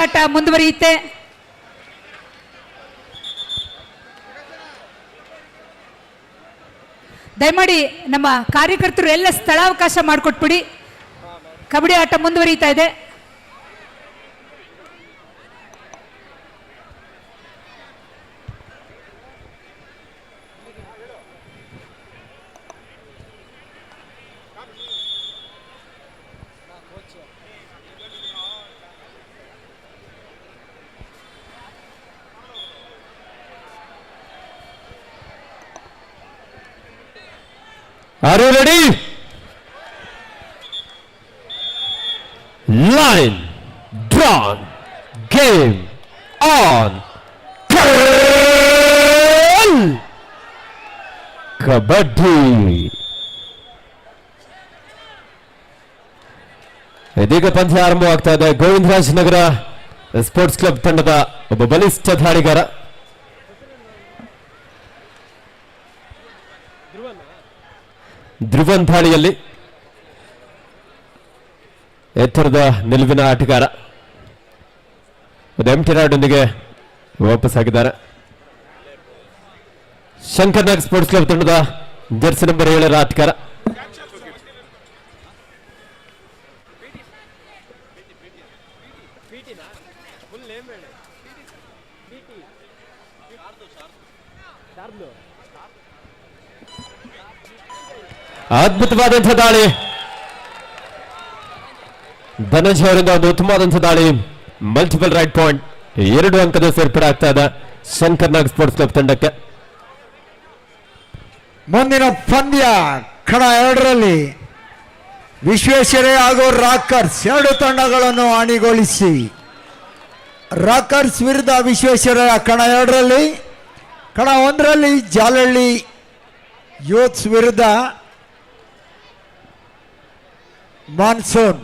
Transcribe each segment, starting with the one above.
ಆಟ ಮುಂದುವರಿಯುತ್ತೆ. ದಯಮಾಡಿ ನಮ್ಮ ಕಾರ್ಯಕರ್ತರು ಎಲ್ಲ ಸ್ಥಳಾವಕಾಶ ಮಾಡಿಕೊಟ್ಬಿಡಿ. ಕಬಡ್ಡಿ ಆಟ ಮುಂದುವರಿಯುತ್ತಾ ಇದೆ. Are you ready? Line drawn. Game on. Turn. Kabaddi. ಇದೀಗ ಪಂದ್ಯ ಆರಂಭವಾಗ್ತಾ ಇದೆ. ಗೋವಿಂದರಾಜನಗರ ಸ್ಪೋರ್ಟ್ಸ್ ಕ್ಲಬ್ ತಂಡದ ಒಬ್ಬ ಬಲಿಷ್ಠ ಧಾಳಿಗಾರ ಧ್ರುವನ್ ಧಾಳಿಯಲ್ಲಿ ಎತ್ತರದ ನಿಲುವಿನ ಆಟಗಾರ ಎಂಟಿ ರಾಡೊಂದಿಗೆ ವಾಪಸ್ ಆಗಿದ್ದಾರೆ. ಶಂಕರ್ನಾಗ್ ಸ್ಪೋರ್ಟ್ಸ್ ಕ್ಲಬ್ ತಂಡದ ಜರ್ಸಿ ನಂಬರ್ 7 ಆಟಗಾರ ಅದ್ಭುತವಾದಂತಹ ದಾಳಿ. ಧನಂಜಯ ಅವರಿಂದ ಒಂದು ಉತ್ತಮವಾದಂತಹ ದಾಳಿ. Multiple right point. 2 ಅಂಕದ ಸೇರ್ಪಡೆ ಆಗ್ತಾ ಇದೆ ಶಂಕರ್ನಾಗ್ ಸ್ಪೋರ್ಟ್ಸ್ ಕ್ಲಬ್ ತಂಡಕ್ಕೆ. ಮುಂದಿನ ಪಂದ್ಯ ಕಣ 2ರಲ್ಲಿ ವಿಶ್ವೇಶ್ವರಯ್ಯ ಹಾಗೂ ರಾಕರ್ಸ್ 2 ತಂಡಗಳನ್ನು ಅಣಿಗೊಳಿಸಿ ರಾಕರ್ಸ್ ವಿರುದ್ಧ ವಿಶ್ವೇಶ್ವರಯ್ಯ ಕಣ 2ರಲ್ಲಿ. ಕಣ 1ರಲ್ಲಿ ಜಾಲಹಳ್ಳಿ ಯೂತ್ಸ್ ವಿರುದ್ಧ ಮಾನ್ಸೂನ್.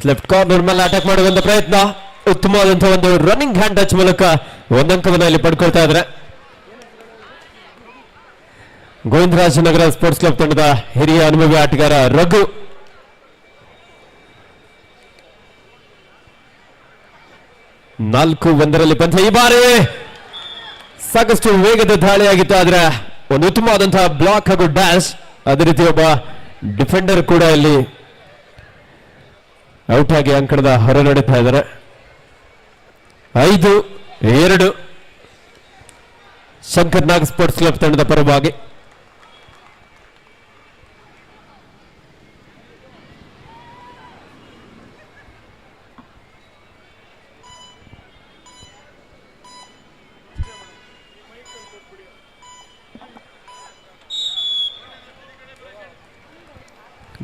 ಲೆಫ್ಟ್ ಕಾರ್ನರ್ ಮೇಲೆ ಅಟ್ಯಾಕ್ ಮಾಡುವಂತ ಪ್ರಯತ್ನ. ಉತ್ತಮವಾದಂತಹ ಒಂದು ರನ್ನಿಂಗ್ ಹ್ಯಾಂಡ್ ಟಚ್ ಮೂಲಕ 1 ಅಂಕವನ್ನು ಇಲ್ಲಿ ಪಡ್ಕೊಳ್ತಾ ಇದ್ದಾರೆ ಗೋವಿಂದರಾಜನಗರ ಸ್ಪೋರ್ಟ್ಸ್ ಕ್ಲಬ್ ತಂಡದ ಹಿರಿಯ ಅನುಭವಿ ಆಟಗಾರ ರಘು. ನಾಲ್ಕು 1ರಲ್ಲಿ ಪಂದ್ಯ. ಈ ಬಾರಿ ಸಾಕಷ್ಟು ವೇಗದ ದಾಳಿಯಾಗಿತ್ತು, ಆದ್ರೆ ಒಂದು ಉತ್ತಮವಾದಂತಹ ಬ್ಲಾಕ್ ಹಾಗೂ ಡ್ಯಾಶ್. ಅದೇ ರೀತಿ ಒಬ್ಬ ಡಿಫೆಂಡರ್ ಕೂಡ ಇಲ್ಲಿ ಔಟ್ ಆಗಿ ಅಂಕಣದ ಹೊರ ನಡೀತಾ ಇದ್ದಾರೆ. 5-2 ಶಂಕರ್ನಾಗ್ ಸ್ಪೋರ್ಟ್ಸ್ ಕ್ಲಬ್ ತಂಡದ ಪರವಾಗಿ.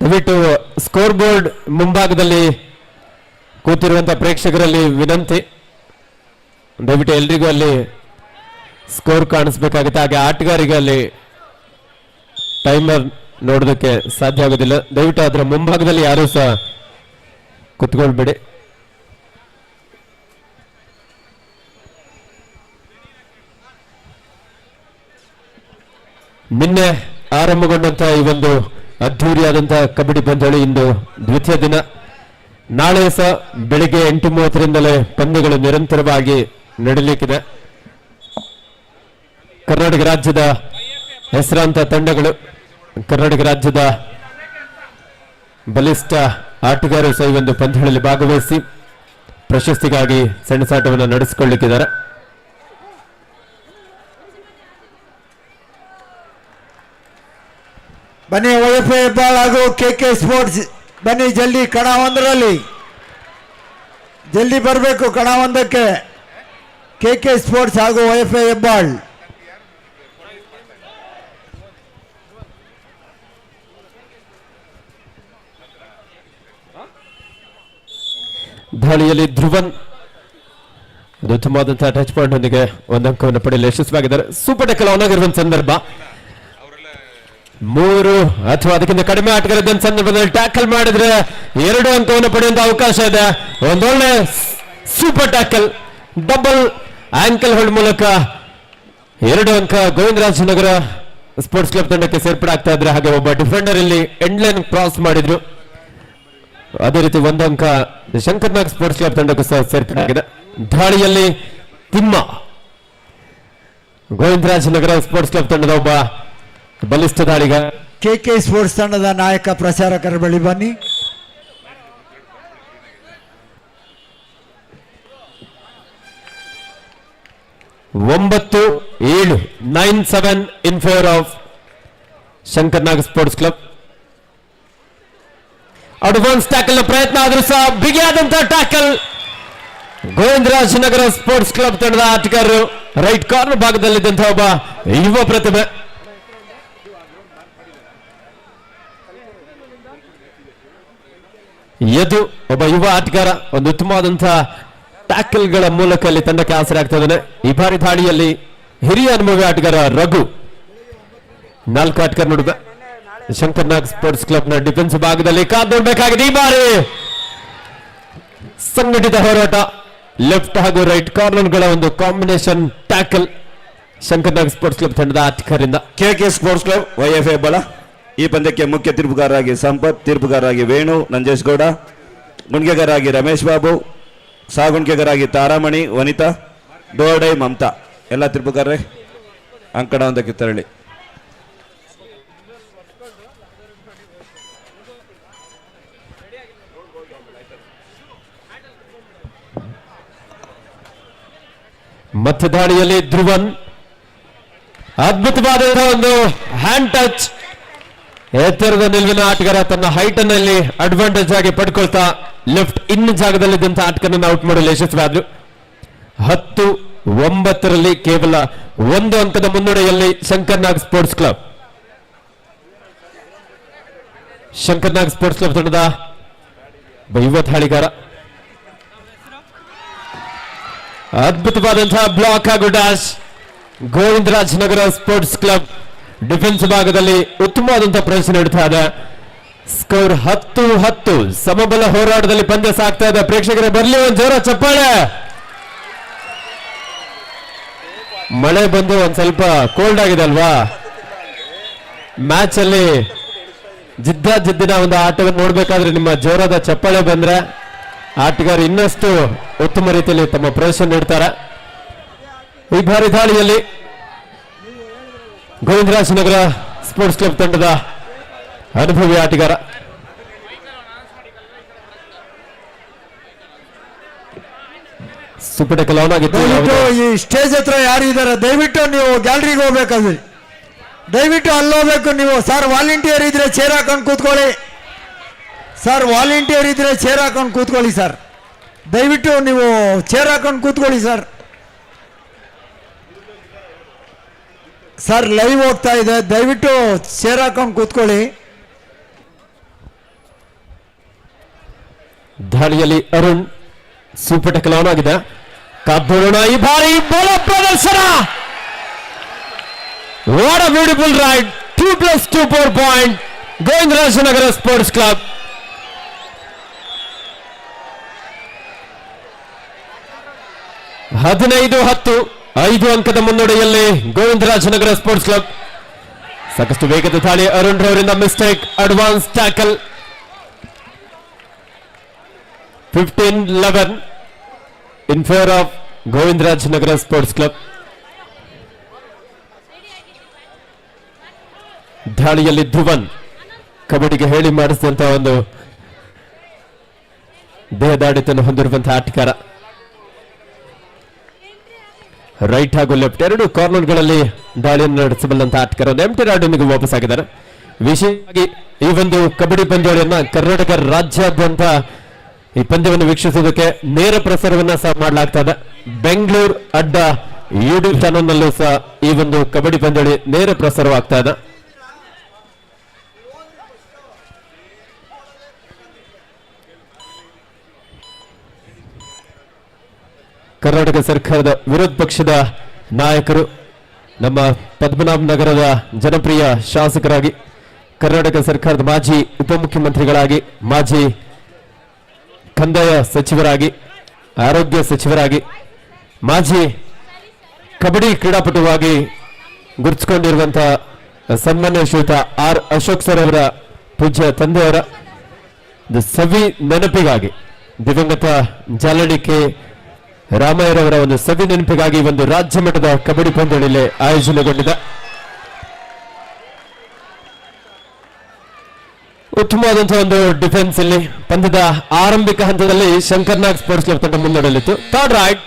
ದಯವಿಟ್ಟು ಸ್ಕೋರ್ ಬೋರ್ಡ್ ಮುಂಭಾಗದಲ್ಲಿ ಕೂತಿರುವಂತಹ ಪ್ರೇಕ್ಷಕರಲ್ಲಿ ವಿನಂತಿ, ದಯವಿಟ್ಟು ಎಲ್ರಿಗೂ ಅಲ್ಲಿ ಸ್ಕೋರ್ ಕಾಣಿಸ್ಬೇಕಾಗುತ್ತೆ. ಹಾಗೆ ಆಟಗಾರಿಗೆ ಅಲ್ಲಿ ಟೈಮರ್ ನೋಡೋದಕ್ಕೆ ಸಾಧ್ಯ ಆಗೋದಿಲ್ಲ. ದಯವಿಟ್ಟು ಅದರ ಮುಂಭಾಗದಲ್ಲಿ ಯಾರೂ ಸಹ ಕುತ್ಕೊಳ್ಬೇಡಿ. ನಿನ್ನೆ ಆರಂಭಗೊಂಡಂತಹ ಈ ಒಂದು ಅದ್ಧೂರಿಯಾದಂತಹ ಕಬಡ್ಡಿ ಪಂದ್ಯಾವಳಿ ಇಂದು ದ್ವಿತೀಯ ದಿನ. ನಾಳೆ ಸಹ ಬೆಳಿಗ್ಗೆ 8:30ರಿಂದಲೇ ಪಂದ್ಯಗಳು ನಿರಂತರವಾಗಿ ನಡೆಯಲಿಕ್ಕಿದೆ. ಕರ್ನಾಟಕ ರಾಜ್ಯದ ಹೆಸರಾಂತ ತಂಡಗಳು, ಕರ್ನಾಟಕ ರಾಜ್ಯದ ಬಲಿಷ್ಠ ಆಟಗಾರರು ಸಹ ಈ ಒಂದು ಪಂದ್ಯಗಳಲ್ಲಿ ಭಾಗವಹಿಸಿ ಪ್ರಶಸ್ತಿಗಾಗಿ ಸೆಣಸಾಟವನ್ನು ನಡೆಸಿಕೊಳ್ಳಲಿಕ್ಕಿದ್ದಾರೆ. ಬನ್ನಿ ವೈಫೈ ಹೆಬ್ಬಾಳ್ ಹಾಗೂ ಕೆಕೆ ಸ್ಪೋರ್ಟ್ಸ್ ಬನ್ನಿ ಜಲ್ದಿ. ಕಣ 1ರಲ್ಲಿ ಜಲ್ದಿ ಬರಬೇಕು. ಕಣ 1ಕ್ಕೆ ಕೆಕೆ ಸ್ಪೋರ್ಟ್ಸ್ ಹಾಗೂ ವೈಫೈ ಹೆಬ್ಬಾಳ್. ದಾಳಿಯಲ್ಲಿ ಧ್ರುವನ್ ಉತ್ತಮವಾದಂತಹ ಟಚ್ ಪಾಯಿಂಟ್ ಒಂದಿಗೆ 1 ಅಂಕವನ್ನು ಪಡೆಯಲು ಯಶಸ್ವಿಯಾಗಿದ್ದಾರೆ. ಸೂಪರ್ ಟೆಕಲ್ ಆನ್ ಆಗಿರುವ ಸಂದರ್ಭ. 3 ಅಥವಾ ಅದಕ್ಕಿಂತ ಕಡಿಮೆ ಆಟಗಾರ ಸಂದರ್ಭದಲ್ಲಿ ಟ್ಯಾಕಲ್ ಮಾಡಿದ್ರೆ 2 ಅಂಕವನ್ನು ಪಡೆಯುವಂತ ಅವಕಾಶ ಇದೆ. ಒಂದೊಳ್ಳೆ super tackle, double ankle hold ಮೂಲಕ 2 ಅಂಕ ಗೋವಿಂದರಾಜನಗರ ಸ್ಪೋರ್ಟ್ಸ್ ಕ್ಲಬ್ ತಂಡಕ್ಕೆ ಸೇರ್ಪಡೆ ಆಗ್ತಾ ಇದ್ರೆ. ಹಾಗೆ ಒಬ್ಬ ಡಿಫೆಂಡರ್ ಇಲ್ಲಿ ಎಂಡ್ ಲೈನ್ ಕ್ರಾಸ್ ಮಾಡಿದ್ರು. ಅದೇ ರೀತಿ 1 ಅಂಕ ಶಂಕರ್ನಾಗ್ ಸ್ಪೋರ್ಟ್ಸ್ ಕ್ಲಬ್ ತಂಡಕ್ಕೂ ಸಹ ಸೇರ್ಪಡೆ ಆಗಿದೆ. ದಾಳಿಯಲ್ಲಿ ತಿಮ್ಮ, ಗೋವಿಂದರಾಜನಗರ ಸ್ಪೋರ್ಟ್ಸ್ ಕ್ಲಬ್ ತಂಡದ ಒಬ್ಬ ಬಲಿಷ್ಠ ದಾಳಿಗ. ಕೆಕೆ ಸ್ಪೋರ್ಟ್ಸ್ ತಂಡದ ನಾಯಕ ಪ್ರಚಾರಕರ ಬಳಿ ಬನ್ನಿ. ಒಂಬತ್ತು 9-7 ಇನ್ favour of Shankar Nag sports club. Advance tackle ನ ಪ್ರಯತ್ನ ಆದರೂ ಸಹ ಬಿಗಿಯಾದಂತಹ ಟ್ಯಾಕಲ್. ಗೋವಿಂದರಾಜನಗರ ಸ್ಪೋರ್ಟ್ಸ್ ಕ್ಲಬ್ ತಂಡದ ಆಟಗಾರರು ರೈಟ್ ಕಾರ್ನರ್ ಭಾಗದಲ್ಲಿದ್ದಂತಹ ಒಬ್ಬ ಯುವ ಪ್ರತಿಭೆ. ಎದು ಒಬ್ಬ ಯುವ ಆಟಗಾರ ಒಂದು ಉತ್ತಮವಾದಂತಹ ಟ್ಯಾಕಲ್ ಗಳ ಮೂಲಕ ಇಲ್ಲಿ ತಂಡಕ್ಕೆ ಆಸರೆ ಆಗ್ತಾ ಇದ್ದಾನೆ. ಈ ಬಾರಿ ದಾಳಿಯಲ್ಲಿ ಹಿರಿಯ ಅನುಭವಿ ಆಟಗಾರ ರಘು. 4 ಆಟಗಾರ ನೋಡಿದ ಶಂಕರ್ನಾಗ್ ಸ್ಪೋರ್ಟ್ಸ್ ಕ್ಲಬ್ ನ ಡಿಫೆನ್ಸ್ ಭಾಗದಲ್ಲಿ ಕಾದೊಡ್ಬೇಕಾಗಿದೆ. ಈ ಬಾರಿ ಸಂಘಟಿತ ಹೋರಾಟ, ಲೆಫ್ಟ್ ಹಾಗೂ ರೈಟ್ ಕಾರ್ನರ್ ಗಳ ಒಂದು combination tackle Shankar Nag sports club ತಂಡದ ಆಟಗಾರರಿಂದ. ಕೆಕೆ ಸ್ಪೋರ್ಟ್ಸ್ ಕ್ಲಬ್ YFA ಬಲ. ಈ ಪಂದ್ಯಕ್ಕೆ ಮುಖ್ಯ ತೀರ್ಪುಗಾರರಾಗಿ ಸಂಪತ್, ತೀರ್ಪುಗಾರರಾಗಿ ವೇಣು ನಂಜೇಶ್ ಗೌಡ, ಗುಣಿಗೆಗಾರರಾಗಿ ರಮೇಶ್ ಬಾಬು, ಸಾಗುಣಿಗೆಗಾರರಾಗಿ ತಾರಾಮಣಿ ವನಿತಾ, ಡೋರ್ಡೈ ಮಮತಾ. ಎಲ್ಲ ತೀರ್ಪುಗಾರರೇ ಅಂಕಣ ಒಂದಕ್ಕೆ ತೆರಳಿ. ಮತ್ತೆ ದಾಳಿಯಲ್ಲಿ ಧ್ರುವನ್, ಅದ್ಭುತವಾದಂತಹ ಒಂದು ಹ್ಯಾಂಡ್ ಟಚ್. ಎತ್ತರದ ನಿಲುವಿನ ಆಟಗಾರ ತನ್ನ ಹೈಟ್ ಅನ್ನು ಅಡ್ವಾಂಟೇಜ್ ಆಗಿ ಪಡ್ಕೊಳ್ತಾ ಲೆಫ್ಟ್ ಇನ್ ಜಾಗದಲ್ಲಿದ್ದಂತಹ ಆಟಗಾರನ ಔಟ್ ಮಾಡಲು ಯಶಸ್ವಿಯಾದ್ರು. 10-9 ಕೇವಲ 1 ಅಂಕದ ಮುನ್ನಡೆಯಲ್ಲಿ Shankarnag sports club. Shankarnag sports club ತಂಡದ ಯುವ ದಾಳಿಗಾರ ಅದ್ಭುತವಾದಂತಹ ಬ್ಲಾಕ್ ಹಾಗೂ dash. Govindarajanagar sports club defence ಭಾಗದಲ್ಲಿ ಉತ್ತಮವಾದಂತಹ ಪ್ರದರ್ಶನ ನೀಡುತ್ತಾ ಇದೆ. ಸ್ಕೋರ್ 10-10. ಸಮಬಲ ಹೋರಾಟದಲ್ಲಿ ಪಂದ್ಯ ಸಾಗ್ತಾ ಇದೆ. ಪ್ರೇಕ್ಷಕರೇ ಬರ್ಲಿ ಒಂದು ಜೋರ ಚಪ್ಪಾಳೆ. ಮಳೆ ಬಂದು ಒಂದ್ ಸ್ವಲ್ಪ ಕೋಲ್ಡ್ ಆಗಿದೆ ಅಲ್ವಾ. ಮ್ಯಾಚ್ ಅಲ್ಲಿ ಜಿದ್ದಿನ ಒಂದು ಆಟವನ್ನು ನೋಡ್ಬೇಕಾದ್ರೆ ನಿಮ್ಮ ಜೋರಾದ ಚಪ್ಪಾಳೆ ಬಂದ್ರೆ ಆಟಗಾರ ಇನ್ನಷ್ಟು ಉತ್ತಮ ರೀತಿಯಲ್ಲಿ ತಮ್ಮ ಪ್ರದರ್ಶನ ನೀಡ್ತಾರೆ. ಈ ಬಾರಿ ದಾಳಿಯಲ್ಲಿ ಗೋವಿಂದರಾಜನಗರ ಸ್ಪೋರ್ಟ್ಸ್ ಕ್ಲಬ್ ತಂಡದ ಅನುಭವಿ ಆಟಗಾರ ಸೂಪರ್ ಟೆಕಲ್ ಆನ್ ಆಗಿತ್ತು. ಈ ಸ್ಟೇಜ್ ಹತ್ರ ಯಾರು ಇದ್ದಾರೆ ದಯವಿಟ್ಟು ನೀವು ಗ್ಯಾಲರಿಗೆ ಹೋಗ್ಬೇಕಾದ್ರೆ ದಯವಿಟ್ಟು ಅಲ್ಲೋಗ್ಬೇಕು ನೀವು. ಸರ್ ವಾಲಂಟಿಯರ್ ಇದ್ರೆ ಚೇರ್ ಹಾಕೊಂಡು ಕೂತ್ಕೊಳ್ಳಿ. ಸರ್ ವಾಲಂಟಿಯರ್ ಇದ್ರೆ ಚೇರ್ ಹಾಕೊಂಡು ಕೂತ್ಕೊಳ್ಳಿ. ಸರ್ ದಯವಿಟ್ಟು ನೀವು ಚೇರ್ ಹಾಕೊಂಡು ಕೂತ್ಕೊಳ್ಳಿ. ಸರ್ ಸರ್ ಲೈವ್ ಹೋಗ್ತಾ ಇದೆ, ದಯವಿಟ್ಟು ಚೇರ್ ಹಾಕೊಂಡು ಕೂತ್ಕೊಳ್ಳಿ. ದಾಳಿಯಲ್ಲಿ ಅರುಣ್ ಸೂಪರ್ ಟೆಕಲ್ ಆನ್ ಆಗಿದೆ. ಕಾದೋಣ ಈ ಬಾರಿ ಬಲ ಪ್ರದರ್ಶನ. What a beautiful raid. 2+2 4 point Govindarajanagar sports club. ಹದಿನೈದು 5 ಅಂಕದ ಮುನ್ನಡೆಯಲ್ಲಿ ಗೋವಿಂದರಾಜನಗರ ಸ್ಪೋರ್ಟ್ಸ್ ಕ್ಲಬ್. ಸಾಕಷ್ಟು ವೇಗದ ದಾಳಿ ಅರುಣ್ ರವರಿಂದ mistake. Advance tackle. 15-11 in favour of Govindarajanagar sports club. ದಾಳಿಯಲ್ಲಿ ಧ್ರುವನ್ ಕಬಡ್ಡಿಗೆ ಹೇಳಿ ಮಾಡಿಸಿದಂತಹ ಒಂದು ದೇಹದಾಡಿತನ್ನು ಹೊಂದಿರುವಂತಹ ಆಟಗಾರ. ರೈಟ್ ಹಾಗೂ ಲೆಫ್ಟ್ ಎರಡು ಕಾರ್ನರ್ಗಳಲ್ಲಿ ದಾಳಿಯನ್ನು ನಡೆಸಬಲ್ಲಂತಹ ಆಟಗಾರ ಎಂಟಿ ರಾಡೊಂದಿಗೆ ವಾಪಸ್ ಆಗಿದ್ದಾರೆ. ವಿಶೇಷವಾಗಿ ಈ ಒಂದು ಕಬಡ್ಡಿ ಪಂದ್ಯಾವಳಿಯನ್ನ ಕರ್ನಾಟಕ ರಾಜ್ಯಾದ್ಯಂತ ಈ ಪಂದ್ಯವನ್ನು ವೀಕ್ಷಿಸುವುದಕ್ಕೆ ನೇರ ಪ್ರಸಾರವನ್ನ ಸಹ ಮಾಡಲಾಗ್ತಾ ಇದೆ. ಬೆಂಗಳೂರು ಅಡ್ಡ ಯೂಟ್ಯೂಬ್ ಚಾನಲ್ ನಲ್ಲೂ ಸಹ ಈ ಒಂದು ಕಬಡ್ಡಿ ಪಂದ್ಯಾವಳಿ ನೇರ ಪ್ರಸಾರವಾಗ್ತಾ ಇದೆ. ಕರ್ನಾಟಕ ಸರ್ಕಾರದ ವಿರೋಧ ಪಕ್ಷದ ನಾಯಕರು, ನಮ್ಮ ಪದ್ಮನಾಭ ನಗರದ ಜನಪ್ರಿಯ ಶಾಸಕರಾಗಿ ಕರ್ನಾಟಕ ಸರ್ಕಾರದ ಮಾಜಿ ಉಪಮುಖ್ಯಮಂತ್ರಿಗಳಾಗಿ, ಮಾಜಿ ಕಂದಾಯ ಸಚಿವರಾಗಿ, ಆರೋಗ್ಯ ಸಚಿವರಾಗಿ, ಮಾಜಿ ಕಬಡ್ಡಿ ಕ್ರೀಡಾಪಟುವಾಗಿ ಗುರುತಿಸಿಕೊಂಡಿರುವಂತಹ ಸನ್ಮಾನ್ಯ ಶ್ರೀಯುತ ಆರ್ ಅಶೋಕ್ ಸರ್ ಅವರ ಪೂಜ್ಯ ತಂದೆಯವರ ಸವಿ ನೆನಪಿಗಾಗಿ, ದಿವಂಗತ ಜಾಲಡಿ ಕೆ ರಾಮಯ್ಯರವರ ಒಂದು ಸವಿ ನೆನಪಿಗಾಗಿ ಒಂದು ರಾಜ್ಯ ಮಟ್ಟದ ಕಬಡ್ಡಿ ಪಂದ್ಯಾವಳಿ ಆಯೋಜನೆಗೊಂಡಿದೆ. ಉತ್ತಮವಾದಂತಹ ಒಂದು ಡಿಫೆನ್ಸ್ ಇಲ್ಲಿ ಪಂದ್ಯದ ಆರಂಭಿಕ ಹಂತದಲ್ಲಿ ಶಂಕರ್ನಾಗ್ ಸ್ಪೋರ್ಟ್ಸ್ ಕ್ಲಬ್ ತಂಡ ಮುನ್ನಡೆಯಲಿತ್ತು. Third right,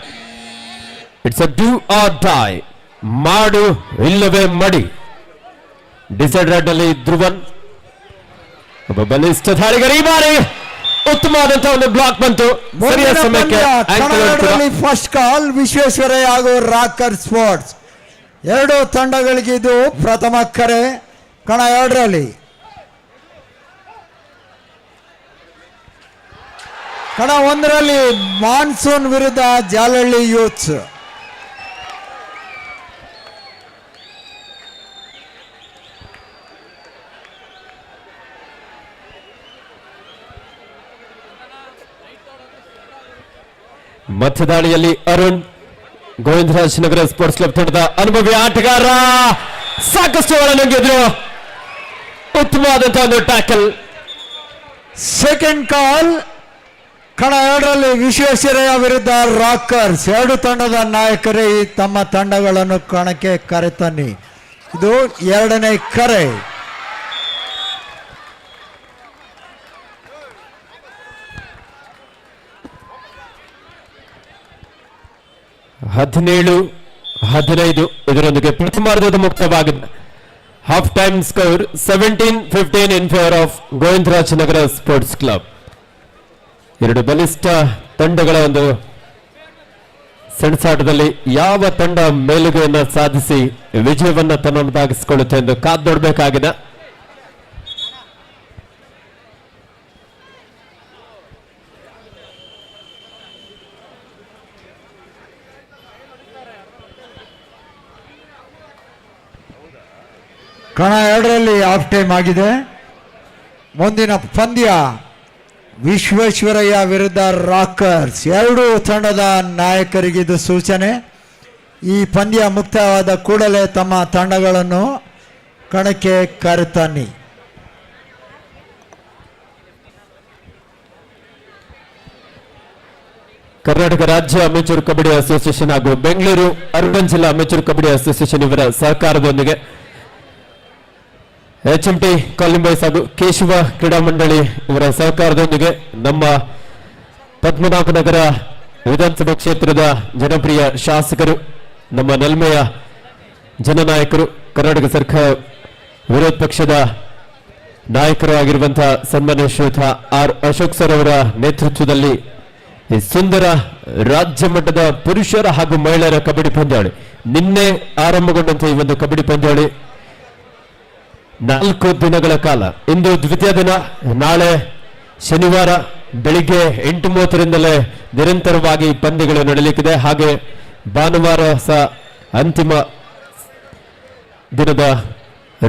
it's a do or die, ಮಾಡು ಇಲ್ಲವೇ ಮಡಿ. ಡಿಸೈಡ್ ರೈಡ್ ನಲ್ಲಿ ಧ್ರುವನ್, ಒಬ್ಬ ಬಲಿಷ್ಠ ಧಾಳಿಗರ. ಈ ಬಾರಿ ಉತ್ತಮವಾದಂತಹ ಒಂದು ಬ್ಲಾಕ್ ಬಂತು ಸರಿಯಾದ ಸಮಯಕ್ಕೆ. ಫಸ್ಟ್ ಕಾಲ್ ವಿಶ್ವೇಶ್ವರಯ್ಯ ಹಾಗೂ ರಾಕರ್ ಸ್ಪೋರ್ಟ್ಸ್ ಎರಡು ತಂಡಗಳಿಗೆ ಇದು ಪ್ರಥಮ ಕರೆ. ಕಣ 2ರಲ್ಲಿ ಕಣ 1ರಲ್ಲಿ ಮಾನ್ಸೂನ್ ವಿರುದ್ಧ Jalahalli youths. ಮಧ್ಯದಾಳಿಯಲ್ಲಿ Arun, Govindaraj Nagar sports club ತಂಡದ ಅನುಭವಿ ಆಟಗಾರ, ಸಾಕಷ್ಟು ಒಳನುಗ್ಗಿದ್ರು. ಉತ್ತಮವಾದಂತಹ ಒಂದು ಟ್ಯಾಕಲ್. ಸೆಕೆಂಡ್ ಕಾಲ್ ಕಣ 2ರಲ್ಲಿ ವಿಶ್ವೇಶ್ವರಯ್ಯ ವಿರುದ್ಧ ರಾಕರ್ಸ್. ಎರಡು ತಂಡದ ನಾಯಕರೇ ತಮ್ಮ ತಂಡಗಳನ್ನು ಕಣಕ್ಕೆ ಕರೆತನ್ನಿ. ಇದು 2ನೇ ಕರೆ. ಹದಿನೇಳು 15 ಇದರೊಂದಿಗೆ ಪ್ರಥಮಾರ್ಧದ ಮುಕ್ತವಾಗಿದೆ. Half time score 17-15 in favour of Govindaraj Nagar sports club. ಎರಡು ಬಲಿಷ್ಠ ತಂಡಗಳ ಒಂದು ಸೆಣಸಾಟದಲ್ಲಿ ಯಾವ ತಂಡ ಮೇಲುಗೆಯನ್ನು ಸಾಧಿಸಿ ವಿಜಯವನ್ನ ತನ್ನದಾಗಿಸಿಕೊಳ್ಳುತ್ತೆ ಎಂದು ಕಾದು ನೋಡಬೇಕಾಗಿದೆ. ಕಣ 2ರಲ್ಲಿ ಹಾಫ್ ಟೈಮ್ ಆಗಿದೆ. ಮುಂದಿನ ಪಂದ್ಯ ವಿಶ್ವೇಶ್ವರಯ್ಯ ವಿರುದ್ಧ ರಾಕರ್ಸ್. ಎರಡು ತಂಡದ ನಾಯಕರಿಗಿದು ಸೂಚನೆ. ಈ ಪಂದ್ಯ ಮುಕ್ತವಾದ ಕೂಡಲೇ ತಮ್ಮ ತಂಡಗಳನ್ನು ಕಣಕ್ಕೆ ಕರೆತನ್ನಿ. ಕರ್ನಾಟಕ ರಾಜ್ಯ ಅಮೆಚೂರ್ ಕಬಡ್ಡಿ ಅಸೋಸಿಯೇಷನ್ ಹಾಗೂ ಬೆಂಗಳೂರು ಅರ್ಬನ್ ಜಿಲ್ಲಾ ಅಮೆಚೂರ್ ಕಬಡ್ಡಿ ಅಸೋಸಿಯೇಷನ್ ಇವರ ಸಹಕಾರದೊಂದಿಗೆ HMT ಕಾಲಿಂಗ್ ಬಾಯ್ಸ್ ಹಾಗೂ ಕೇಶವ ಕ್ರೀಡಾ ಮಂಡಳಿ ಇವರ ಸಹಕಾರದೊಂದಿಗೆ ನಮ್ಮ ಪದ್ಮನಾಭನಗರ ವಿಧಾನಸಭಾ ಕ್ಷೇತ್ರದ ಜನಪ್ರಿಯ ಶಾಸಕರು, ನಮ್ಮ ನಲ್ಮೆಯ ಜನನಾಯಕರು, ಕರ್ನಾಟಕ ಸರ್ಕಾರ ವಿರೋಧ ಪಕ್ಷದ ನಾಯಕರು ಆಗಿರುವಂತಹ ಸನ್ಮಾನ್ಯ ಶ್ರೀಯುತ ಆರ್ ಅಶೋಕ್ ಸರ್ ಅವರ ನೇತೃತ್ವದಲ್ಲಿ ಈ ಸುಂದರ ರಾಜ್ಯ ಮಟ್ಟದ ಪುರುಷರ ಹಾಗೂ ಮಹಿಳೆಯರ ಕಬಡ್ಡಿ ಪಂದ್ಯಾವಳಿ ನಿನ್ನೆ ಆರಂಭಗೊಂಡಂತಹ ಈ ಒಂದು ಕಬಡ್ಡಿ ಪಂದ್ಯಾವಳಿ 4 ದಿನಗಳ ಕಾಲ. ಇಂದು ದ್ವಿತೀಯ ದಿನ. ನಾಳೆ ಶನಿವಾರ ಬೆಳಿಗ್ಗೆ 8:30ರಿಂದಲೇ ನಿರಂತರವಾಗಿ ಪಂದ್ಯಗಳು ನಡೆಯಲಿಕ್ಕಿದೆ. ಹಾಗೆ ಭಾನುವಾರ ಸಹ ಅಂತಿಮ ದಿನದ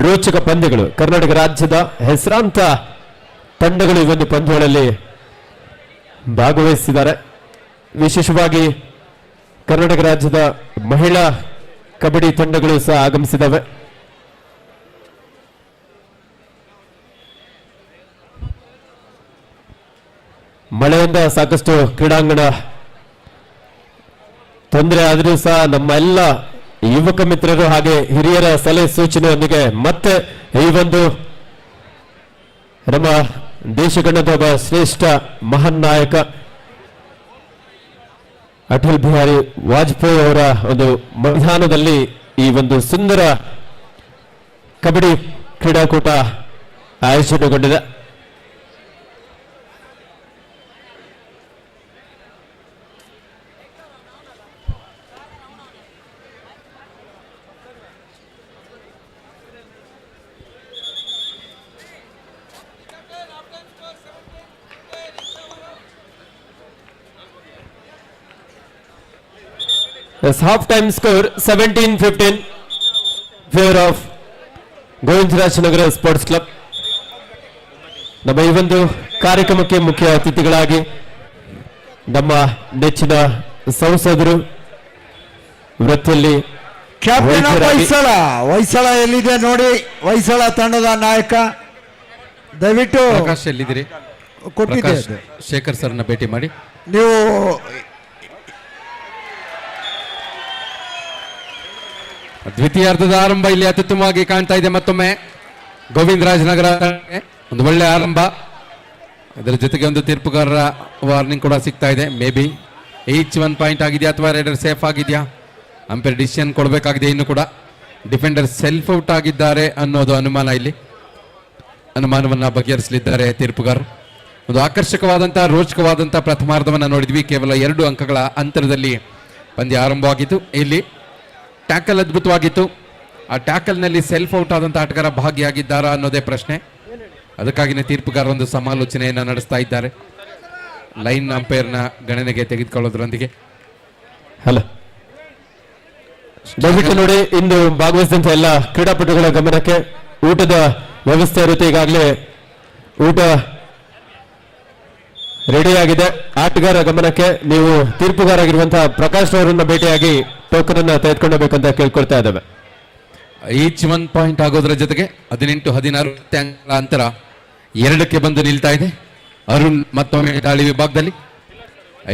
ರೋಚಕ ಪಂದ್ಯಗಳು. ಕರ್ನಾಟಕ ರಾಜ್ಯದ ಹೆಸರಾಂತ ತಂಡಗಳು ಈ ಒಂದು ಪಂದ್ಯಗಳಲ್ಲಿ ಭಾಗವಹಿಸಿದ್ದಾರೆ. ವಿಶೇಷವಾಗಿ ಕರ್ನಾಟಕ ರಾಜ್ಯದ ಮಹಿಳಾ ಕಬಡ್ಡಿ ತಂಡಗಳು ಸಹ ಆಗಮಿಸಿದವೆ. ಮಳೆಯಿಂದ ಸಾಕಷ್ಟು ಕ್ರೀಡಾಂಗಣ ತೊಂದರೆ ಆದರೂ ಸಹ ನಮ್ಮ ಎಲ್ಲ ಯುವಕ ಮಿತ್ರರು ಹಾಗೆ ಹಿರಿಯರ ಸಲಹೆ ಸೂಚನೆಯೊಂದಿಗೆ ಮತ್ತೆ ಈ ಒಂದು ನಮ್ಮ ದೇಶಗಣದ ಒಬ್ಬ ಶ್ರೇಷ್ಠ ಮಹಾನ್ ನಾಯಕ ಅಟಲ್ ಬಿಹಾರಿ ವಾಜಪೇಯಿ ಅವರ ಒಂದು ಮೈದಾನದಲ್ಲಿ ಈ ಒಂದು ಸುಂದರ ಕಬಡ್ಡಿ ಕ್ರೀಡಾಕೂಟ ಆಯೋಜನೆಗೊಂಡಿದೆ. Yes, half-time score 17-15 favor of Govindaraj Nagar Sports Club. ನಮ್ಮ ಈ ಒಂದು ಕಾರ್ಯಕ್ರಮಕ್ಕೆ ಮುಖ್ಯ ಅತಿಥಿಗಳಾಗಿ ನಮ್ಮ ನೆಚ್ಚಿನ ಸಂಸದರು, ವೃತ್ತಿಯಲ್ಲಿ ಕ್ಯಾಪ್ಟನ್ ಆಫ್ ವೈದ್ಯರಾಗಿ- ಹೊಯ್ಸಳ ಎಲ್ಲಿದೆ ನೋಡಿ, ಹೊಯ್ಸಳ ತಂಡದ ನಾಯಕ ದಯವಿಟ್ಟು ಪ್ರಕಾಶ್ ಎಲ್ಲಿದ್ದೀರಿ? ಕೊಟ್ಟಿದೆ ಪ್ರಕಾಶ್ ಶೇಖರ್ ಸರ್ನ ಭೇಟಿ ಮಾಡಿ. ನೀವು ದ್ವಿತೀಯಾರ್ಧದ ಆರಂಭ ಇಲ್ಲಿ ಅತ್ಯುತ್ತಮವಾಗಿ ಕಾಣ್ತಾ ಇದೆ. ಮತ್ತೊಮ್ಮೆ ಗೋವಿಂದರಾಜನಗರ ತಂಡಕ್ಕೆ ಒಂದು ಒಳ್ಳೆ ಆರಂಭ. ಇದರ ಜೊತೆಗೆ ಒಂದು ತೀರ್ಪುಗಾರರ ವಾರ್ನಿಂಗ್ ಕೂಡ ಸಿಗ್ತಾ ಇದೆ. ಮೇ ಬಿ ಈಚ್ 1 ಪಾಯಿಂಟ್ ಆಗಿದೆಯಾ ಅಥವಾ ರೈಡರ್ ಸೇಫ್ ಆಗಿದೆಯಾ, ಅಂಪೈರ್ ಡಿಸಿಷನ್ ಕೊಡಬೇಕಾಗಿದೆ. ಇನ್ನು ಕೂಡ ಡಿಫೆಂಡರ್ ಸೆಲ್ಫ್ ಔಟ್ ಆಗಿದ್ದಾರೆ ಅನ್ನೋದು ಅನುಮಾನ. ಇಲ್ಲಿ ಅನುಮಾನವನ್ನ ಬಗೆಹರಿಸಲಿದ್ದಾರೆ ತೀರ್ಪುಗಾರರು. ಒಂದು ಆಕರ್ಷಕವಾದಂತಹ ರೋಚಕವಾದಂತಹ ಪ್ರಥಮಾರ್ಧವನ್ನ ನೋಡಿದ್ವಿ. ಕೇವಲ 2 ಅಂಕಗಳ ಅಂತರದಲ್ಲಿ ಪಂದ್ಯ ಆರಂಭವಾಗಿತ್ತು. ಇಲ್ಲಿ ಟ್ಯಾಕಲ್ ಅದ್ಭುತವಾಗಿತ್ತು. ಆ ಟ್ಯಾಕಲ್ನಲ್ಲಿ ಸೆಲ್ಫ್ ಔಟ್ ಆದಂತಹ ಆಟಗಾರ ಭಾಗಿಯಾಗಿದ್ದಾರಾ ಅನ್ನೋದೇ ಪ್ರಶ್ನೆ. ಅದಕ್ಕಾಗಿಯೇ ತೀರ್ಪುಗಾರ ಒಂದು ಸಮಾಲೋಚನೆಯನ್ನು ನಡೆಸ್ತಾ ಇದ್ದಾರೆ, ಲೈನ್ ಅಂಪೈರ್ನ ಗಣನೆಗೆ ತೆಗೆದುಕೊಳ್ಳೋದ್ರೊಂದಿಗೆ. ಹಲೋ, ದಯವಿಟ್ಟು ನೋಡಿ, ಇಂದು ಭಾಗವಹಿಸಿದಂತ ಎಲ್ಲ ಕ್ರೀಡಾಪಟುಗಳ ಗಮನಕ್ಕೆ ಊಟದ ವ್ಯವಸ್ಥೆ ಇರುತ್ತೆ. ಈಗಾಗಲೇ ಊಟ ರೆಡಿಯಾಗಿದೆ. ಆಟಗಾರ ಗಮನಕ್ಕೆ ನೀವು ತೀರ್ಪುಗಾರಾಗಿರುವಂತಹ ಪ್ರಕಾಶ್ ಅವರನ್ನ ಭೇಟಿಯಾಗಿ ಟೋಕನ್ ಅನ್ನ ತೆಗೆದುಕೊಳ್ಳಬೇಕಂತ ಕೇಳ್ಕೊಳ್ತಾ ಇದ್ದಾವೆ. ಈಚ್ 1 ಪಾಯಿಂಟ್ ಆಗೋದ್ರ ಜೊತೆಗೆ 18-16 ಅಂಕಗಳ ಅಂತರ 2ಕ್ಕೆ ಬಂದು ನಿಲ್ತಾ ಇದೆ. ಅರುಣ್ ಮತ್ತೊಮ್ಮೆ ದಾಳಿ ವಿಭಾಗದಲ್ಲಿ,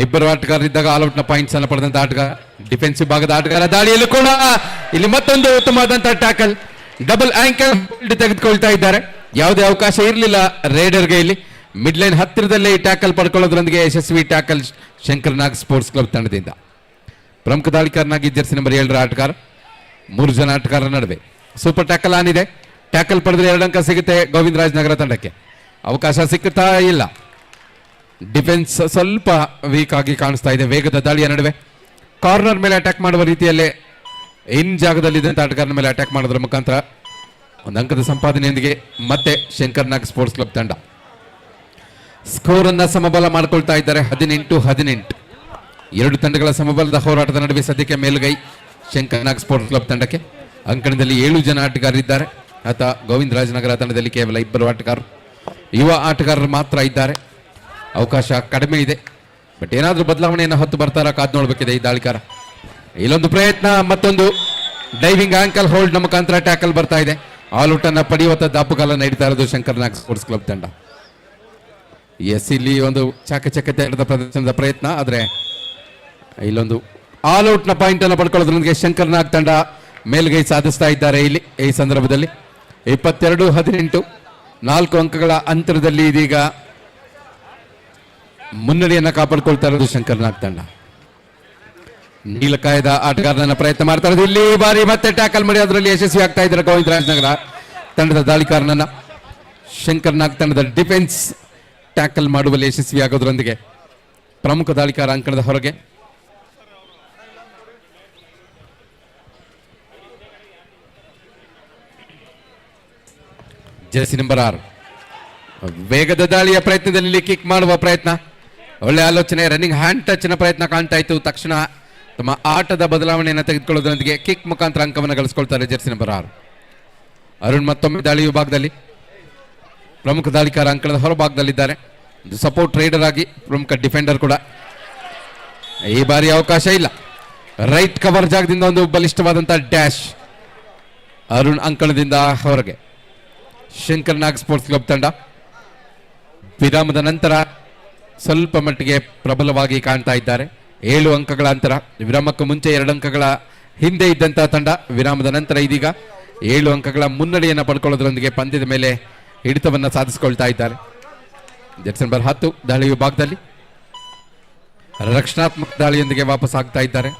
ಇಬ್ಬರು ಆಟಗಾರರಿದ್ದಾಗ ಆಲ್ಔಟ್ನ ಪಾಯಿಂಟ್ಸ್ ಅನ್ನು ಪಡೆದಂತ ಆಟಗಾರ, ಡಿಫೆನ್ಸಿವ್ ಭಾಗದ ಆಟಗಾರ. ದಾಳಿಯಲ್ಲೂ ಕೂಡ ಇಲ್ಲಿ ಮತ್ತೊಂದು ಉತ್ತಮವಾದಂತಹ ಟ್ಯಾಕಲ್, ಡಬಲ್ ಆಂಕಲ್ ತೆಗೆದುಕೊಳ್ತಾ ಇದ್ದಾರೆ. ಯಾವುದೇ ಅವಕಾಶ ಇರಲಿಲ್ಲ ರೈಡರ್ಗೆ. ಇಲ್ಲಿ ಮಿಡ್ ಲೈನ್ ಹತ್ತಿರದಲ್ಲೇ ಈ ಟ್ಯಾಕಲ್ ಪಡ್ಕೊಳ್ಳೋದ್ರೊಂದಿಗೆ ಯಶಸ್ವಿ ಟ್ಯಾಕಲ್ ಶಂಕರ್ನಾಗ್ ಸ್ಪೋರ್ಟ್ಸ್ ಕ್ಲಬ್ ತಂಡದಿಂದ. ಪ್ರಮುಖ ದಾಳಿಕಾರನಾಗಿ ಜೆರ್ಸಿ ನಂಬರ್ 7 ಆಟಗಾರ, 3 ಜನ ಆಟಗಾರರ ನಡುವೆ ಸೂಪರ್ ಟ್ಯಾಕಲ್ ಆನ್ ಇದೆ. ಟ್ಯಾಕಲ್ ಪಡೆದ್ರೆ 2 ಅಂಕ ಸಿಗುತ್ತೆ ಗೋವಿಂದರಾಜನಗರ ತಂಡಕ್ಕೆ. ಅವಕಾಶ ಸಿಕ್ಕುತ್ತಾ ಇಲ್ಲ. ಡಿಫೆನ್ಸ್ ಸ್ವಲ್ಪ ವೀಕ್ ಆಗಿ ಕಾಣಿಸ್ತಾ ಇದೆ. ವೇಗದ ದಾಳಿಯ ನಡುವೆ ಕಾರ್ನರ್ ಮೇಲೆ ಅಟ್ಯಾಕ್ ಮಾಡುವ ರೀತಿಯಲ್ಲೇ ಇನ್ ಜಾಗದಲ್ಲಿದ್ದಂಥ ಆಟಗಾರನ ಮೇಲೆ ಅಟ್ಯಾಕ್ ಮಾಡೋದ್ರ ಮುಖಾಂತರ 1 ಅಂಕದ ಸಂಪಾದನೆಯೊಂದಿಗೆ ಮತ್ತೆ ಶಂಕರ್ನಾಗ್ ಸ್ಪೋರ್ಟ್ಸ್ ಕ್ಲಬ್ ತಂಡ ಸ್ಕೋರ್ ಅನ್ನ ಸಮಬಲ ಮಾಡಿಕೊಳ್ತಾ ಇದ್ದಾರೆ. 18-18. 2 ತಂಡಗಳ ಸಮಬಲದ ಹೋರಾಟದ ನಡುವೆ ಸದ್ಯಕ್ಕೆ ಮೇಲುಗೈ ಶಂಕರ್ನಾಗ್ ಸ್ಪೋರ್ಟ್ಸ್ ಕ್ಲಬ್ ತಂಡಕ್ಕೆ. ಅಂಕಣದಲ್ಲಿ 7 ಜನ ಆಟಗಾರರಿದ್ದಾರೆ. ಆತ ಗೋವಿಂದರಾಜನಗರ ತಂಡದಲ್ಲಿ ಕೇವಲ 2 ಆಟಗಾರರು, ಯುವ ಆಟಗಾರರು ಮಾತ್ರ ಇದ್ದಾರೆ. ಅವಕಾಶ ಕಡಿಮೆ ಇದೆ. ಬಟ್ ಏನಾದರೂ ಬದಲಾವಣೆಯನ್ನು ಹೊತ್ತು ಬರ್ತಾರ ಕಾದ್ ನೋಡ್ಬೇಕಿದೆ ಈ ದಾಳಿಕಾರ. ಇಲ್ಲೊಂದು ಪ್ರಯತ್ನ, ಮತ್ತೊಂದು ಡೈವಿಂಗ್ ಆಂಕಲ್ ಹೋಲ್ಡ್ ನ ಮುಖಾಂತರ ಟ್ಯಾಕಲ್ ಬರ್ತಾ ಇದೆ. ಆಲ್ಔಟ್ ಅನ್ನ ಪಡೆಯುವಂತ ದಾಪುಗಾಲನ್ನ ಹಿಡಿತಾ ಇರೋದು ಶಂಕರ್ನಾಗ್ ಸ್ಪೋರ್ಟ್ಸ್ ಕ್ಲಬ್ ತಂಡ. ಇಲ್ಲಿ ಒಂದು ಚಾಕಚಕ್ಯತೆ ಪ್ರದರ್ಶನದ ಪ್ರಯತ್ನ, ಆದರೆ ಇಲ್ಲೊಂದು ಆಲ್ಔಟ್ ನ ಪಾಯಿಂಟ್ ಅನ್ನು ಪಡ್ಕೊಳ್ಳೋದ್ರೊಂದಿಗೆ ಶಂಕರ್ನಾಗ್ ತಂಡ ಮೇಲ್ಗೈ ಸಾಧಿಸ್ತಾ ಇದ್ದಾರೆ. ಇಲ್ಲಿ ಈ ಸಂದರ್ಭದಲ್ಲಿ 22-18, 4 ಅಂಕಗಳ ಅಂತರದಲ್ಲಿ ಇದೀಗ ಮುನ್ನಡೆಯನ್ನ ಕಾಪಾಡಿಕೊಳ್ತಾ ಇರೋದು ಶಂಕರ್ನಾಗ್ ತಂಡ. ನೀಲಕಾಯದ ಆಟಗಾರನ ಪ್ರಯತ್ನ ಮಾಡ್ತಾ ಇರೋದು. ಇಲ್ಲಿ ಈ ಬಾರಿ ಮತ್ತೆ ಟ್ಯಾಕಲ್ ಮಾಡಿ ಅದರಲ್ಲಿ ಯಶಸ್ವಿ ಆಗ್ತಾ ಇದ್ದಾರೆ ಗೋವಿಂದರಾಜನಗರ ತಂಡದ ದಾಳಿಕಾರನನ್ನ. ಶಂಕರ್ನಾಗ್ ತಂಡದ ಡಿಫೆನ್ಸ್ ಟ್ಯಾಕಲ್ ಮಾಡುವಲ್ಲಿ ಯಶಸ್ವಿ ಆಗೋದ್ರೊಂದಿಗೆ ಪ್ರಮುಖ ದಾಳಿಕಾರ ಅಂಕಣದ ಹೊರಗೆ. ಜೆರ್ಸಿ ನಂಬರ್ 6 ವೇಗದ ದಾಳಿಯ ಪ್ರಯತ್ನದಲ್ಲಿ ಕಿಕ್ ಮಾಡುವ ಪ್ರಯತ್ನ, ಒಳ್ಳೆ ಆಲೋಚನೆ. ರನ್ನಿಂಗ್ ಹ್ಯಾಂಡ್ ಟಚ್ ನ ಪ್ರಯತ್ನ ಕಾಣ್ತಾ ಇತ್ತು. ತಕ್ಷಣ ತಮ್ಮ ಆಟದ ಬದಲಾವಣೆಯನ್ನು ತೆಗೆದುಕೊಳ್ಳೋದ್ರೊಂದಿಗೆ ಕಿಕ್ ಮುಖಾಂತರ ಅಂಕವನ್ನು ಗಳಿಸಿಕೊಳ್ತಾರೆ ಜೆರ್ಸಿ ನಂಬರ್ 6. ಅರುಣ್ ಮತ್ತೊಮ್ಮೆ ದಾಳಿ ವಿಭಾಗದಲ್ಲಿ ಪ್ರಮುಖ ದಾಳಿಕಾರ ಅಂಕಣದ ಹೊರಭಾಗದಲ್ಲಿದ್ದಾರೆ. ಸಪೋರ್ಟ್ ರೈಡರ್ ಆಗಿ ಪ್ರಮುಖ ಡಿಫೆಂಡರ್ ಕೂಡ. ಈ ಬಾರಿ ಅವಕಾಶ ಇಲ್ಲ. ರೈಟ್ ಕವರ್ ಜಾಗದಿಂದ ಒಂದು ಬಲಿಷ್ಠವಾದಂತಹ ಡ್ಯಾಶ್. ಅರುಣ್ ಅಂಕಣದಿಂದ ಹೊರಗೆ. ಶಂಕರ್ನಾಗ್ ಸ್ಪೋರ್ಟ್ಸ್ ಕ್ಲಬ್ ತಂಡ ವಿರಾಮದ ನಂತರ ಸ್ವಲ್ಪ ಮಟ್ಟಿಗೆ ಪ್ರಬಲವಾಗಿ ಕಾಣ್ತಾ ಇದ್ದಾರೆ. 7 ಅಂಕಗಳ ಅಂತರ. ವಿರಾಮಕ್ಕೂ ಮುಂಚೆ 2 ಅಂಕಗಳ ಹಿಂದೆ ಇದ್ದಂತಹ ತಂಡ ವಿರಾಮದ ನಂತರ ಇದೀಗ 7 ಅಂಕಗಳ ಮುನ್ನಡೆಯನ್ನು ಪಡ್ಕೊಳ್ಳೋದ್ರೊಂದಿಗೆ ಪಂದ್ಯದ ಮೇಲೆ ಹಿಡಿತವನ್ನು ಸಾಧಿಸಿಕೊಳ್ತಾ ಇದ್ದಾರೆ. ಜೆರ್ಸಿ ನಂಬರ್ 10 ದಾಳಿ ವಿಭಾಗದಲ್ಲಿ ರಕ್ಷಣಾತ್ಮಕ ದಾಳಿಯೊಂದಿಗೆ ವಾಪಸ್ ಆಗ್ತಾ ಇದ್ದಾರೆ.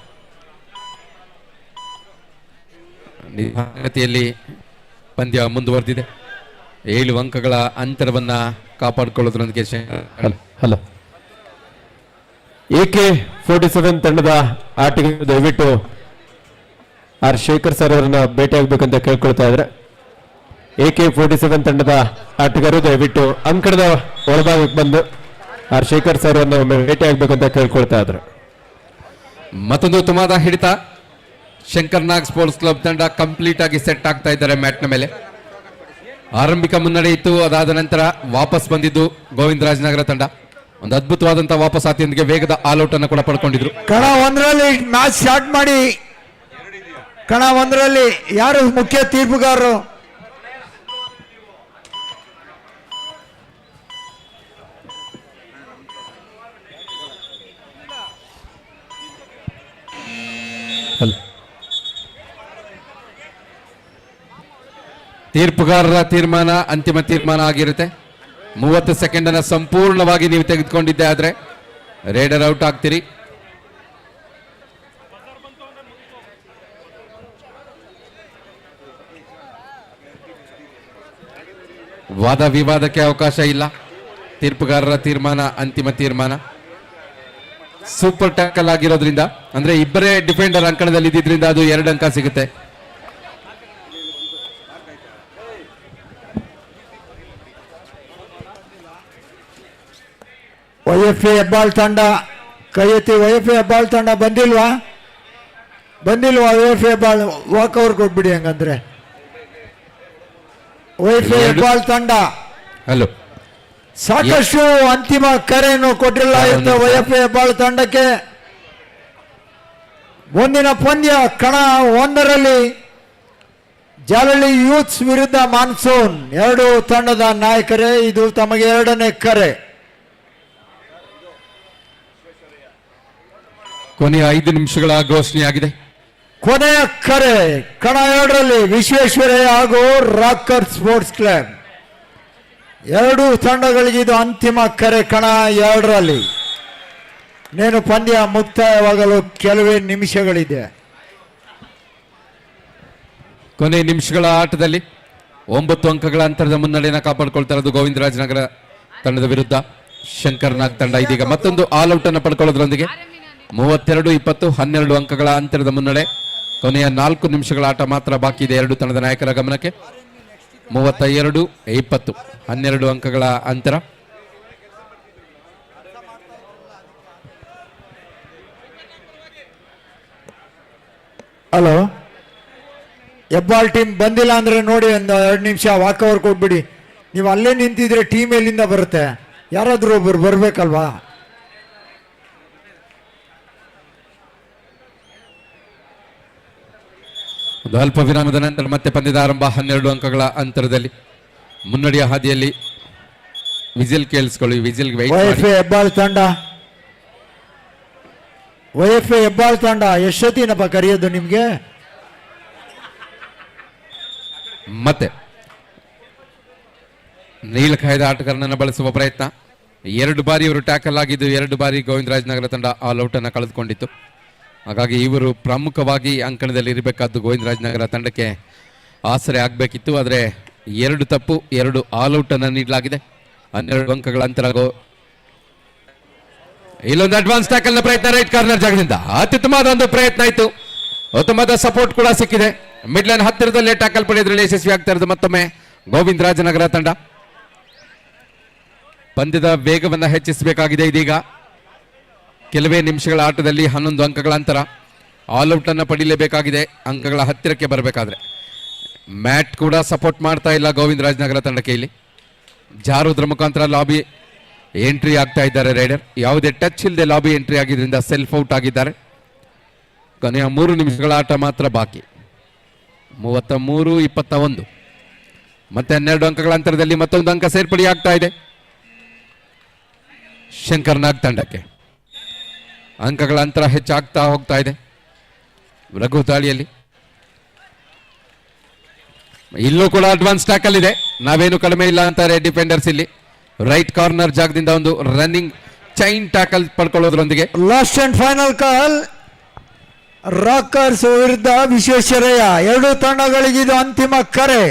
ನಿಧಾನಗತಿಯಲ್ಲಿ ಪಂದ್ಯ ಮುಂದುವರೆದಿದೆ. 7 ಅಂಕಗಳ ಅಂತರವನ್ನ ಕಾಪಾಡಿಕೊಳ್ಳೋದ್ರೊಂದಿಗೆ ಹಲೋ, AK-47 ತಂಡದ ಆಟಗಾರರು ದಯವಿಟ್ಟು ಆರ್ ಶೇಖರ್ ಸರ್ ಅವರನ್ನ ಭೇಟಿಯಾಗಬೇಕಂತ ಕೇಳ್ಕೊಳ್ತಾ ಇದ್ರೆ. AK-47 ತಂಡದ ಆಟಗಾರರು ದಯವಿಟ್ಟು ಅಂಕಣದ ಒಳಭಾಗಕ್ಕೆ ಬಂದು ಆರ್ ಶೇಖರ್ ಸರ್ ಅವರನ್ನ ಭೇಟಿಯಾಗಬೇಕಂತ ಕೇಳ್ಕೊಳ್ತಾ ಇದ್ರು. ಮತ್ತೊಂದು ಉತ್ತಮವಾದ ಹಿಡಿತ. ಶಂಕರ್ನಾಗ್ ಸ್ಪೋರ್ಟ್ಸ್ ಕ್ಲಬ್ ತಂಡ ಕಂಪ್ಲೀಟ್ ಆಗಿ ಸೆಟ್ ಆಗ್ತಾ ಇದ್ದಾರೆ ಮ್ಯಾಟ್ನ ಮೇಲೆ. ಆರಂಭಿಕ ಮುನ್ನಡೆ ಇತ್ತು. ಅದಾದ ನಂತರ ವಾಪಸ್ ಬಂದಿದ್ದು ಗೋವಿಂದರಾಜನಗರ ತಂಡ ಒಂದು ಅದ್ಭುತವಾದಂತಹ ವಾಪಸಾತಿಯೊಂದಿಗೆ ವೇಗದ ಆಲ್ಔಟ್ ಅನ್ನು ಕೂಡ ಪಡ್ಕೊಂಡಿದ್ರು. ಕಣ ಒಂದರಲ್ಲಿ ಮ್ಯಾಚ್ ಸ್ಟಾರ್ಟ್ ಮಾಡಿ. ಕಣ ಒಂದರಲ್ಲಿ ಯಾರು ಮುಖ್ಯ ತೀರ್ಪುಗಾರರು? ತೀರ್ಪುಗಾರರ ತೀರ್ಮಾನ ಅಂತಿಮ ತೀರ್ಮಾನ ಆಗಿರುತ್ತೆ. 30 ಸೆಕೆಂಡ್ ಅನ್ನ ಸಂಪೂರ್ಣವಾಗಿ ನೀವು ತೆಗೆದುಕೊಂಡಿದ್ದೆ ಆದ್ರೆ ರೇಡರ್ ಔಟ್ ಆಗ್ತೀರಿ. ವಾದ ವಿವಾದಕ್ಕೆ ಅವಕಾಶ ಇಲ್ಲ. ತೀರ್ಪುಗಾರರ ತೀರ್ಮಾನ ಅಂತಿಮ ತೀರ್ಮಾನ. ಸೂಪರ್ ಟ್ಯಾಕಲ್ ಆಗಿರೋದ್ರಿಂದ ಅಂದ್ರೆ ಇಬ್ಬರೇ ಡಿಫೆಂಡರ್ ಅಂಕಣದಲ್ಲಿ ಇದ್ದಿದ್ರಿಂದ ಅದು 2 ಅಂಕ ಸಿಗುತ್ತೆ. ವೈಎಫ್ಎ ಹೆಬ್ಬಾಳ್ ತಂಡ ಕೈ ಎತ್ತಿ. ವೈಎಫ್ಎ ಹೆಬ್ಬಾಳ್ ತಂಡ ಬಂದಿಲ್ವಾ? ವೈಎಫ್ಎ ಹೆಬ್ಬಾಳ್ ವಾಕ್ ಓವರ್ ಕೊಟ್ಬಿಡಿ ಹಂಗಂದ್ರೆ. ವೈಎಫ್ಎ ಹೆಬ್ಬಾಳ್ ತಂಡ ಹಲೋ ಸಾಕಷ್ಟು ಅಂತಿಮ ಕರೆಯನ್ನು ಕೊಟ್ಟಿಲ್ಲ ಎಂದು ವೈಎಫ್ಎ ಹೆಬ್ಬಾಳ್ ತಂಡಕ್ಕೆ. ಮುಂದಿನ ಪಂದ್ಯ ಕಣ ಒಂದರಲ್ಲಿ ಜಾಲಹಳ್ಳಿ ಯೂತ್ಸ್ ವಿರುದ್ಧ ಮಾನ್ಸೂನ್. 2 ತಂಡದ ನಾಯಕರೇ. ಇದು ತಮಗೆ 2ನೇ ಕರೆ. ಕೊನೆಯ 5 ನಿಮಿಷಗಳ ಘೋಷಣೆಯಾಗಿದೆ. ಕೊನೆಯ ಕರೆ ಕಣ 2ರಲ್ಲಿ ವಿಶ್ವೇಶ್ವರಯ್ಯ ಹಾಗೂ ರಾಕರ್ ಸ್ಪೋರ್ಟ್ಸ್ ಕ್ಲಬ್. 2 ತಂಡಗಳಿಗೆ ಇದು ಅಂತಿಮ ಕರೆ. ಕಣ 2ರಲ್ಲಿ ನೇನು ಪಂದ್ಯ ಮುಕ್ತಾಯವಾಗಲು ಕೆಲವೇ ನಿಮಿಷಗಳಿದೆ. ಕೊನೆಯ ನಿಮಿಷಗಳ ಆಟದಲ್ಲಿ 9 ಅಂಕಗಳ ಅಂತರದ ಮುನ್ನಡೆಯನ್ನು ಕಾಪಾಡಿಕೊಳ್ತಾ ಇರೋದು ಗೋವಿಂದರಾಜನಗರ ತಂಡದ ವಿರುದ್ಧ ಶಂಕರ್ ನಾಗ್ ತಂಡ. ಇದೀಗ ಮತ್ತೊಂದು ಆಲ್ ಔಟ್ ಅನ್ನು ಪಡ್ಕೊಳ್ಳೋದ್ರೊಂದಿಗೆ 32-20 12 ಅಂಕಗಳ ಅಂತರದ ಮುನ್ನಡೆ. ಕೊನೆಯ 4 ನಿಮಿಷಗಳ ಆಟ ಮಾತ್ರ ಬಾಕಿ ಇದೆ 2 ತಂಡದ ನಾಯಕರ ಗಮನಕ್ಕೆ. 32-20 12 ಅಂಕಗಳ ಅಂತರ. ಹಲೋ, ಹೆಬ್ಬಾಳ್ ಟೀಮ್ ಬಂದಿಲ್ಲ ಅಂದ್ರೆ ನೋಡಿ ಒಂದು 2 ನಿಮಿಷ ವಾಕ್ ಓವರ್ ಕೊಟ್ಬಿಡಿ. ನೀವು ಅಲ್ಲೇ ನಿಂತಿದ್ರೆ ಟೀಮ್ ಎಲ್ಲಿಂದ ಬರುತ್ತೆ? ಯಾರಾದ್ರೂ ಒಬ್ಬರು ಬರ್ಬೇಕಲ್ವಾ? ಒಂದು ಅಲ್ಪ ವಿರಾಮದ ನಂತರ ಮತ್ತೆ ಪಂದ್ಯದ ಆರಂಭ. 12 ಅಂಕಗಳ ಅಂತರದಲ್ಲಿ ಮುನ್ನಡೆಯ ಹಾದಿಯಲ್ಲಿ ವಿಜಿಲ್ ಕೇಳಿಸ್ಕೊಳ್ಳಿ. ವಿಜಿಲ್ ವೈಎಫ್ಎ ಹೆಬ್ಬಾಳ್ ತಂಡ. ವೈಎಫ್ಎ ಹೆಬ್ಬಾಳ್ ತಂಡ ಎಷ್ಟೊತ್ತಿನಪ್ಪ ಕರೆಯೋದು ನಿಮ್ಗೆ? ಮತ್ತೆ ನೀಲಕಾಯದ ಆಟಗಾರನನ್ನು ಬಳಸುವ ಪ್ರಯತ್ನ. 2 ಬಾರಿ ಇವರು ಟ್ಯಾಕಲ್ ಆಗಿದ್ದು, 2 ಬಾರಿ ಗೋವಿಂದರಾಜನಗರ ತಂಡ ಆಲ್ ಔಟ್ ಅನ್ನು ಕಳೆದುಕೊಂಡಿತ್ತು. ಹಾಗಾಗಿ ಇವರು ಪ್ರಮುಖವಾಗಿ ಅಂಕಣದಲ್ಲಿ ಇರಬೇಕಾದ್ದು ಗೋವಿಂದರಾಜನಗರ ತಂಡಕ್ಕೆ ಆಸರೆ ಆಗಬೇಕಿತ್ತು. ಆದರೆ 2 ತಪ್ಪು 2 ಆಲ್ ಔಟ್ ಅನ್ನು ನೀಡಲಾಗಿದೆ. 12 ಅಂಕಗಳ ಅಂತರ. ಇಲ್ಲೊಂದು ಅಡ್ವಾನ್ಸ್ ಟ್ಯಾಕಲ್ ನ ಪ್ರಯತ್ನ ರೈಟ್ ಕಾರ್ನರ್ ಜಾಗದಿಂದ ಅತ್ಯುತ್ತಮವಾದ ಒಂದು ಪ್ರಯತ್ನ ಇತ್ತು. ಉತ್ತಮವಾದ ಸಪೋರ್ಟ್ ಕೂಡ ಸಿಕ್ಕಿದೆ. ಮಿಡ್ ಲೈನ್ ಹತ್ತಿರದಲ್ಲೇ ಟ್ಯಾಕಲ್ ಪಡೆಯೋದ್ರಲ್ಲಿ ಯಶಸ್ವಿ ಆಗ್ತಾ ಇರೋದು ಮತ್ತೊಮ್ಮೆ ಗೋವಿಂದರಾಜನಗರ ತಂಡ. ಪಂದ್ಯದ ವೇಗವನ್ನು ಹೆಚ್ಚಿಸಬೇಕಾಗಿದೆ. ಇದೀಗ ಕೆಲವೇ ನಿಮಿಷಗಳ ಆಟದಲ್ಲಿ 11 ಅಂಕಗಳ ಅಂತರ. ಆಲ್ ಔಟ್ ಅನ್ನು ಪಡೀಲೇಬೇಕಾಗಿದೆ ಅಂಕಗಳ ಹತ್ತಿರಕ್ಕೆ ಬರಬೇಕಾದ್ರೆ. ಮ್ಯಾಟ್ ಕೂಡ ಸಪೋರ್ಟ್ ಮಾಡ್ತಾ ಇಲ್ಲ ಗೋವಿಂದರಾಜನಗರ ತಂಡಕ್ಕೆ. ಇಲ್ಲಿ ಜಾರುವುದರ ಮುಖಾಂತರ ಲಾಬಿ ಎಂಟ್ರಿ ಆಗ್ತಾ ಇದ್ದಾರೆ ರೈಡರ್. ಯಾವುದೇ ಟಚ್ ಇಲ್ಲದೆ ಲಾಬಿ ಎಂಟ್ರಿ ಆಗಿದ್ದರಿಂದ ಸೆಲ್ಫ್ ಔಟ್ ಆಗಿದ್ದಾರೆ. ಕೊನೆಯ 3 ನಿಮಿಷಗಳ ಆಟ ಮಾತ್ರ ಬಾಕಿ. 33-21 ಮತ್ತೆ 12 ಅಂಕಗಳ ಅಂತರದಲ್ಲಿ ಮತ್ತೊಂದು ಅಂಕ ಸೇರ್ಪಡೆ ಆಗ್ತಾ ಇದೆ ಶಂಕರ್ ನಾಗ್ ತಂಡಕ್ಕೆ. ಅಂಕಗಳ ಅಂತರ ಹೆಚ್ಚಾಗ್ತಾ ಹೋಗ್ತಾ ಇದೆ ರಘು ದಾಳಿಯಲ್ಲಿ. ಇಲ್ಲೂ ಕೂಡ ಅಡ್ವಾನ್ಸ್ ಟ್ಯಾಕಲ್ ಇದೆ. ನಾವೇನು ಕಡಿಮೆ ಇಲ್ಲ ಅಂತಾರೆ ಡಿಫೆಂಡರ್ಸ್. ಇಲ್ಲಿ ರೈಟ್ ಕಾರ್ನರ್ ಜಾಗದಿಂದ ಒಂದು ರನ್ನಿಂಗ್ ಚೈನ್ ಟ್ಯಾಕಲ್ ಪಡ್ಕೊಳ್ಳೋದ್ರೊಂದಿಗೆ last and final call Rockers ವಿರುದ್ಧ ವಿಶ್ವೇಶ್ವರಯ್ಯ. 2 ತಂಡಗಳಿಗೆ ಇದು ಅಂತಿಮ ಕರೆ.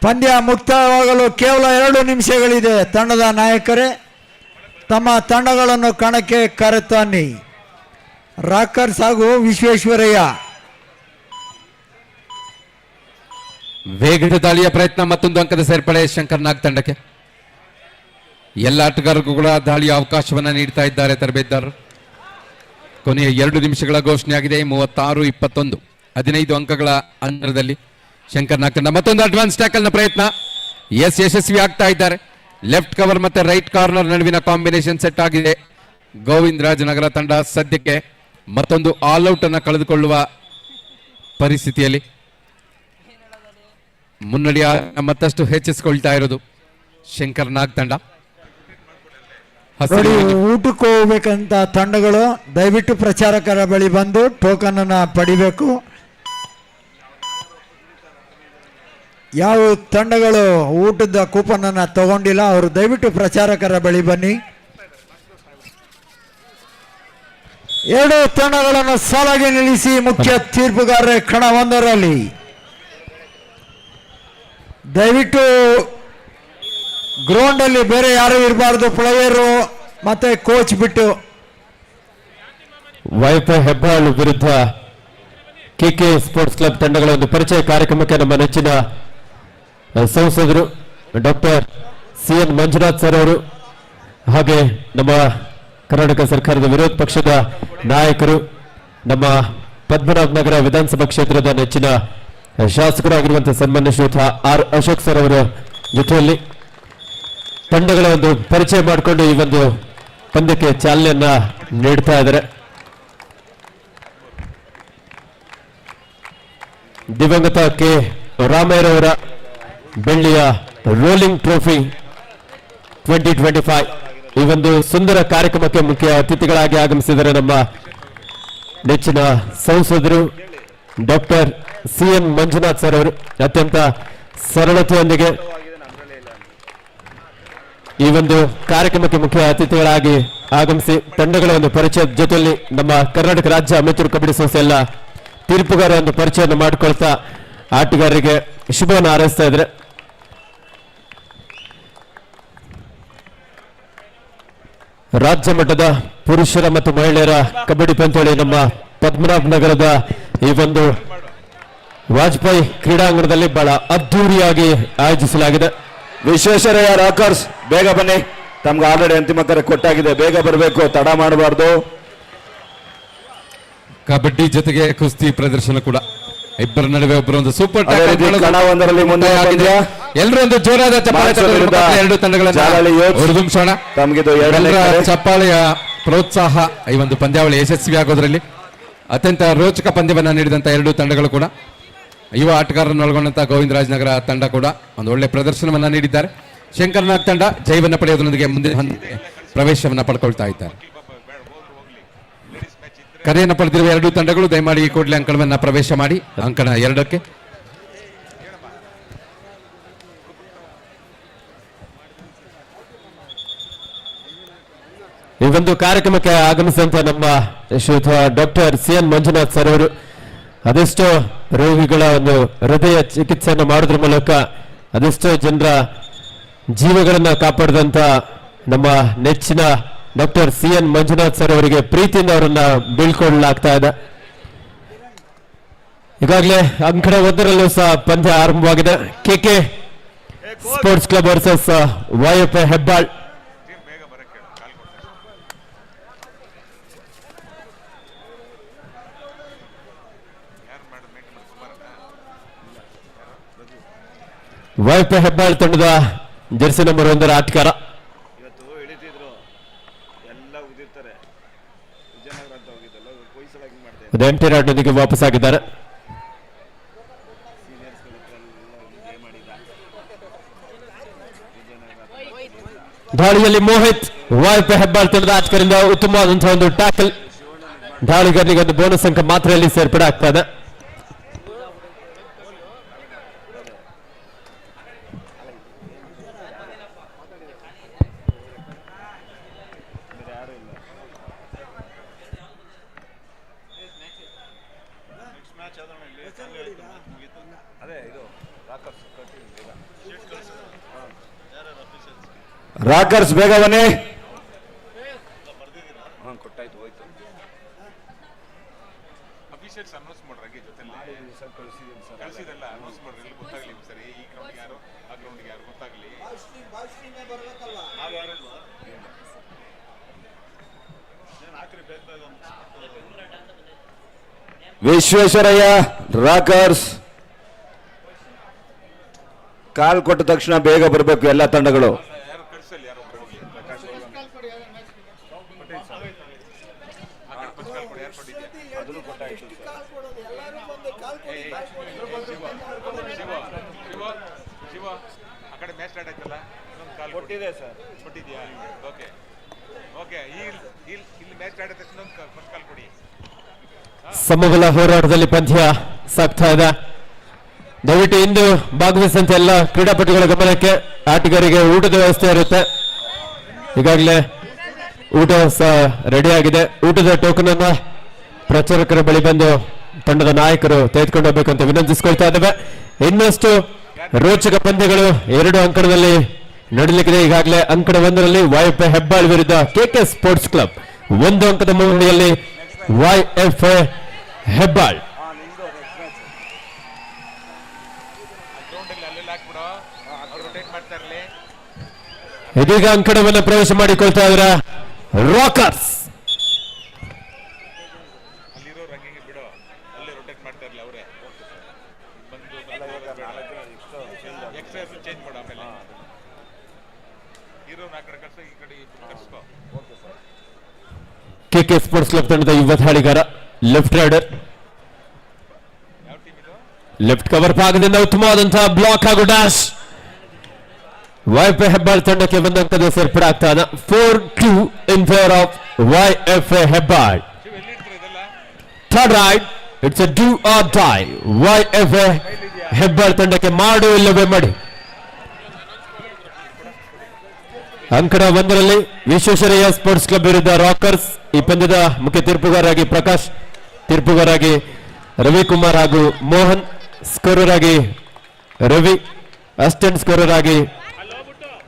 ಪಂದ್ಯ ಮುಕ್ತಾಯವಾಗಲು ಕೇವಲ 2 ನಿಮಿಷಗಳಿದೆ. ತಂಡದ ನಾಯಕರೇ ತಮ್ಮ ತಂಡಗಳನ್ನು ಕಣಕ್ಕೆ ಕರೆತನ್ನಿ. ರಾಕರ್ಸ್ ಹಾಗೂ ವಿಶ್ವೇಶ್ವರಯ್ಯ. ವೇಗದ ದಾಳಿಯ ಪ್ರಯತ್ನ. ಮತ್ತೊಂದು ಅಂಕದ ಸೇರ್ಪಡೆ ಶಂಕರ್ ನಾಗ್ ತಂಡಕ್ಕೆ. ಎಲ್ಲ ಆಟಗಾರರಿಗೂ ಕೂಡ ದಾಳಿಯ ಅವಕಾಶವನ್ನ ನೀಡ್ತಾ ಇದ್ದಾರೆ ತರಬೇತುದಾರರು. ಕೊನೆಯ 2 ನಿಮಿಷಗಳ ಘೋಷಣೆಯಾಗಿದೆ. 36-21 15 ಅಂಕಗಳ ಅಂತರದಲ್ಲಿ ಶಂಕರ್ ನಾಗ್ತಂಡ ಮತ್ತೊಂದು ಅಡ್ವಾನ್ಸ್ ಟ್ಯಾಕಲ್ ನ ಪ್ರಯತ್ನ. ಯಶಸ್ವಿ ಆಗ್ತಾ ಇದ್ದಾರೆ. ಲೆಫ್ಟ್ ಕವರ್ ಮತ್ತೆ ರೈಟ್ ಕಾರ್ನರ್ ನಡುವಿನ ಕಾಂಬಿನೇಷನ್ ಸೆಟ್ ಆಗಿದೆ. ಗೋವಿಂದ ರಾಜನಗರ ತಂಡ ಸದ್ಯಕ್ಕೆ ಮತ್ತೊಂದು ಆಲ್ಔಟ್ ಅನ್ನು ಕಳೆದುಕೊಳ್ಳುವ ಪರಿಸ್ಥಿತಿಯಲ್ಲಿ ಮುನ್ನಡೆಯ ಮತ್ತಷ್ಟು ಹೆಚ್ಚಿಸಿಕೊಳ್ತಾ ಇರೋದು ಶಂಕರ್ ನಾಗ್ ತಂಡ. ನೋಡಿ, ಊಟಕ್ಕೆ ಹೋಗ್ಬೇಕಂತ ತಂಡಗಳು ದಯವಿಟ್ಟು ಪ್ರಚಾರಕರ ಬಳಿ ಬಂದು ಟೋಕನ್ ಅನ್ನ ಪಡಿಬೇಕು. ಯಾವ ತಂಡಗಳು ಊಟದ ಕೂಪನ್ ಅನ್ನ ತಗೊಂಡಿಲ್ಲ ಅವರು ದಯವಿಟ್ಟು ಪ್ರಚಾರಕರ ಬಳಿ ಬನ್ನಿ. ಎರಡು ತಂಡಗಳನ್ನು ಸಾಲಾಗಿ ನಿಲ್ಲಿಸಿ ಮುಖ್ಯ ತೀರ್ಪುಗಾರರ ಕಣ ಒಂದರಲ್ಲಿ ದಯವಿಟ್ಟು ಗ್ರೌಂಡ್ ಅಲ್ಲಿ ಬೇರೆ ಯಾರು ಇರಬಾರ್ದು, ಪ್ಲೇಯರು ಮತ್ತೆ ಕೋಚ್ ಬಿಟ್ಟು. ವೈಫೈ ಹೆಬ್ಬಾಳ್ ವಿರುದ್ಧ ಕೆಕೆ ಸ್ಪೋರ್ಟ್ಸ್ ಕ್ಲಬ್ ತಂಡಗಳ ಒಂದು ಪರಿಚಯ ಕಾರ್ಯಕ್ರಮಕ್ಕೆ ನಮ್ಮ ನೆಚ್ಚಿನ ಸಂಸದರು ಡಾಕ್ಟರ್ CN ಮಂಜುನಾಥ್ ಸರ್ ಅವರು, ಹಾಗೆ ನಮ್ಮ ಕರ್ನಾಟಕ ಸರ್ಕಾರದ ವಿರೋಧ ಪಕ್ಷದ ನಾಯಕರು, ನಮ್ಮ ಪದ್ಮನಾಭ ನಗರ ವಿಧಾನಸಭಾ ಕ್ಷೇತ್ರದ ನೆಚ್ಚಿನ ಶಾಸಕರಾಗಿರುವಂತಹ ಸನ್ಮಾನ್ಯ ಶ್ರೀಯುತ R ಅಶೋಕ್ ಸರ್ ಅವರ ಜೊತೆಯಲ್ಲಿ ತಂಡಗಳ ಒಂದು ಪರಿಚಯ ಮಾಡಿಕೊಂಡು ಈ ಒಂದು ಪಂದ್ಯಕ್ಕೆ ಚಾಲನೆಯನ್ನ ನೀಡ್ತಾ ಇದ್ದಾರೆ. ದಿವಂಗತ ಕೆ ರಾಮಯ್ಯರವರ ಬೆಳ್ಳಿಯ ರೋಲಿಂಗ್ ಟ್ರೋಫಿ 2025 ಈ ಒಂದು ಸುಂದರ ಕಾರ್ಯಕ್ರಮಕ್ಕೆ ಮುಖ್ಯ ಅತಿಥಿಗಳಾಗಿ ಆಗಮಿಸಿದರೆ ನಮ್ಮ ನೆಚ್ಚಿನ ಸಂಸದರು ಡಾಕ್ಟರ್ CN ಮಂಜುನಾಥ್ ಸರ್ ಅವರು ಅತ್ಯಂತ ಸರಳತೆಯೊಂದಿಗೆ ಈ ಒಂದು ಕಾರ್ಯಕ್ರಮಕ್ಕೆ ಮುಖ್ಯ ಅತಿಥಿಗಳಾಗಿ ಆಗಮಿಸಿ ತಂಡಗಳ ಒಂದು ಪರಿಚಯದ ಜೊತೆಯಲ್ಲಿ ನಮ್ಮ ಕರ್ನಾಟಕ ರಾಜ್ಯ ಅಮೆಚೂರ್ ಕಬಡ್ಡಿ ಸಂಸ್ಥೆ ಎಲ್ಲ ತೀರ್ಪುಗಾರ ಒಂದು ಪರಿಚಯವನ್ನು ಮಾಡಿಕೊಳ್ತಾ ಆಟಗಾರರಿಗೆ ಶುಭವನ್ನು ಹಾರೈಸ್ತಾ ಇದ್ದಾರೆ. ರಾಜ್ಯ ಮಟ್ಟದ ಪುರುಷರ ಮತ್ತು ಮಹಿಳೆಯರ ಕಬಡ್ಡಿ ಪಂದ್ಯಾವಳಿ ನಮ್ಮ ಪದ್ಮನಾಭ ನಗರದ ಈ ಒಂದು ವಾಜಪೇಯಿ ಕ್ರೀಡಾಂಗಣದಲ್ಲಿ ಬಹಳ ಅದ್ದೂರಿಯಾಗಿ ಆಯೋಜಿಸಲಾಗಿದೆ. ವಿಶ್ವೇಶ್ವರಯ್ಯ ರಾಕರ್ಸ್ ಬೇಗ ಬನ್ನಿ, ತಮ್ಗೆ ಆಲ್ರೆಡಿ ಅಂತಿಮ ಕರೆ ಕೊಟ್ಟಾಗಿದೆ, ಬೇಗ ಬರಬೇಕು, ತಡ ಮಾಡಬಾರ್ದು. ಕಬಡ್ಡಿ ಜೊತೆಗೆ ಕುಸ್ತಿ ಪ್ರದರ್ಶನ ಕೂಡ ಇಬ್ಬರ ನಡುವೆ ಒಬ್ಬರೊಂದು ಸೂಪರ್ ಕಣ ಒಂದರಲ್ಲಿ ಮುಂದೆ ಎಲ್ಲರೂ ಒಂದು ಜೋರಾದ ಚಪ್ಪಾಳೆ ಎರಡು ತಂಡಗಳನ್ನು ತಮಗಿದು ಚಪ್ಪಾಳೆಯ ಪ್ರೋತ್ಸಾಹ ಈ ಒಂದು ಪಂದ್ಯಾವಳಿ ಯಶಸ್ವಿ ಆಗೋದ್ರಲ್ಲಿ ಅತ್ಯಂತ ರೋಚಕ ಪಂದ್ಯವನ್ನ ನೀಡಿದಂತ ಎರಡು ತಂಡಗಳು ಕೂಡ ಯುವ ಆಟಗಾರರನ್ನು ಒಳಗೊಂಡಂತ ಗೋವಿಂದ ರಾಜನಗರ ತಂಡ ಕೂಡ ಒಂದು ಒಳ್ಳೆ ಪ್ರದರ್ಶನವನ್ನ ನೀಡಿದ್ದಾರೆ. ಶಂಕರ್ನಾಗ್ ತಂಡ ಜಯವನ್ನ ಪಡೆಯೋದರೊಂದಿಗೆ ಮುಂದಿನ ಹಂತಕ್ಕೆ ಪ್ರವೇಶವನ್ನ ಪಡ್ಕೊಳ್ತಾ ಇದ್ದಾರೆ. ಕರೆಯನ್ನು ಪಡೆದಿರುವ ಎರಡೂ ತಂಡಗಳು ದಯಮಾಡಿ ಈ ಕೂಡಲೇ ಅಂಕಣವನ್ನ ಪ್ರವೇಶ ಮಾಡಿ ಅಂಕಣ 2ಕ್ಕೆ. ಈ ಒಂದು ಕಾರ್ಯಕ್ರಮಕ್ಕೆ ಆಗಮಿಸಿದಂತ ನಮ್ಮ ಶ್ರೀಯುತ ಡಾಕ್ಟರ್ CN ಮಂಜುನಾಥ್ ಸರ್ ಅವರು ಅದೆಷ್ಟೋ ರೋಗಿಗಳ ಒಂದು ಹೃದಯ ಚಿಕಿತ್ಸೆಯನ್ನು ಮಾಡೋದ್ರ ಮೂಲಕ ಅದೆಷ್ಟೋ ಜನರ ಜೀವಗಳನ್ನ ಕಾಪಾಡಿದಂತ ನಮ್ಮ ನೆಚ್ಚಿನ ಡಾಕ್ಟರ್ CN ಮಂಜುನಾಥ್ ಸರ್ ಅವರಿಗೆ ಪ್ರೀತಿಯಿಂದ ಅವರನ್ನ ಬೀಳ್ಕೊಳ್ಳಲಾಗ್ತಾ ಇದೆ. ಈಗಾಗಲೇ ಅಂಕಣ 1ರಲ್ಲೂ ಸಹ ಪಂದ್ಯ ಆರಂಭವಾಗಿದೆ. KK sports club versus YFI Hebbal. YFI Hebbal ತಂಡದ ಜೆರ್ಸಿ ನಂಬರ್ 1ರ ಆಟಗಾರ ಎಂಟಿ ರಾಡ್ನೊಂದಿಗೆ ವಾಪಸ್ ಆಗಿದ್ದಾರೆ. ದಾಳಿಯಲ್ಲಿ ಮೋಹಿತ್ ವೈಎಫ್ಐ ಹೆಬ್ಬಾಳ್ ತಂಡದ ಆಟಗಾರರಿಂದ ಉತ್ತಮವಾದಂತಹ ಒಂದು ಟ್ಯಾಕಲ್. ದಾಳಿಗಾರನಿಗೆ ಒಂದು ಬೋನಸ್ ಅಂಕ ಮಾತ್ರ ಇಲ್ಲಿ ಸೇರ್ಪಡೆ ಆಗ್ತಾ ಇದೆ. ರಾಕರ್ಸ್ ಬೇಗ ಬನ್ನಿ. ವಿಶ್ವೇಶ್ವರಯ್ಯ ರಾಕರ್ಸ್ ಕಾಲ್ ಕೊಟ್ಟ ತಕ್ಷಣ ಬೇಗ ಬರಬೇಕು ಎಲ್ಲ ತಂಡಗಳು. ಸಮಬಲ ಹೋರಾಟದಲ್ಲಿ ಪಂದ್ಯ ಸಾಗ್ತಾ ಇದೆ. ದಯವಿಟ್ಟು ಇಂದು ಭಾಗವಹಿಸಿದಂತ ಎಲ್ಲ ಕ್ರೀಡಾಪಟುಗಳ ಗಮನಕ್ಕೆ ಆಟಗಾರರಿಗೆ ಊಟದ ವ್ಯವಸ್ಥೆ ಇರುತ್ತೆ. ಈಗಾಗಲೇ ಊಟ ಸಹ ರೆಡಿ ಆಗಿದೆ. ಊಟದ ಟೋಕನ್ ಅನ್ನ ಪ್ರಚಾರಕರ ಬಳಿ ಬಂದು ತಂಡದ ನಾಯಕರು ತೆಗೆದುಕೊಂಡು ಹೋಗ್ಬೇಕಂತ ವಿನಂತಿಸಿಕೊಳ್ತಾ ಇದ್ದೇವೆ. ಇನ್ನಷ್ಟು ರೋಚಕ ಪಂದ್ಯಗಳು 2 ಅಂಕಣದಲ್ಲಿ ನಡೆಯಲಿಕ್ಕಿದೆ. ಈಗಾಗಲೇ ಅಂಕಣ 1ರಲ್ಲಿ YFA ಹೆಬ್ಬಾಳ್ ವಿರುದ್ಧ KK ಸ್ಪೋರ್ಟ್ಸ್ ಕ್ಲಬ್, 1 ಅಂಕದ ಮುನ್ನಡೆಯಲ್ಲಿ YFA ಹೆಬ್ಬಾಳ್. ಇದೀಗ ಅಂಕಣವನ್ನು ಪ್ರವೇಶ ಮಾಡಿಕೊಳ್ತಾ ಇದ್ರ ರಾಕರ್ಸ್. KK ಸ್ಪೋರ್ಟ್ಸ್ ಕ್ಲಬ್ ತಂಡದ ಯುವ ದಾಳಿಗಾರ ಲೆಫ್ಟ್ ರೈಡರ್, ಲೆಫ್ಟ್ ಕವರ್ ಭಾಗದಿಂದ ಉತ್ತಮವಾದಂತಹ ಬ್ಲಾಕ್ ಹಾಗೂ ಡ್ಯಾಶ್. YFA ಹೆಬ್ಬಾಳ್ ತಂಡಕ್ಕೆ 1 ಅಂಕದ ಸೇರ್ಪಡೆ ಆಗ್ತಾ ಇದೆ. 4-2 ಇನ್ favour of YFA Hebbal. Third ride, it's A do or dye. YFA Hebbal ತಂಡಕ್ಕೆ ಮಾಡು ಇಲ್ಲವೇ ಮಾಡಿ. ಅಂಕಣ 1ರಲ್ಲಿ ವಿಶ್ವೇಶ್ವರಯ್ಯ ಸ್ಪೋರ್ಟ್ಸ್ ಕ್ಲಬ್ ವಿರುದ್ಧ ರಾಕರ್ಸ್. ಈ ಪಂದ್ಯದ ಮುಖ್ಯ ತೀರ್ಪುಗಾರರಾಗಿ ಪ್ರಕಾಶ್, ತೀರ್ಪುಗಾರರಾಗಿ ರವಿಕುಮಾರ್ ಹಾಗೂ ಮೋಹನ್, ಸ್ಕೋರರ್ ಆಗಿ ರವಿ, ಅಸಿಸ್ಟೆಂಟ್ ಸ್ಕೋರರ್ ಆಗಿ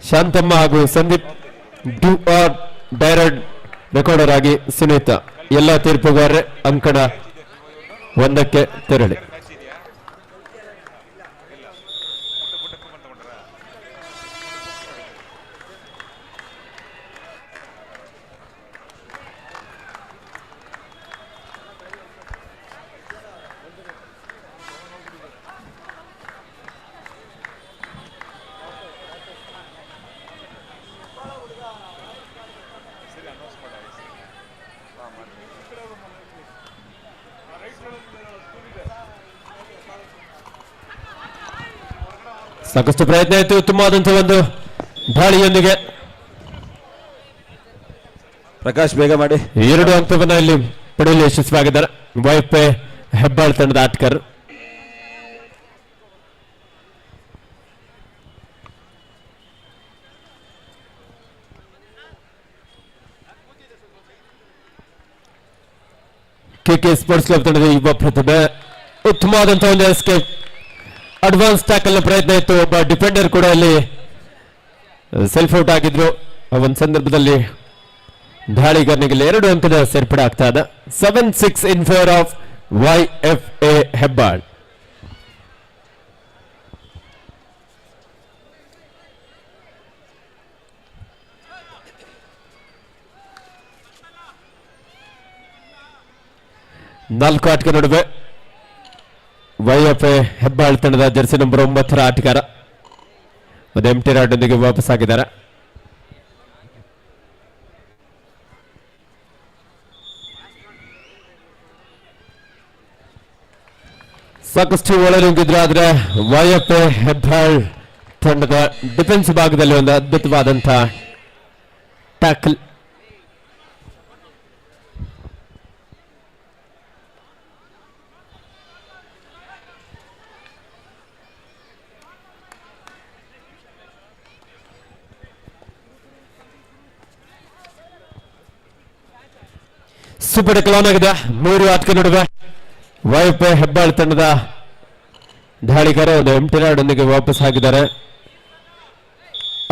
ಶಾಂತಮ್ಮ ಹಾಗೂ Sandeep, do or direct recorder ಆಗಿ ಸುನೀತಾ. ಎಲ್ಲ ತೀರ್ಪುಗಾರರೇ ಅಂಕಣ 1ಕ್ಕೆ ತೆರಳಿ. ಸಾಕಷ್ಟು ಪ್ರಯತ್ನ ಇತ್ತು. ಉತ್ತಮವಾದಂತಹ ಒಂದು ದಾಳಿಯೊಂದಿಗೆ ಪ್ರಕಾಶ್ ಬೇಗ ಮಾಡಿ 2 ಅಂಕವನ್ನು ಇಲ್ಲಿ ಪಡೆಯಲು ಯಶಸ್ವಿಯಾಗಿದ್ದಾರೆ YFA ಹೆಬ್ಬಾಳ್ ತಂಡದ ಆಟಗಾರರು. KK ಸ್ಪೋರ್ಟ್ಸ್ ಕ್ಲಬ್ ತಂಡದ ಯುವ ಪ್ರತಿಭೆ, ಉತ್ತಮವಾದಂತಹ ಒಂದು ಎಸ್ಕೇಪ್, ಅಡ್ವಾನ್ಸ್ ಟ್ಯಾಕಲ್ ನ ಪ್ರಯತ್ನ ಇತ್ತು. ಒಬ್ಬ ಡಿಫೆಂಡರ್ ಕೂಡ ಅಲ್ಲಿ ಸೆಲ್ಫ್ ಔಟ್ ಆಗಿದ್ರು. ಒಂದು ಸಂದರ್ಭದಲ್ಲಿ ದಾಳಿಗಾರನಿಗೆ 2 ಅಂಕದ ಸೇರ್ಪಡೆ ಆಗ್ತಾ ಇದೆ. 7-6 ಇನ್ ಫೇವರ್ ಆಫ್ YFA ಹೆಬ್ಬಾಳ್. ನಾಲ್ಕು ಆಟಗಾರ ನಡುವೆ YFA ಹೆಬ್ಬಾಳ್ ತಂಡದ ಜರ್ಸಿ ನಂಬರ್ 9ರ ಆಟಗಾರ ಒಂದು ಎಂಟಿ ರಾಡ್ ಒಂದಿಗೆ ವಾಪಸ್ ಆಗಿದ್ದಾರೆ. ಸಾಕಷ್ಟು ಒಳನುಗ್ಗಿದ್ರು. ಆದ್ರೆ YFA ಹೆಬ್ಬಾಳ್ ತಂಡದ ಡಿಫೆನ್ಸ್ ಭಾಗದಲ್ಲಿ ಒಂದು ಅದ್ಭುತವಾದಂತಹ ಟ್ಯಾಕಲ್. ಸೂಪರ್ ಕ್ಲಾನ್ ಆಗಿದೆ. 3 ಆಟಗಾರ ನಡುವೆ YFA ಹೆಬ್ಬಾಳ್ ತಂಡದ ದಾಳಿಗಾರ ಒಂದು ಎಂಟಿ ರಾಡ್ ಒಂದಿಗೆ ವಾಪಸ್ ಆಗಿದ್ದಾರೆ.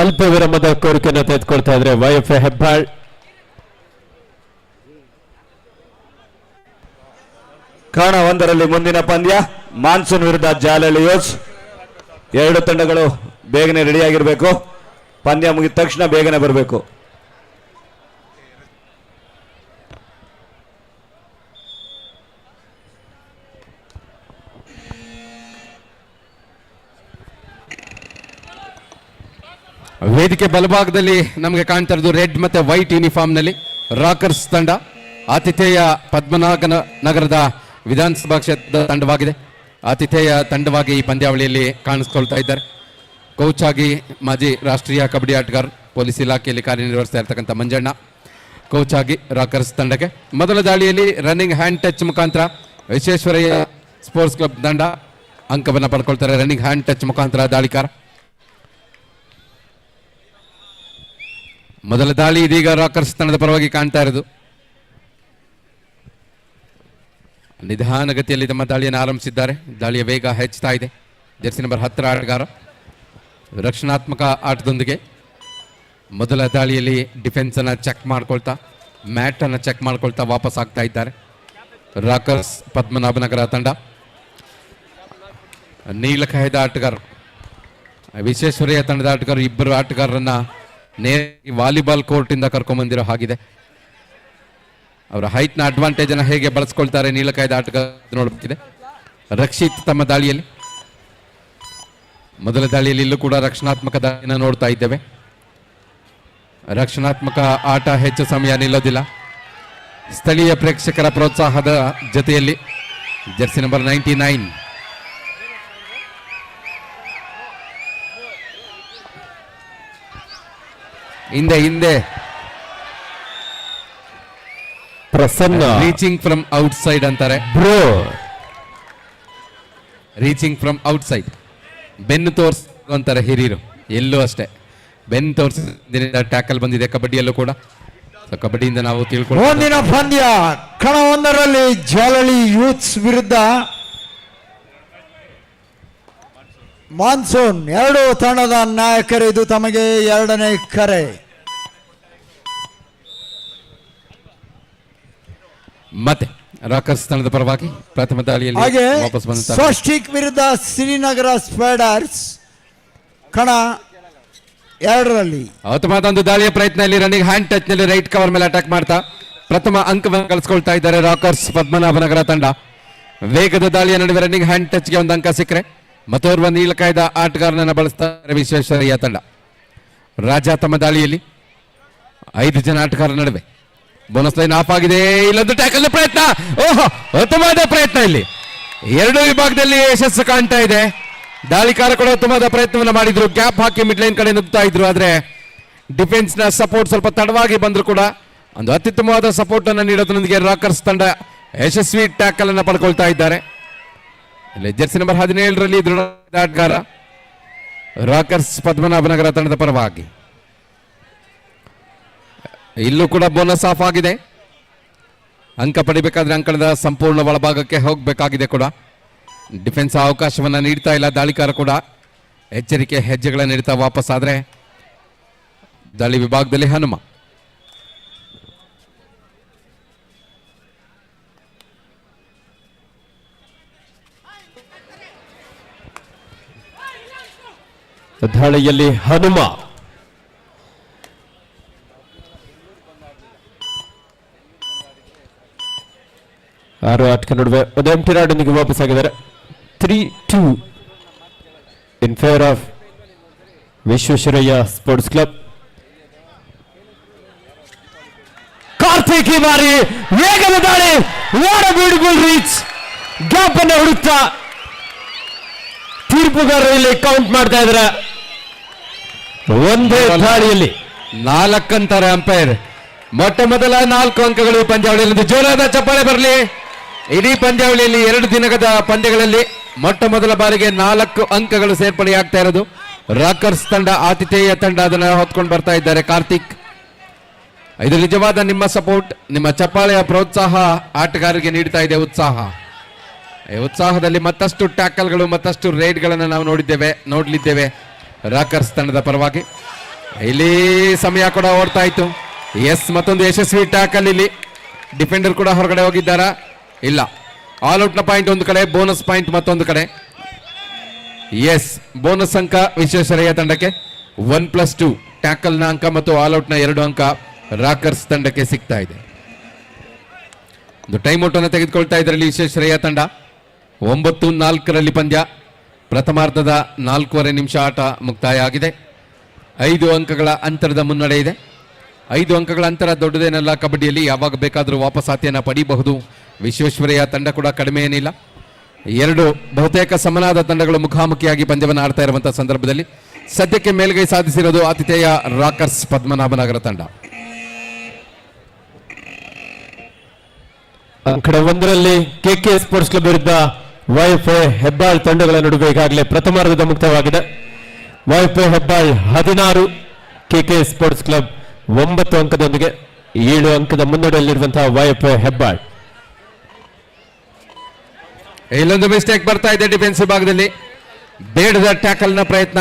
ಅಲ್ಪ ವಿರಾಮದ ಕೋರಿಕೆಯನ್ನು ತೆಗೆದುಕೊಳ್ತಾ ಇದ್ರೆ YFA ಹೆಬ್ಬಾಳ್. ಕಾರಣ 1ರಲ್ಲಿ ಮುಂದಿನ ಪಂದ್ಯ ಮಾನ್ಸೂನ್ ವಿರುದ್ಧ ಜಾಲಳಿಯೋಸ್. 2 ತಂಡಗಳು ಬೇಗನೆ ರೆಡಿಯಾಗಿರಬೇಕು. ಪಂದ್ಯ ಮುಗಿದ ತಕ್ಷಣ ಬೇಗನೆ ಬರಬೇಕು. ವೇದಿಕೆ ಬಲಭಾಗದಲ್ಲಿ ನಮಗೆ ಕಾಣ್ತಾ ಇರೋದು ರೆಡ್ ಮತ್ತೆ ವೈಟ್ ಯೂನಿಫಾರ್ಮ್ ನಲ್ಲಿ ರಾಕರ್ಸ್ ತಂಡ ಆತಿಥೇಯ ಪದ್ಮನಾಭ ನಗರದ ವಿಧಾನಸಭಾ ಕ್ಷೇತ್ರದ ತಂಡವಾಗಿದೆ. ಆತಿಥೇಯ ತಂಡವಾಗಿ ಈ ಪಂದ್ಯಾವಳಿಯಲ್ಲಿ ಕಾಣಿಸ್ಕೊಳ್ತಾ ಇದ್ದಾರೆ. ಕೋಚ್ ಆಗಿ ಮಾಜಿ ರಾಷ್ಟ್ರೀಯ ಕಬಡ್ಡಿ ಆಟಗಾರ, ಪೊಲೀಸ್ ಇಲಾಖೆಯಲ್ಲಿ ಕಾರ್ಯನಿರ್ವಹಿಸ್ತಾ ಇರ್ತಕ್ಕಂಥ ಮಂಜಣ್ಣ ಕೋಚ್ ಆಗಿ ರಾಕರ್ಸ್ ತಂಡಕ್ಕೆ. ಮೊದಲ ದಾಳಿಯಲ್ಲಿ ರನ್ನಿಂಗ್ ಹ್ಯಾಂಡ್ ಟಚ್ ಮುಖಾಂತರ ವಿಶ್ವೇಶ್ವರಯ್ಯ ಸ್ಪೋರ್ಟ್ಸ್ ಕ್ಲಬ್ ತಂಡ ಅಂಕವನ್ನು ಪಡ್ಕೊಳ್ತಾರೆ. ರನ್ನಿಂಗ್ ಹ್ಯಾಂಡ್ ಟಚ್ ಮುಖಾಂತರ ದಾಳಿಕಾರ. ಮೊದಲ ದಾಳಿ ಇದೀಗ ರಾಕರ್ಸ್ ತಂಡದ ಪರವಾಗಿ ಕಾಣ್ತಾ ಇರೋದು. ನಿಧಾನಗತಿಯಲ್ಲಿ ತಮ್ಮ ದಾಳಿಯನ್ನು ಆರಂಭಿಸಿದ್ದಾರೆ. ದಾಳಿಯ ವೇಗ ಹೆಚ್ಚುತ್ತಾ ಇದೆ. ಜೆರ್ಸಿ ನಂಬರ್ 10 ಆಟಗಾರ ರಕ್ಷಣಾತ್ಮಕ ಆಟದೊಂದಿಗೆ ಮೊದಲ ದಾಳಿಯಲ್ಲಿ ಡಿಫೆನ್ಸ್ ಅನ್ನ ಚೆಕ್ ಮಾಡ್ಕೊಳ್ತಾ, ಮ್ಯಾಟ್ ಅನ್ನ ಚೆಕ್ ಮಾಡ್ಕೊಳ್ತಾ ವಾಪಸ್ ಆಗ್ತಾ ಇದ್ದಾರೆ ರಾಕರ್ಸ್ ಪದ್ಮನಾಭನಗರ ತಂಡ. ನೀಲಕಾಯದ ಆಟಗಾರ ವಿಶ್ವೇಶ್ವರಯ್ಯ ತಂಡದ ಆಟಗಾರರು ಇಬ್ಬರು ಆಟಗಾರರನ್ನ ನೇರ ವಾಲಿಬಾಲ್ ಕೋರ್ಟ್ ಇಂದ ಕರ್ಕೊಂಡ್ಬಂದಿರೋ ಹಾಗಿದೆ. ಅವರ ಹೈಟ್ ನ ಅಡ್ವಾಂಟೇಜ್ ಅನ್ನ ಹೇಗೆ ಬಳಸ್ಕೊಳ್ತಾರೆ ನೀಲಕಾಯದ ಆಟಗಾರ ನೋಡಬೇಕಿದೆ. ರಕ್ಷಿತ್ ತಮ್ಮ ದಾಳಿಯಲ್ಲಿ ಮೊದಲ ದಾಳಿಯಲ್ಲಿ ಇಲ್ಲೂ ಕೂಡ ರಕ್ಷಣಾತ್ಮಕ ದಾಳಿಯನ್ನು ನೋಡ್ತಾ ಇದ್ದೇವೆ. ರಕ್ಷಣಾತ್ಮಕ ಆಟ ಹೆಚ್ಚು ಸಮಯ ನಿಲ್ಲೋದಿಲ್ಲ. ಸ್ಥಳೀಯ ಪ್ರೇಕ್ಷಕರ ಪ್ರೋತ್ಸಾಹದ ಜೊತೆಯಲ್ಲಿ ಜೆರ್ಸಿ ನಂಬರ್ 99 ಹಿಂದೆ Prasanna reaching from outside ಅಂತಾರೆ. Bro reaching from outside ಬೆನ್ನು ತೋರ್ಸ್ ಅಂತಾರೆ ಹಿರಿಯರು. ಎಲ್ಲೂ ಅಷ್ಟೇ ಬೆನ್ನು ತೋರಿಸಿದ ಟ್ಯಾಕಲ್ ಬಂದಿದೆ ಕಬಡ್ಡಿಯಲ್ಲೂ ಕೂಡ. ಕಬಡ್ಡಿಯಿಂದ ನಾವು ತಿಳ್ಕೊಂಡು ಮುಂದಿನ ಪಂದ್ಯ ಕಣ 1ರಲ್ಲಿ ಜಾಲಳಿ ಯೂತ್ಸ್ ವಿರುದ್ಧ ಮಾನ್ಸೂನ್. ಎರಡು ತಂಡದ ನಾಯಕರು ಇದು ತಮಗೆ 2ನೇ ಕರೆ. ಮತ್ತೆ ರಾಕರ್ಸ್ ತಂಡದ ಪರವಾಗಿ ಪ್ರಥಮ ದಾಳಿಯಲ್ಲಿ ಹಾಗೆ ವಾಪಸ್ ಬಂದ ಸ್ವಸ್ಟಿಕ್ ವಿರುದ್ಧ ಶ್ರೀನಗರ ಸ್ಪೈಡರ್ಸ್ ಕಣ 2ರಲ್ಲಿ ಉತ್ತಮವಾದ ಒಂದು ದಾಳಿಯ ಪ್ರಯತ್ನದಲ್ಲಿ ರನ್ನಿಂಗ್ ಹ್ಯಾಂಡ್ ಟಚ್ ನಲ್ಲಿ ರೈಟ್ ಕವರ್ ಮೇಲೆ ಅಟ್ಯಾಕ್ ಮಾಡ್ತಾ ಪ್ರಥಮ ಅಂಕವನ್ನು ಗಳಿಸಿಕೊಳ್ತಾ ಇದ್ದಾರೆ ರಾಕರ್ಸ್ ಪದ್ಮನಾಭನಗರ ತಂಡ. ವೇಗದ ದಾಳಿಯ ನಡುವೆ ರನ್ನಿಂಗ್ ಹ್ಯಾಂಡ್ ಟಚ್ಗೆ ಒಂದು ಅಂಕ ಸಿಕ್ಕರೆ ಮತ್ತೋರ್ವ ನೀಲಕಾಯದ ಆಟಗಾರನನ್ನು ಬಳಸ್ತಾರೆ ವಿಶ್ವೇಶ್ವರಯ್ಯ ತಂಡ. ರಾಜ ತಮ್ಮ ದಾಳಿಯಲ್ಲಿ 5 ಜನ ಆಟಗಾರರ ನಡುವೆ ಬೋನಸ್ ಲೈನ್ ಆಫ್ ಆಗಿದೆ. ಇಲ್ಲೊಂದು ಟ್ಯಾಕಲ್ ಪ್ರಯತ್ನ. ಓಹೋ, ಉತ್ತಮವಾದ ಪ್ರಯತ್ನ. ಇಲ್ಲಿ ಎರಡು ವಿಭಾಗದಲ್ಲಿ ಯಶಸ್ಸು ಕಾಣ್ತಾ ಇದೆ. ದಾಳಿಕಾರ ಕೂಡ ಉತ್ತಮವಾದ ಪ್ರಯತ್ನವನ್ನು ಮಾಡಿದ್ರು. ಗ್ಯಾಪ್ ಹಾಕಿ ಮಿಡ್ ಲೈನ್ ಕಡೆ ನುಗ್ತಾ ಇದ್ರು. ಆದ್ರೆ ಡಿಫೆನ್ಸ್ ನ ಸಪೋರ್ಟ್ ಸ್ವಲ್ಪ ತಡವಾಗಿ ಬಂದ್ರು ಕೂಡ ಒಂದು ಅತ್ಯುತ್ತಮವಾದ ಸಪೋರ್ಟ್ ಅನ್ನು ನೀಡೋದ್ರೊಂದಿಗೆ ರಾಕರ್ಸ್ ತಂಡ ಯಶಸ್ವಿ ಟ್ಯಾಕಲ್ ಅನ್ನು ಪಡ್ಕೊಳ್ತಾ ಇದ್ದಾರೆ. ಇಲ್ಲಿ ಜೆರ್ಸಿ ನಂಬರ್ 17ರಲ್ಲಿ ದೃಢ ಆಟಗಾರ ರಾಕರ್ಸ್ ಪದ್ಮನಾಭನಗರ ತಂಡದ ಪರವಾಗಿ. ಇಲ್ಲೂ ಕೂಡ ಬೋನಸ್ ಆಫ್ ಆಗಿದೆ. ಅಂಕ ಪಡಿಬೇಕಾದ್ರೆ ಅಂಕಣದ ಸಂಪೂರ್ಣ ಒಳಭಾಗಕ್ಕೆ ಹೋಗಬೇಕಾಗಿದೆ ಕೂಡ. ಡಿಫೆನ್ಸ್ ಅವಕಾಶವನ್ನ ನೀಡ್ತಾ ಇಲ್ಲ. ದಾಳಿಕಾರ ಕೂಡ ಎಚ್ಚರಿಕೆ ಹೆಜ್ಜೆಗಳನ್ನು ನೀಡ್ತಾ ವಾಪಸ್ ಆದ್ರೆ ದಾಳಿ ವಿಭಾಗದಲ್ಲಿ ಹನುಮ. ದಾಳಿಯಲ್ಲಿ ಹನುಮ. ಆರು ಆಟಕ ನಡುವೆ ಒಂದು ಎಂಟಿ ರಾಡೊಂದಿಗೆ ವಾಪಸ್ ಆಗಿದ್ದಾರೆ. 3-2 ಇನ್ favour of Visvesvaraya sports club. Karthik ಈ ಬಾರಿ ವೇಗದ ದಾಳಿ. What a beautiful reach. Gap ಅನ್ನು ಹುಡುಕ್ತಾ ತೀರ್ಪುಗಾರರು ಇಲ್ಲಿ ಕೌಂಟ್ ಮಾಡ್ತಾ ಇದ್ದಾರೆ. ಒಂದೇ ದಾಳಿಯಲ್ಲಿ 4 ಅಂತಾರೆ ಅಂಪೈರ್. ಮೊಟ್ಟ ಮೊದಲ 4 ಅಂಕಗಳು ಪಂದ್ಯಾವಳಿಯಲ್ಲಿ. ಜೋರಾದ ಚಪ್ಪಾಳೆ ಬರಲಿ. ಇಡೀ ಪಂದ್ಯಾವಳಿಯಲ್ಲಿ 2 ದಿನದ ಪಂದ್ಯಗಳಲ್ಲಿ ಮೊಟ್ಟ ಮೊದಲ ಬಾರಿಗೆ 4 ಅಂಕಗಳು ಸೇರ್ಪಡೆಯಾಗ್ತಾ ಇರೋದು. ರಾಕರ್ಸ್ ತಂಡ ಆತಿಥೇಯ ತಂಡ ಅದನ್ನು ಹೊತ್ಕೊಂಡು ಬರ್ತಾ ಇದ್ದಾರೆ. ಕಾರ್ತಿಕ್, ಇದು ನಿಜವಾದ ನಿಮ್ಮ ಸಪೋರ್ಟ್, ನಿಮ್ಮ ಚಪ್ಪಾಳೆಯ ಪ್ರೋತ್ಸಾಹ ಆಟಗಾರರಿಗೆ ನೀಡ್ತಾ ಇದೆ ಉತ್ಸಾಹ. ಈ ಉತ್ಸಾಹದಲ್ಲಿ ಮತ್ತಷ್ಟು ಟ್ಯಾಕಲ್ಗಳು ಮತ್ತಷ್ಟು ರೈಡ್ಗಳನ್ನು ನಾವು ನೋಡಲಿದ್ದೇವೆ ರಾಕರ್ಸ್ ತಂಡದ ಪರವಾಗಿ. ಇಲ್ಲಿ ಸಮಯ ಕೂಡ ಓಡ್ತಾ ಇತ್ತು. ಎಸ್, ಮತ್ತೊಂದು ಯಶಸ್ವಿ ಟ್ಯಾಕಲ್. ಇಲ್ಲಿ ಡಿಫೆಂಡರ್ ಕೂಡ ಹೊರಗಡೆ ಹೋಗಿದ್ದಾರಾ? ಇಲ್ಲ. ಆಲ್ ಔಟ್ ನ ಪಾಯಿಂಟ್ ಒಂದು ಕಡೆ, ಬೋನಸ್ ಪಾಯಿಂಟ್ ಮತ್ತೊಂದು ಕಡೆ. ಎಸ್, ಬೋನಸ್ ಅಂಕ ವಿಶ್ವೇಶ್ವರಯ್ಯ ತಂಡಕ್ಕೆ 1+2 ಟ್ಯಾಕಲ್ ನ ಅಂಕ ಮತ್ತು ಆಲ್ ಔಟ್ ನ 2 ಅಂಕ ರಾಕರ್ಸ್ ತಂಡಕ್ಕೆ ಸಿಗ್ತಾ ಇದೆ. ಒಂದು ಟೈಮ್ ಔಟ್ ಅನ್ನು ತೆಗೆದುಕೊಳ್ತಾ ಇದರಲ್ಲಿ ವಿಶ್ವೇಶ್ವರಯ್ಯ ತಂಡ. 9-4 ಪಂದ್ಯ. ಪ್ರಥಮಾರ್ಧದ 4.25 ನಿಮಿಷ ಆಟ ಮುಕ್ತಾಯ ಆಗಿದೆ. 5 ಅಂಕಗಳ ಅಂತರದ ಮುನ್ನಡೆ ಇದೆ. 5 ಅಂಕಗಳ ಅಂತರ ದೊಡ್ಡದೇನಲ್ಲ. ಕಬಡ್ಡಿಯಲ್ಲಿ ಯಾವಾಗ ಬೇಕಾದರೂ ವಾಪಸಾತಿಯನ್ನು ಪಡೆಯಬಹುದು. ವಿಶ್ವೇಶ್ವರಯ್ಯ ತಂಡ ಕೂಡ ಕಡಿಮೆ ಏನಿಲ್ಲ. 2 ಬಹುತೇಕ ಸಮನಾದ ತಂಡಗಳು ಮುಖಾಮುಖಿಯಾಗಿ ಪಂದ್ಯವನ್ನು ಆಡ್ತಾ ಇರುವಂತಹ ಸಂದರ್ಭದಲ್ಲಿ ಸದ್ಯಕ್ಕೆ ಮೇಲ್ಗೈ ಸಾಧಿಸಿರೋದು ಆತಿಥೇಯ ರಾಕರ್ಸ್ ಪದ್ಮನಾಭನಗರ ತಂಡ. ಅಂಕಣ 1ರಲ್ಲಿ ಕೆಕೆ ಸ್ಪೋರ್ಟ್ಸ್ ಕ್ಲಬ್ ವಿರುದ್ಧ ವೈಎಫ್ಎ ಹೆಬ್ಬಾಳ್ ತಂಡಗಳ ನಡುವೆ ಈಗಾಗಲೇ ಪ್ರಥಮಾರ್ಧದ ಮುಕ್ತವಾಗಿದೆ. ವೈಎಫ್ಎ ಹೆಬ್ಬಾಳ್ 16, ಕೆಕೆ ಸ್ಪೋರ್ಟ್ಸ್ ಕ್ಲಬ್ 9 ಅಂಕದೊಂದಿಗೆ 7 ಅಂಕದ ಮುನ್ನಡೆಯಲ್ಲಿರುವಂತಹ ವೈಎಫ್ಎ ಹೆಬ್ಬಾಳ್. ಇಲ್ಲೊಂದು ಮಿಸ್ಟೇಕ್ ಬರ್ತಾ ಇದೆ ಡಿಫೆನ್ಸಿವ್ ಭಾಗದಲ್ಲಿ. ಬೇಡದ ಟ್ಯಾಕಲ್ನ ಪ್ರಯತ್ನ,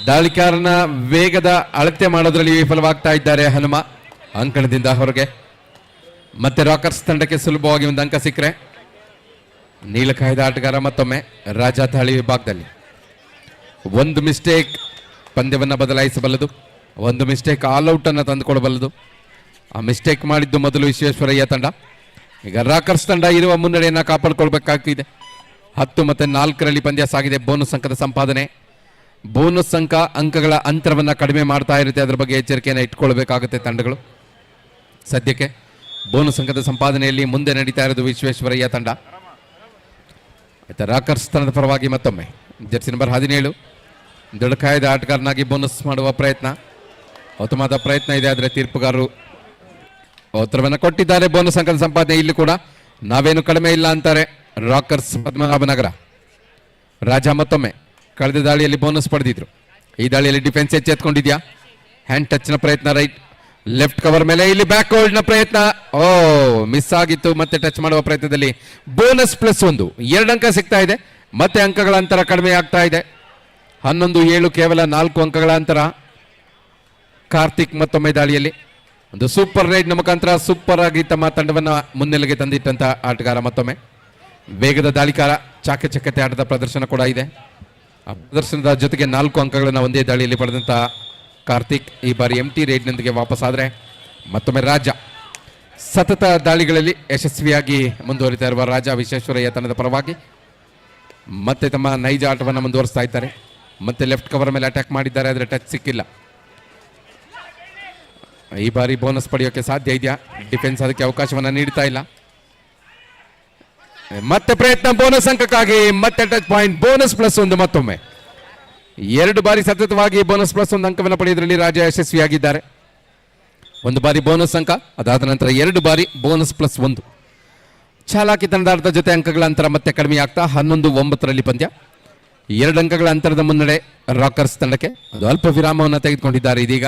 ದಾಳಿಕಾರನ ವೇಗದ ಅಳತೆ ಮಾಡೋದ್ರಲ್ಲಿ ವಿಫಲವಾಗ್ತಾ ಇದ್ದಾರೆ ಹನುಮ. ಅಂಕಣದಿಂದ ಹೊರಗೆ. ಮತ್ತೆ ರಾಕರ್ಸ್ ತಂಡಕ್ಕೆ ಸುಲಭವಾಗಿ ಒಂದು ಅಂಕ ಸಿಕ್ಕರೆ ನೀಲಕಾಯ್ದ ಆಟಗಾರ ಮತ್ತೊಮ್ಮೆ ರಾಜ ದಾಳಿ ವಿಭಾಗದಲ್ಲಿ. ಒಂದು ಮಿಸ್ಟೇಕ್ ಪಂದ್ಯವನ್ನು ಬದಲಾಯಿಸಬಲ್ಲದು, ಒಂದು ಮಿಸ್ಟೇಕ್ ಆಲ್ಔಟ್ ಅನ್ನು ತಂದುಕೊಡಬಲ್ಲದು. ಆ ಮಿಸ್ಟೇಕ್ ಮಾಡಿದ್ದು ಮೊದಲು ವಿಶ್ವೇಶ್ವರಯ್ಯ ತಂಡ. ಈಗ ರಾಕರ್ಸ್ ತಂಡ ಇರುವ ಮುನ್ನಡೆಯನ್ನು ಕಾಪಾಡಿಕೊಳ್ಬೇಕಾಗ್ತಿದೆ. 10 ಮತ್ತು 4ರಲ್ಲಿ ಪಂದ್ಯ ಸಾಗಿದೆ. ಬೋನಸ್ ಅಂಕದ ಸಂಪಾದನೆ, ಬೋನಸ್ ಅಂಕಗಳ ಅಂತರವನ್ನು ಕಡಿಮೆ ಮಾಡ್ತಾ ಇರುತ್ತೆ. ಅದರ ಬಗ್ಗೆ ಎಚ್ಚರಿಕೆಯನ್ನು ಇಟ್ಕೊಳ್ಬೇಕಾಗುತ್ತೆ ತಂಡಗಳು. ಸದ್ಯಕ್ಕೆ ಬೋನಸ್ ಅಂಕದ ಸಂಪಾದನೆಯಲ್ಲಿ ಮುಂದೆ ನಡೀತಾ ಇರೋದು ವಿಶ್ವೇಶ್ವರಯ್ಯ ತಂಡ. ರಾಕರ್ಸ್ ತಂಡದ ಪರವಾಗಿ ಮತ್ತೊಮ್ಮೆ ಜರ್ಸಿ ನಂಬರ್ 17 ದೃಢಕಾಯದ ಆಟಗಾರನಾಗಿ ಬೋನಸ್ ಮಾಡುವ ಪ್ರಯತ್ನ, ಉತ್ತಮವಾದ ಪ್ರಯತ್ನ ಇದೆ. ಆದರೆ ತೀರ್ಪುಗಾರರು ಉತ್ತರವನ್ನು ಕೊಟ್ಟಿದ್ದಾರೆ. ಬೋನಸ್ ಅಂಕದ ಸಂಪಾದನೆ ಇಲ್ಲಿ ಕೂಡ ನಾವೇನು ಕಡಿಮೆ ಇಲ್ಲ ಅಂತಾರೆ ರಾಕರ್ಸ್ ಪದ್ಮನಾಭನಗರ. ರಾಜ ಮತ್ತೊಮ್ಮೆ ಕಳೆದ ದಾಳಿಯಲ್ಲಿ ಬೋನಸ್ ಪಡೆದಿದ್ರು. ಈ ದಾಳಿಯಲ್ಲಿ ಡಿಫೆನ್ಸ್ ಎಚ್ಚೆತ್ಕೊಂಡಿದ್ಯಾ. ಹ್ಯಾಂಡ್ ಟಚ್ನ ಪ್ರಯತ್ನ, ರೈಟ್ ಲೆಫ್ಟ್ ಕವರ್ ಮೇಲೆ ಇಲ್ಲಿ ಬ್ಯಾಕ್ ಹೋಲ್ಡ್ನ ಪ್ರಯತ್ನ, ಮಿಸ್ ಆಗಿತ್ತು. ಮತ್ತೆ ಟಚ್ ಮಾಡುವ ಪ್ರಯತ್ನದಲ್ಲಿ ಬೋನಸ್ +1, 2 ಅಂಕ ಸಿಗ್ತಾ ಇದೆ. ಮತ್ತೆ ಅಂಕಗಳ ಅಂತರ ಕಡಿಮೆ ಆಗ್ತಾ ಇದೆ. 11-7 ಕೇವಲ 4 ಅಂಕಗಳ ಅಂತರ. ಕಾರ್ತಿಕ್ ಮತ್ತೊಮ್ಮೆ ದಾಳಿಯಲ್ಲಿ ಒಂದು ಸೂಪರ್ ರೈಡ್ನ ಮುಖಾಂತರ ಸೂಪರ್ ಆಗಿ ತಮ್ಮ ತಂಡವನ್ನು ಮುನ್ನೆಲೆಗೆ ತಂದಿಟ್ಟಂತ ಆಟಗಾರ. ಮತ್ತೊಮ್ಮೆ ವೇಗದ ದಾಳಿಕಾರ, ಚಾಕಚಕ್ಯತೆ ಆಟದ ಪ್ರದರ್ಶನ ಕೂಡ ಇದೆ. ಆ ಪ್ರದರ್ಶನದ ಜೊತೆಗೆ 4 ಅಂಕಗಳನ್ನು ಒಂದೇ ದಾಳಿಯಲ್ಲಿ ಪಡೆದಂತ ಕಾರ್ತಿಕ್ ಈ ಬಾರಿ ಎಂಟಿ ರೈಡ್ನೊಂದಿಗೆ ವಾಪಸ್ ಆದರೆ ಮತ್ತೊಮ್ಮೆ ರಾಜ. ಸತತ ದಾಳಿಗಳಲ್ಲಿ ಯಶಸ್ವಿಯಾಗಿ ಮುಂದುವರಿತಾ ಇರುವ ರಾಜ ವಿಶ್ವೇಶ್ವರಯ್ಯ ತಂಡದ ಪರವಾಗಿ ಮತ್ತೆ ತಮ್ಮ ನೈಜ ಆಟವನ್ನು ಮುಂದುವರಿಸ್ತಾ ಇದ್ದಾರೆ. ಮತ್ತೆ ಲೆಫ್ಟ್ ಕವರ್ ಮೇಲೆ ಅಟ್ಯಾಕ್ ಮಾಡಿದ್ದಾರೆ, ಆದರೆ ಟಚ್ ಸಿಕ್ಕಿಲ್ಲ. ಈ ಬಾರಿ ಬೋನಸ್ ಪಡೆಯೋಕೆ ಸಾಧ್ಯ ಇದೆಯಾ? ಡಿಫೆನ್ಸ್ ಅದಕ್ಕೆ ಅವಕಾಶವನ್ನು ನೀಡ್ತಾ ಇಲ್ಲ. ಮತ್ತೆ ಪ್ರಯತ್ನ ಬೋನಸ್ ಅಂಕಕ್ಕಾಗಿ, ಮತ್ತೆ ಟಚ್ ಪಾಯಿಂಟ್, ಬೋನಸ್ +1 ಮತ್ತೊಮ್ಮೆ. 2 ಬಾರಿ ಸತತವಾಗಿ ಬೋನಸ್ +1 ಅಂಕವನ್ನು ಪಡೆಯುವುದರಲ್ಲಿ ರಾಜ ಯಶಸ್ವಿಯಾಗಿದ್ದಾರೆ. 1 ಬಾರಿ ಬೋನಸ್ ಅಂಕ, ಅದಾದ ನಂತರ 2 ಬಾರಿ ಬೋನಸ್ +1. ಚಾಲಾಕಿ ತಂಡದ ಜೊತೆ ಅಂಕಗಳ ಅಂತರ ಮತ್ತೆ ಕಡಿಮೆ ಆಗ್ತಾ 11-9ರಲ್ಲಿ ಪಂದ್ಯ. 2 ಅಂಕಗಳ ಅಂತರದ ಮುನ್ನಡೆ ರಾಕರ್ಸ್ ತಂಡಕ್ಕೆ. ಅದು ಅಲ್ಪ ವಿರಾಮವನ್ನು ತೆಗೆದುಕೊಂಡಿದ್ದಾರೆ ಇದೀಗ.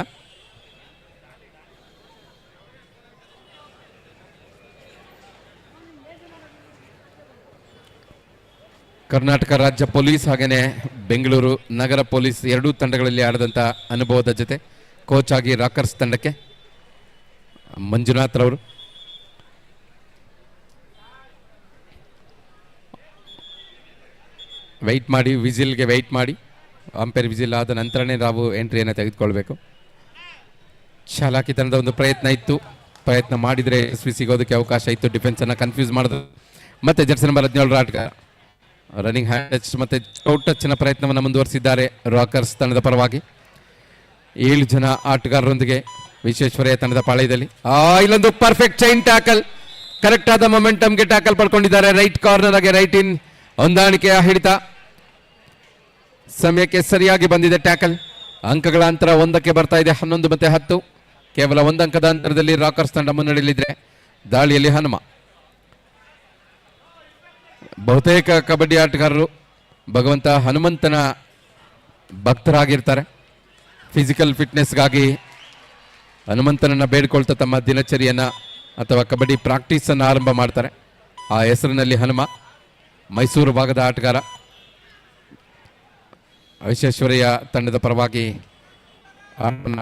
ಕರ್ನಾಟಕ ರಾಜ್ಯ ಪೊಲೀಸ್ ಹಾಗೆಯೇ ಬೆಂಗಳೂರು ನಗರ ಪೊಲೀಸ್ ಎರಡೂ ತಂಡಗಳಲ್ಲಿ ಆಡಿದಂಥ ಅನುಭವದ ಜೊತೆ ಕೋಚ್ ಆಗಿ ರಾಕರ್ಸ್ ತಂಡಕ್ಕೆ ಮಂಜುನಾಥ್ ರವರು. ವೆಯ್ಟ್ ಮಾಡಿ, ವಿಸಿಲ್ಗೆ ವೆಯ್ಟ್ ಮಾಡಿ. ಅಂಪೈರ್ ವಿಸಿಲ್ ಆದ ನಂತರನೇ ನಾವು ಎಂಟ್ರಿಯನ್ನು ತೆಗೆದುಕೊಳ್ಬೇಕು. ಚಾಲಾಕಿ ತಂಡದ ಒಂದು ಪ್ರಯತ್ನ ಇತ್ತು, ಪ್ರಯತ್ನ ಮಾಡಿದರೆ ಯಶಸ್ವಿ ಸಿಗೋದಕ್ಕೆ ಅವಕಾಶ ಇತ್ತು. ಡಿಫೆನ್ಸನ್ನು ಕನ್ಫ್ಯೂಸ್ ಮಾಡಿದ್ರು. ಮತ್ತೆ ಜರ್ಸಿ ನಂಬರ್ 17 ಆಟಗಾರ ರನ್ನಿಂಗ್ ಹ್ಯಾಂಡ್ ಟಚ್ ಮತ್ತೆ ಔಟ್ ಟಚ್ನ ಪ್ರಯತ್ನವನ್ನು ಮುಂದುವರಿಸಿದ್ದಾರೆ ರಾಕರ್ಸ್ ತಂಡದ ಪರವಾಗಿ. 7 ಜನ ಆಟಗಾರರೊಂದಿಗೆ ವಿಶ್ವೇಶ್ವರಯ್ಯ ತಂಡದ ಪಾಳ್ಯದಲ್ಲಿ ಇಲ್ಲೊಂದು ಪರ್ಫೆಕ್ಟ್ ಚೈನ್ ಟ್ಯಾಕಲ್, ಕರೆಕ್ಟ್ ಆದ ಮೊಮೆಂಟಮ್ಗೆ ಟ್ಯಾಕಲ್ ಪಡ್ಕೊಂಡಿದ್ದಾರೆ. ರೈಟ್ ಕಾರ್ನರ್ ಆಗಿ ರೈಟ್ ಇನ್ ಹೊಂದಾಣಿಕೆಯ ಹಿಡಿತ, ಸಮಯಕ್ಕೆ ಸರಿಯಾಗಿ ಬಂದಿದೆ ಟ್ಯಾಕಲ್. ಅಂಕಗಳ ಅಂತರ 1ಕ್ಕೆ ಬರ್ತಾ ಇದೆ. 11 ಮತ್ತು 10, ಕೇವಲ 1 ಅಂಕದ ಅಂತರದಲ್ಲಿ ರಾಕರ್ಸ್ ತಂಡ ಮುನ್ನಡೆಯಲ್ಲಿದೆ. ದಾಳಿಯಲ್ಲಿ ಹನುಮ. ಬಹುತೇಕ ಕಬಡ್ಡಿ ಆಟಗಾರರು ಭಗವಂತ ಹನುಮಂತನ ಭಕ್ತರಾಗಿರ್ತಾರೆ. ಫಿಸಿಕಲ್ ಫಿಟ್ನೆಸ್ಗಾಗಿ ಹನುಮಂತನನ್ನು ಬೇಡಿಕೊಳ್ತಾ ತಮ್ಮ ದಿನಚರಿಯನ್ನು ಅಥವಾ ಕಬಡ್ಡಿ ಪ್ರಾಕ್ಟೀಸನ್ನು ಆರಂಭ ಮಾಡ್ತಾರೆ. ಆ ಹೆಸರಿನಲ್ಲಿ ಹನುಮ ಮೈಸೂರು ಭಾಗದ ಆಟಗಾರ. ವಿಶ್ವೇಶ್ವರಯ್ಯ ತಂಡದ ಪರವಾಗಿ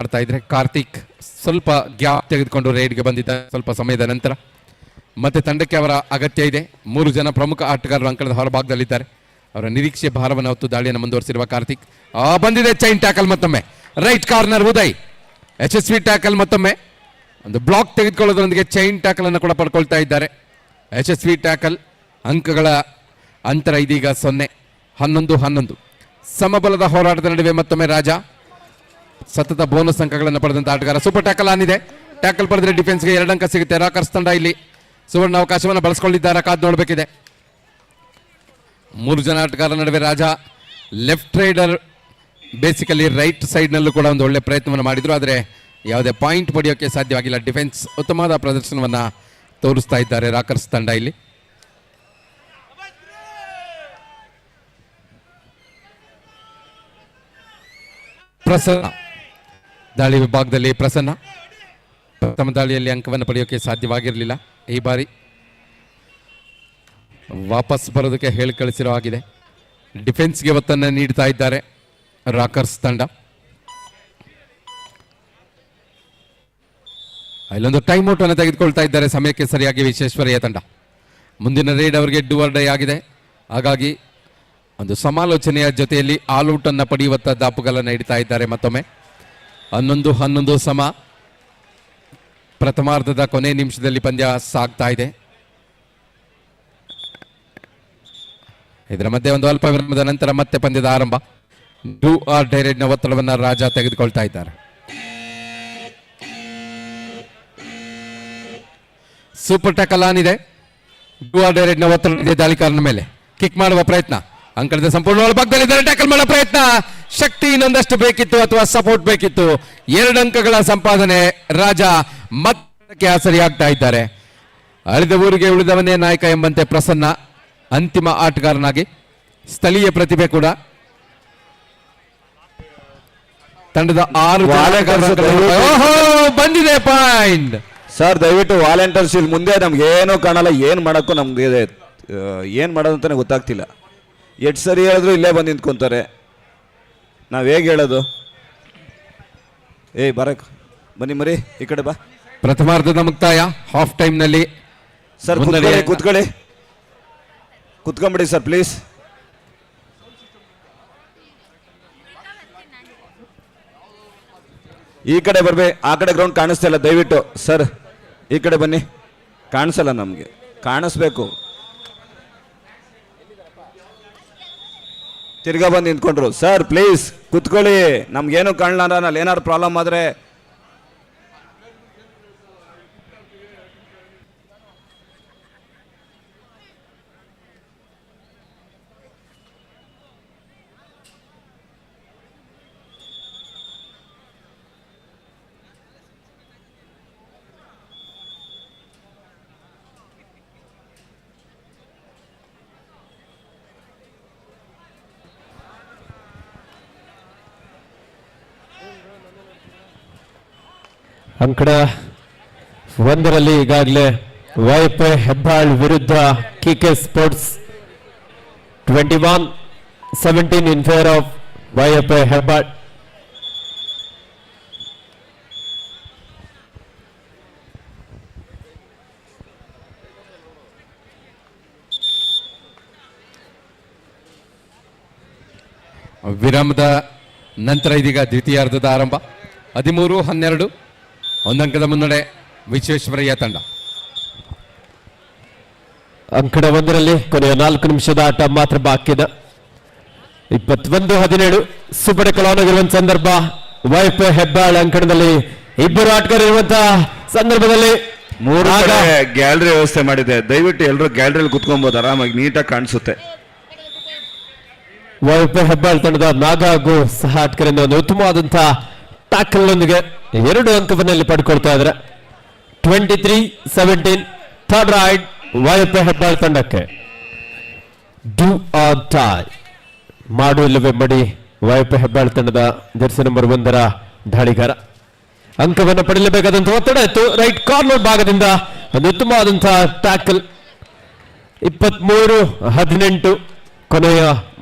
ಆಡ್ತಾ ಇದ್ರೆ ಕಾರ್ತಿಕ್ ಸ್ವಲ್ಪ ಗ್ಯಾಪ್ ತೆಗೆದುಕೊಂಡು ರೈಡ್ಗೆ ಬಂದಿದ್ದಾರೆ ಸ್ವಲ್ಪ ಸಮಯದ ನಂತರ. ಮತ್ತೆ ತಂಡಕ್ಕೆ ಅವರ ಅಗತ್ಯ ಇದೆ. 3 ಜನ ಪ್ರಮುಖ ಆಟಗಾರರು ಅಂಕಣದ ಹೊರಭಾಗದಲ್ಲಿದ್ದಾರೆ. ಅವರ ನಿರೀಕ್ಷೆ ಭಾರವನ್ನು ಹೊತ್ತು ದಾಳಿಯನ್ನು ಮುಂದುವರಿಸಿರುವ ಕಾರ್ತಿಕ್ ಬಂದಿದೆ ಚೈನ್ ಟ್ಯಾಕಲ್. ಮತ್ತೊಮ್ಮೆ ರೈಟ್ ಕಾರ್ನರ್ ಉದಯ್ ಯಶಸ್ವಿ ಟ್ಯಾಕಲ್. ಮತ್ತೊಮ್ಮೆ ಒಂದು ಬ್ಲಾಕ್ ತೆಗೆದುಕೊಳ್ಳೋದ್ರೊಂದಿಗೆ ಚೈನ್ ಟ್ಯಾಕಲ್ ಅನ್ನು ಕೂಡ ಪಡ್ಕೊಳ್ತಾ ಇದ್ದಾರೆ. ಯಶಸ್ವಿ ಟ್ಯಾಕಲ್. ಅಂಕಗಳ ಅಂತರ ಇದೀಗ 0. 11-11. ಸಮಬಲದ ಹೋರಾಟದ ನಡುವೆ ಮತ್ತೊಮ್ಮೆ ರಾಜ ಸತತ ಬೋನಸ್ ಅಂಕಗಳನ್ನು ಪಡೆದಂತ ಆಟಗಾರ. ಸೂಪರ್ ಟ್ಯಾಕಲ್ ಆನಿದೆ. ಟ್ಯಾಕಲ್ ಪಡೆದ್ರೆ ಡಿಫೆನ್ಸ್ಗೆ 2 ಅಂಕ ಸಿಗುತ್ತೆ. ರಾಕರ್ಸ್ ತಂಡ ಇಲ್ಲಿ ಸುವರ್ಣ ಅವಕಾಶವನ್ನು ಬಳಸಿಕೊಂಡಿದ್ದಾರೆ. ಕಾದು ನೋಡಬೇಕಿದೆ. 3 ಜನ ಆಟಗಾರರ ನಡುವೆ ರಾಜ ಲೆಫ್ಟ್ ರೈಡರ್, ಬೇಸಿಕಲಿ ರೈಟ್ ಸೈಡ್ನಲ್ಲೂ ಕೂಡ ಒಂದು ಒಳ್ಳೆ ಪ್ರಯತ್ನವನ್ನು ಮಾಡಿದ್ರು. ಆದರೆ ಯಾವುದೇ ಪಾಯಿಂಟ್ ಪಡೆಯೋಕ್ಕೆ ಸಾಧ್ಯವಾಗಿಲ್ಲ. ಡಿಫೆನ್ಸ್ ಉತ್ತಮವಾದ ಪ್ರದರ್ಶನವನ್ನು ತೋರಿಸ್ತಾ ಇದ್ದಾರೆ ರಾಕರ್ಸ್ ತಂಡ ಇಲ್ಲಿ. ಪ್ರಸನ್ನ ದಾಳಿ ವಿಭಾಗದಲ್ಲಿ ಪ್ರಸನ್ನ ಪ್ರಥಮ ದಾಳಿಯಲ್ಲಿ ಅಂಕವನ್ನು ಪಡೆಯೋಕೆ ಸಾಧ್ಯವಾಗಿರಲಿಲ್ಲ. ಈ ಬಾರಿ ವಾಪಸ್ ಬರೋದಕ್ಕೆ ಹೇಳಿ ಕಳಿಸಿರೋ ಆಗಿದೆ. ಡಿಫೆನ್ಸ್ಗೆ ಒತ್ತನ್ನು ನೀಡ್ತಾ ಇದ್ದಾರೆ ರಾಕರ್ಸ್ ತಂಡ. ಅಲ್ಲೊಂದು ಟೈಮ್ ಔಟ್ ಅನ್ನು ತೆಗೆದುಕೊಳ್ತಾ ಇದ್ದಾರೆ ಸಮಯಕ್ಕೆ ಸರಿಯಾಗಿ ವಿಶ್ವೇಶ್ವರಯ್ಯ ತಂಡ. ಮುಂದಿನ ರೈಡ್ ಅವರಿಗೆ ಡೂ ಆರ್ ಡೈ ಆಗಿದೆ. ಹಾಗಾಗಿ ಒಂದು ಸಮಾಲೋಚನೆಯ ಜೊತೆಯಲ್ಲಿ ಆಲ್ ಔಟ್ ಅನ್ನು ಪಡೆಯುವತ್ತ ದಾಪುಗಳನ್ನು ಇಡ್ತಾ ಇದ್ದಾರೆ. ಮತ್ತೊಮ್ಮೆ 11-11 ಸಮ. ಪ್ರಥಮಾರ್ಧದ ಕೊನೆ ನಿಮಿಷದಲ್ಲಿ ಪಂದ್ಯ ಸಾಗ್ತಾ ಇದೆ. ಇದರ ಮಧ್ಯೆ ಒಂದು ಅಲ್ಪ ವಿರಾಮದ ನಂತರ ಮತ್ತೆ ಪಂದ್ಯದ ಆರಂಭ. ಡೂ ಆರ್ ಡೈ ರೈಡ್ನ ಒತ್ತಡವನ್ನು ರಾಜ ತೆಗೆದುಕೊಳ್ತಾ ಇದ್ದಾರೆ. ಸೂಪರ್ ಟ್ಯಾಕಲ್ ಆನ್ ಇದೆ. ಡೂ ಆರ್ ಡೈ ರೈಡ್ನ ಒತ್ತಡ ಇದೆ ದಾಳಿಕಾರನ ಮೇಲೆ. ಕಿಕ್ ಮಾಡುವ ಪ್ರಯತ್ನ, ಅಂಕಣದ ಸಂಪೂರ್ಣ ಒಳಭಾಗದಲ್ಲಿದ್ದಾರೆ. ಟ್ಯಾಕಲ್ ಮಾಡೋ ಪ್ರಯತ್ನ, ಶಕ್ತಿ ಇನ್ನೊಂದಷ್ಟು ಬೇಕಿತ್ತು ಅಥವಾ ಸಪೋರ್ಟ್ ಬೇಕಿತ್ತು. 2 ಅಂಕಗಳ ಸಂಪಾದನೆ. ರಾಜ ಮತ್ತೆ ಆಸರಿಯಾಗ್ತಾ ಇದ್ದಾರೆ. ಅಳಿದ ಊರಿಗೆ ಉಳಿದವನೇ ನಾಯಕ ಎಂಬಂತೆ ಪ್ರಸನ್ನ ಅಂತಿಮ ಆಟಗಾರನಾಗಿ. ಸ್ಥಳೀಯ ಪ್ರತಿಭೆ ಕೂಡ ತಂಡದ 6 ಬಂದಿದೆ ಪಾಯಿಂಟ್. ಸರ್ ದಯವಿಟ್ಟು ವಾಲಂಟಿಯರ್ಸ್ ಇಲ್ಲಿ ಮುಂದೆ ನಮ್ಗೆ ಏನೂ ಕಾಣಲ್ಲ. ಏನು ಮಾಡೋಕ್ಕೂ ನಮ್ಗೆ ಏನು ಮಾಡೋದಂತಾನೆ ಗೊತ್ತಾಗ್ತಿಲ್ಲ. ಎಷ್ಟು ಸರಿ ಹೇಳಿದ್ರು ಇಲ್ಲೇ ಬಂದು ನಿಂತ್ಕೊಂತಾರೆ. ನಾವು ಹೇಗೆ ಹೇಳೋದು? ಬರಕ್ ಬನ್ನಿ ಮರಿ, ಈ ಕಡೆ ಬಾ. ಪ್ರಥಮಾರ್ಧದ ಮುಕ್ತಾಯ. ಹಾಫ್ ಟೈಮ್ನಲ್ಲಿ ಸರ್ ಕುತ್ಕೊಂಬಿಡಿ ಸರ್ ಪ್ಲೀಸ್. ಈ ಕಡೆ ಬರ್ಬೇಕು. ಆ ಕಡೆ ಗ್ರೌಂಡ್ ಕಾಣಿಸ್ತಾ ಇಲ್ಲ. ದಯವಿಟ್ಟು ಸರ್ ಈ ಕಡೆ ಬನ್ನಿ. ಕಾಣಿಸಲ್ಲ, ನಮಗೆ ಕಾಣಿಸ್ಬೇಕು. ತಿರ್ಗಾ ಬಂದು ನಿಂತ್ಕೊಂಡ್ರು. ಸರ್ ಪ್ಲೀಸ್ ಕುತ್ಕೊಳ್ಳಿ. ನಮ್ಗೇನು ಕಾಣಲ್ಲ. ಅಲ್ಲಿ ಏನಾದ್ರು ಪ್ರಾಬ್ಲಮ್ ಆದರೆ ಅಂಕಣ 1ರಲ್ಲಿ ಈಗಾಗಲೇ ವೈಪೈ ಹೆಬ್ಬಾಳ್ ವಿರುದ್ಧ KK sports 21-17 in favour of ವೈಪೈ ಹೆಬ್ಬಾಳ್. ವಿರಾಮದ ನಂತರ ಇದೀಗ ದ್ವಿತೀಯಾರ್ಧದ ಆರಂಭ. 13-12 1 ಅಂಕದ ಮುನ್ನಡೆ ವಿಶ್ವೇಶ್ವರಯ್ಯ ತಂಡ. ಅಂಕಣ 1ರಲ್ಲಿ ಕೊನೆಯ 4 ನಿಮಿಷದ ಆಟ ಮಾತ್ರ ಬಾಕಿ ಇದೆ. 21-17 ಸೂಪರ್ ಟ್ಯಾಕಲ್ ಆಗಿರುವಂತಹ ಸಂದರ್ಭ. ವೈಪೈ ಹೆಬ್ಬಾಳ್ ಅಂಕಣದಲ್ಲಿ 2 ಆಟಗಾರರು ಇರುವಂತಹ ಸಂದರ್ಭದಲ್ಲಿ 3 ಗ್ಯಾಲರಿ ವ್ಯವಸ್ಥೆ ಮಾಡಿದೆ. ದಯವಿಟ್ಟು ಎಲ್ಲರೂ ಗ್ಯಾಲರಿಯಲ್ಲಿ ಕುತ್ಕೊಬಹುದು. ಆರಾಮಾಗಿ ನೀಟಾಗಿ ಕಾಣಿಸುತ್ತೆ. ವೈಪೈ ಹೆಬ್ಬಾಳ್ ತಂಡದ ನಾಗ ಹಾಗೂ ಸಹ ಆಟಗಾರರಿಂದ ಒಂದು ಉತ್ತಮವಾದಂತಹ ಟ್ಯಾಕಲ್ ನೊಂದಿಗೆ 2 ಅಂಕವನ್ನು ಇಲ್ಲಿ ಪಡ್ಕೊಳ್ತಾ ಇದ್ದಾರೆ. 23-17 ಥರ್ಡ್ ರೈಡ್ ವೈಪೈ ಹೆಬ್ಬಾಳ್ ತಂಡಕ್ಕೆ. ಡೂ ಆರ್ ಡೈ, ಮಾಡು ಇಲ್ಲವೇ ಮಡಿ. ವೈಪೈ ಹೆಬ್ಬಾಳ್ ತಂಡದ ಜರ್ಸಿ ನಂಬರ್ 1ರ ದಾಳಿಗಾರ ಅಂಕವನ್ನು ಪಡೆಯಲೇಬೇಕಾದಂತಹ ಒತ್ತಡ ಇತ್ತು. ರೈಟ್ ಕಾರ್ನರ್ ಭಾಗದಿಂದ ಒಂದು ಉತ್ತಮವಾದಂತಹ ಟ್ಯಾಕಲ್. 23-18 ಕೊನೆಯ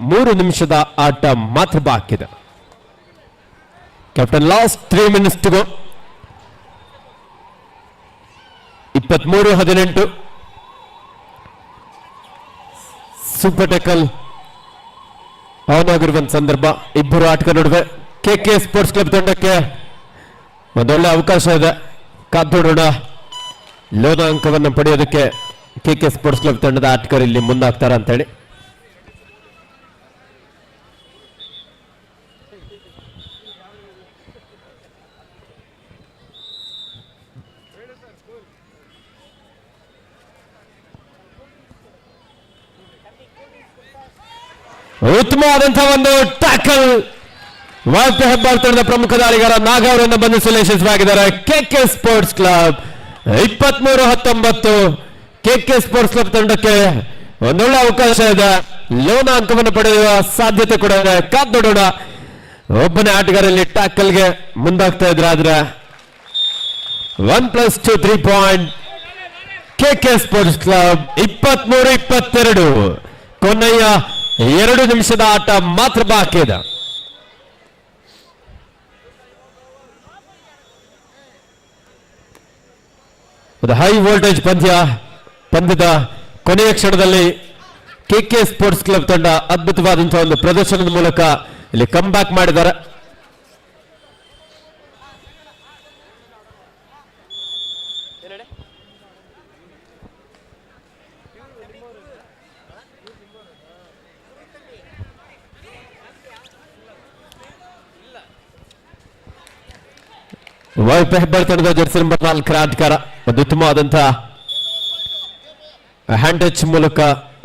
3 ನಿಮಿಷದ ಆಟ ಮಾತ್ರ ಬಾಕಿ ಇದೆ. Captain last 3 minutes to go. 23-18 super tackle on ಆಗಿರುವಂತ ಸಂದರ್ಭ. 2 ಆಟಗಾರರ ನಡುವೆ ಕೆಕೆ ಸ್ಪೋರ್ಟ್ಸ್ ಕ್ಲಬ್ ತಂಡಕ್ಕೆ ಒಂದೊಳ್ಳೆ ಅವಕಾಶ ಇದೆ. ಕಾದೋಡೋಣ ಲೋನ ಅಂಕವನ್ನು ಪಡೆಯೋದಕ್ಕೆ ಕೆಕೆ ಸ್ಪೋರ್ಟ್ಸ್ ಕ್ಲಬ್ ತಂಡದ ಆಟಗಾರ ಇಲ್ಲಿ ಮುಂದಾಗ್ತಾರ ಅಂತೇಳಿ. ಉತ್ತಮವಾದಂತಹ ಒಂದು ಟ್ಯಾಕಲ್ ವಾಯ್ಪೆ ಹೆಬ್ಬಾಳ್ ತಂಡದ ಪ್ರಮುಖ ದಾಳಿಗಾರ ನಾಗ್ ಅವರನ್ನು ಬಂಧಿಸಲು ಯಶಸ್ವಿಯಾಗಿದ್ದಾರೆ. KK sports club 23-19. KK sports club ತಂಡಕ್ಕೆ ಒಂದೊಳ್ಳೆ ಅವಕಾಶ ಇದೆ, ಲೋನ ಅಂಕವನ್ನು ಪಡೆಯುವ ಸಾಧ್ಯತೆ ಕೂಡ ಇದೆ. ಕಾದ್ ನೋಡೋಣ. ಒಬ್ಬನೇ ಆಟಗಾರಲ್ಲಿ ಟ್ಯಾಕಲ್ಗೆ ಮುಂದಾಗ್ತಾ ಇದ್ರೆ ಆದ್ರೆ 1+2 3 ಪಾಯಿಂಟ್ ಕೆಕೆ ಸ್ಪೋರ್ಟ್ಸ್ ಕ್ಲಬ್ 23-22. ಕೊನೆಯ 2 ನಿಮಿಷದ ಆಟ ಮಾತ್ರ ಬಾಕಿ ಇದೆ. ಹೈ ವೋಲ್ಟೇಜ್ ಪಂದ್ಯದ ಕೊನೆಯ ಕ್ಷಣದಲ್ಲಿ ಕೆಕೆ ಸ್ಪೋರ್ಟ್ಸ್ ಕ್ಲಬ್ ತಂಡ ಅದ್ಭುತವಾದಂತಹ ಒಂದು ಪ್ರದರ್ಶನದ ಮೂಲಕ ಇಲ್ಲಿ ಕಮ್ ಬ್ಯಾಕ್ ಮಾಡಿದ್ದಾರೆ. ವಾಯ್ಪೆ ಹೆಬ್ಬಾಳ್ ತಂಡದ ಜರ್ಸಿ ನಂಬರ್ 4 ಆಟಗಾರ ಒಂದು ಉತ್ತಮವಾದಂತಹ ಹ್ಯಾಂಡ್ ಟಚ್ ಮೂಲಕ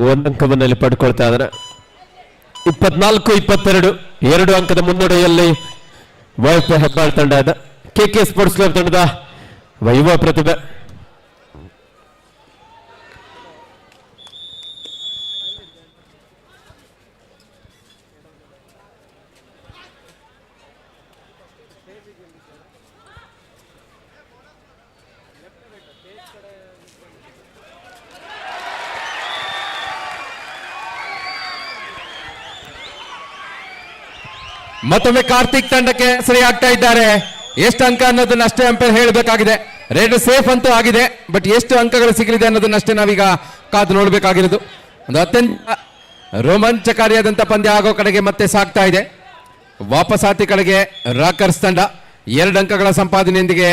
ಒಂದಂಕವನ್ನು ಇಲ್ಲಿ ಪಡ್ಕೊಳ್ತಾ ಇದ್ದಾರೆ. 24-22 2 ಅಂಕದ ಮುನ್ನಡೆಯಲ್ಲಿ ವಾಯ್ಪೆ ಹೆಬ್ಬಾಳ್ ತಂಡ ಇದೆ. ಕೆಕೆ ಸ್ಪೋರ್ಟ್ಸ್ ಕ್ಲಬ್ ತಂಡದ ಯುವ ಪ್ರತಿಭೆ ಮತ್ತೊಮ್ಮೆ ಕಾರ್ತಿಕ್ ತಂಡಕ್ಕೆ ಸರಿ ಆಗ್ತಾ ಇದ್ದಾರೆ. ಎಷ್ಟು ಅಂಕ ಅನ್ನೋದನ್ನ ಅಷ್ಟೇ ಅಂಪೈರ್ ಹೇಳಬೇಕಾಗಿದೆ. ರೇಡ್ ಸೇಫ್ ಅಂತೂ ಆಗಿದೆ, ಬಟ್ ಎಷ್ಟು ಅಂಕಗಳು ಸಿಗಲಿದೆ ಅನ್ನೋದನ್ನಷ್ಟೇ ನಾವೀಗ ಕಾದು ನೋಡಬೇಕಾಗಿರೋದು. ಒಂದು ಅತ್ಯಂತ ರೋಮಾಂಚಕಾರಿಯಾದಂಥ ಪಂದ್ಯ ಆಗೋ ಕಡೆಗೆ ಮತ್ತೆ ಸಾಗ್ತಾ ಇದೆ. ವಾಪಸಾತಿ ಕಡೆಗೆ ರಾಕರ್ಸ್ ತಂಡ 2 ಅಂಕಗಳ ಸಂಪಾದನೆಯೊಂದಿಗೆ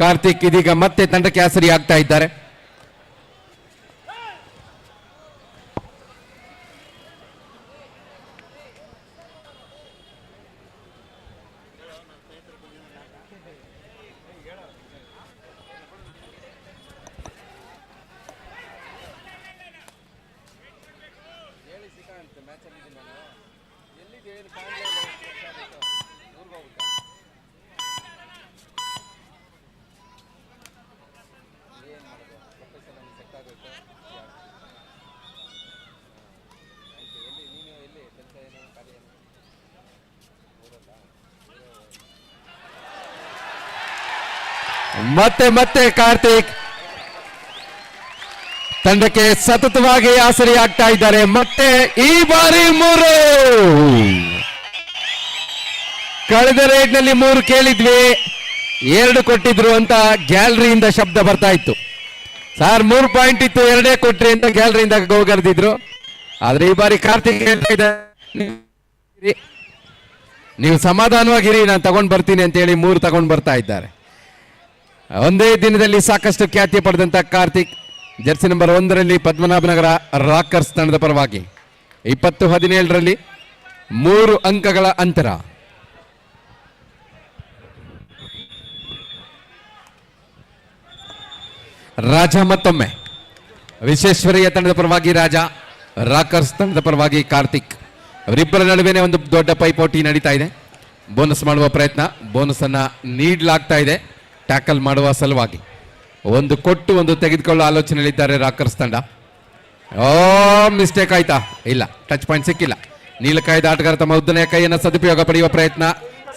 ಕಾರ್ತಿಕ್ ಇದೀಗ ಮತ್ತೆ ತಂಡಕ್ಕೆ ಆಸರಿ ಆಗ್ತಾ ಇದ್ದಾರೆ. ಮತ್ತೆ ಕಾರ್ತಿಕ್ ತಂಡಕ್ಕೆ ಸತತವಾಗಿ ಆಸರಿ ಆಗ್ತಾ ಇದ್ದಾರೆ. ಮತ್ತೆ ಈ ಬಾರಿ 3 ಕಳೆದ ರೇಡ್ನಲ್ಲಿ 3 ಕೇಳಿದ್ವಿ, 2 ಕೊಟ್ಟಿದ್ರು ಅಂತ ಗ್ಯಾಲರಿಯಿಂದ ಶಬ್ದ ಬರ್ತಾ ಇತ್ತು. ಸಾರ್ 3 ಪಾಯಿಂಟ್ ಇತ್ತು, 2 ಕೊಟ್ರಿ ಅಂತ ಗ್ಯಾಲರಿಯಿಂದ ಗೋಗರ್ದಿದ್ರು. ಆದ್ರೆ ಈ ಬಾರಿ ಕಾರ್ತಿಕ್ ಹೇಳ್ತಾ ಇದ್ದಾರೆ, ನೀವು ಸಮಾಧಾನವಾಗಿರಿ, ನಾನು ತಗೊಂಡ್ ಬರ್ತೀನಿ ಅಂತ ಹೇಳಿ 3 ತಗೊಂಡ್ ಬರ್ತಾ ಇದ್ದಾರೆ. ಒಂದೇ ದಿನದಲ್ಲಿ ಸಾಕಷ್ಟು ಖ್ಯಾತಿ ಪಡೆದಂತ ಕಾರ್ತಿಕ್ ಜರ್ಸಿ ನಂಬರ್ 1ರಲ್ಲಿ ಪದ್ಮನಾಭನಗರ ರಾಕರ್ಸ್ ತಂಡದ ಪರವಾಗಿ 20-17ರಲ್ಲಿ 3 ಅಂಕಗಳ ಅಂತರ. ರಾಜ ಮತ್ತೊಮ್ಮೆ ವಿಶ್ವೇಶ್ವರಯ್ಯ ತಂಡದ ಪರವಾಗಿ ರಾಜ, ರಾಕರ್ಸ್ ತಂಡದ ಪರವಾಗಿ ಕಾರ್ತಿಕ್. ಅವರಿಬ್ಬರ ನಡುವೆನೇ ಒಂದು ದೊಡ್ಡ ಪೈಪೋಟಿ ನಡೀತಾ ಇದೆ. ಬೋನಸ್ ಮಾಡುವ ಪ್ರಯತ್ನ, ಬೋನಸ್ ಅನ್ನ ನೀಡಲಾಗ್ತಾ ಇದೆ ಟ್ಯಾಕಲ್ ಮಾಡುವ ಸಲುವಾಗಿ. ಒಂದು ಕೊಟ್ಟು ಒಂದು ತೆಗೆದುಕೊಳ್ಳುವ ಆಲೋಚನೆಯಲ್ಲಿದ್ದಾರೆ ರಾಕರ್ಸ್ ತಂಡ. ಮಿಸ್ಟೇಕ್ ಆಯ್ತಾ? ಇಲ್ಲ, ಟಚ್ ಪಾಯಿಂಟ್ ಸಿಕ್ಕಿಲ್ಲ. ನೀಲಕಾಯ್ದ ಆಟಗಾರ ತಮ್ಮ ಉದ್ದನೆಯ ಕೈಯನ್ನು ಸದುಪಯೋಗ ಪಡೆಯುವ ಪ್ರಯತ್ನ